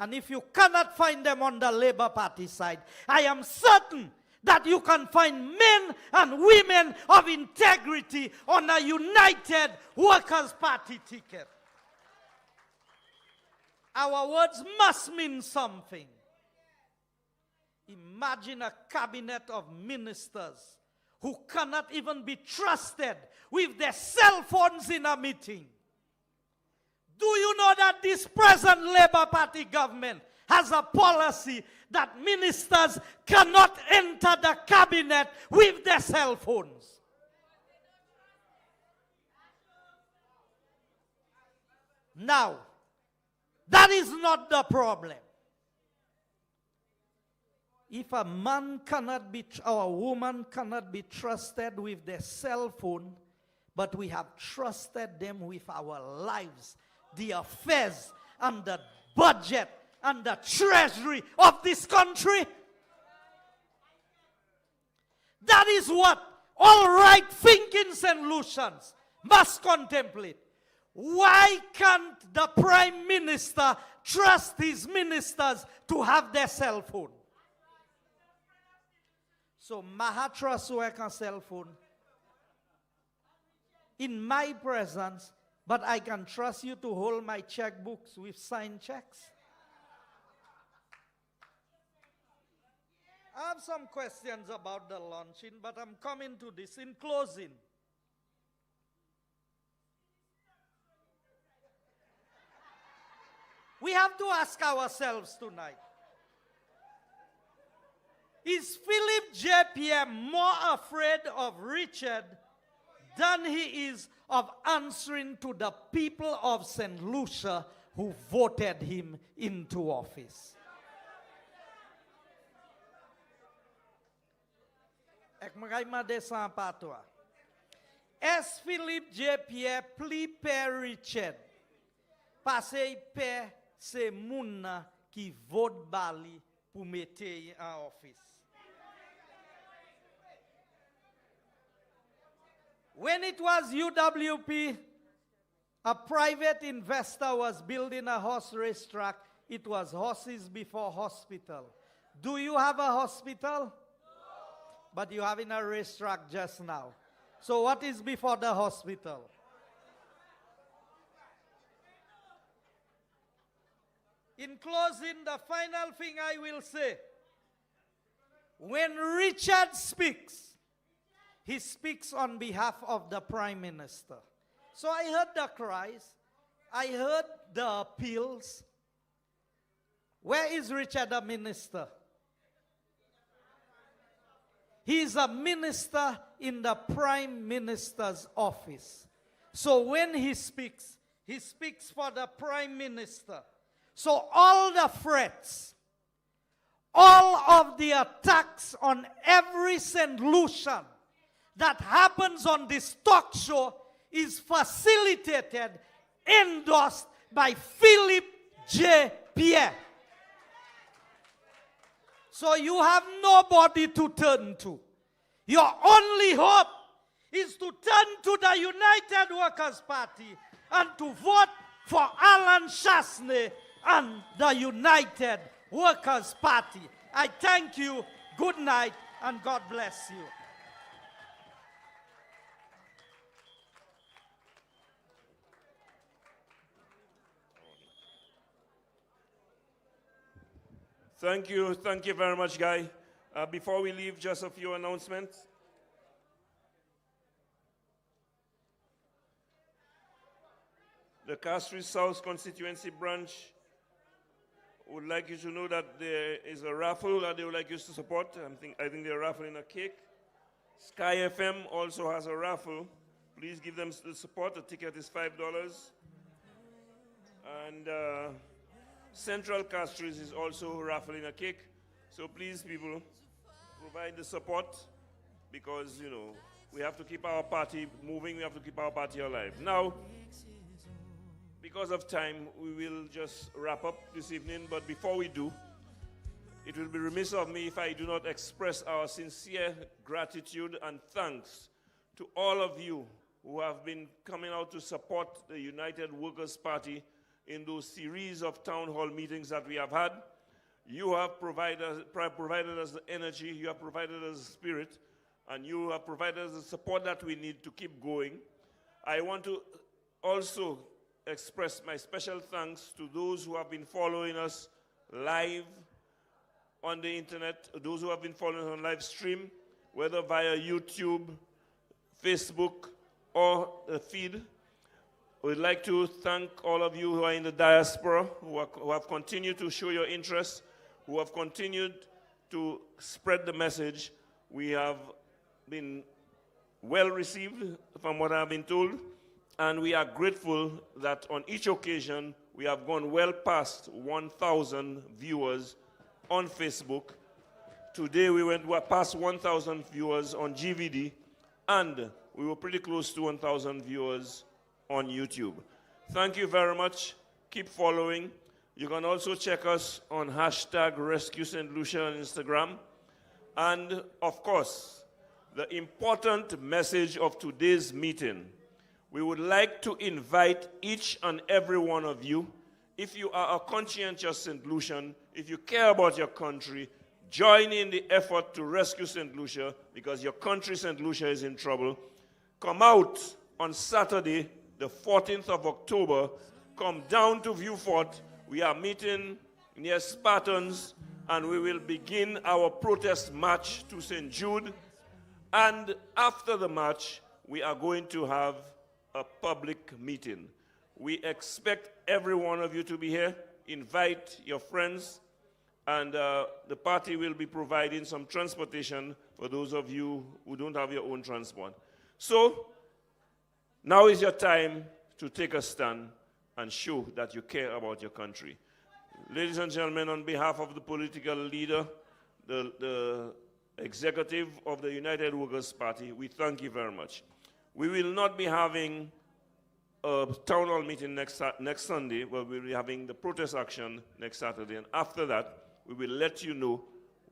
And if you cannot find them on the Labour Party side, I am certain that you can find men and women of integrity on a United Workers' Party ticket. Our words must mean something. Imagine a cabinet of ministers who cannot even be trusted with their cell phones in a meeting. Do you know that this present Labour Party government has a policy that ministers cannot enter the cabinet with their cell phones? Now, that is not the problem. If a man cannot be, or a woman cannot be trusted with their cell phone, but we have trusted them with our lives, the affairs and the budget and the treasury of this country, that is what all right-thinking St. Lucians must contemplate. Why can't the Prime Minister trust his ministers to have their cell phone? So Maha trust work on cell phone in my presence, but I can trust you to hold my checkbooks with signed checks. I have some questions about the launching, but I'm coming to this in closing. We have to ask ourselves tonight, is Philip J. Pierre more afraid of Richard than he is of answering to the people of St. Lucia who voted him into office? Est Philippe J. Pierre pli père Richard passe père c'est moun qui vote bali pour mettre en office. When it was UWP, a private investor was building a horse racetrack. It was horses before hospital. Do you have a hospital? No. But you're having a racetrack just now. So what is before the hospital? In closing, the final thing I will say, when Richard speaks, he speaks on behalf of the Prime Minister. So I heard the cries. I heard the appeals. Where is Richard a minister? He is a minister in the Prime Minister's office. So when he speaks for the Prime Minister. So all the threats, all of the attacks on every St. Lucian that happens on this talk show is facilitated, endorsed by Philip J. Pierre. So you have nobody to turn to. Your only hope is to turn to the United Workers' Party and to vote for Alan Chasney and the United Workers' Party. I thank you, good night, and God bless you. Thank you very much, Guy. Before we leave, just a few announcements. The Castries South Constituency branch would like you to know that there is a raffle that they would like you to support. I think they're raffling a cake. Sky FM also has a raffle. Please give them the support. The ticket is $5. And Central Castries is also raffling a cake. So please, people, provide the support because, you know, we have to keep our party moving. We have to keep our party alive. Now, because of time, we will just wrap up this evening. But before we do, it will be remiss of me if I do not express our sincere gratitude and thanks to all of you who have been coming out to support the United Workers' Party in those series of town hall meetings that we have had. You have provided us the energy, you have provided us the spirit, and you have provided us the support that we need to keep going. I want to also express my special thanks to those who have been following us live on the internet, those who have been following us on live stream, whether via YouTube, Facebook, or the feed. We'd like to thank all of you who are in the diaspora, who have continued to show your interest, who have continued to spread the message. We have been well received from what I've been told, and we are grateful that on each occasion we have gone well past 1,000 viewers on Facebook. Today we went past 1,000 viewers on GVD, and we were pretty close to 1,000 viewers on YouTube. Thank you very much. Keep following. You can also check us on #RescueSt.Lucia on Instagram. And of course, the important message of today's meeting, we would like to invite each and every one of you, if you are a conscientious St. Lucian, if you care about your country, join in the effort to rescue St. Lucia because your country, St. Lucia, is in trouble. Come out on Saturday, the 14th of October. Come down to Vieux Fort. We are meeting near Spartans, and we will begin our protest march to St. Jude. And after the march, we are going to have a public meeting. We expect every one of you to be here. Invite your friends, and the party will be providing some transportation for those of you who don't have your own transport. So, now is your time to take a stand and show that you care about your country. Ladies and gentlemen, on behalf of the political leader, the executive of the United Workers' Party, we thank you very much. We will not be having a town hall meeting next Sunday, but we'll be having the protest action next Saturday. And after that, we will let you know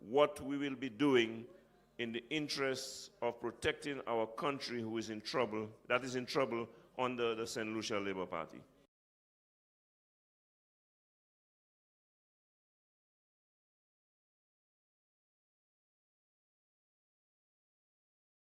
what we will be doing in the interests of protecting our country who is in trouble, that is in trouble under the St. Lucia Labour Party.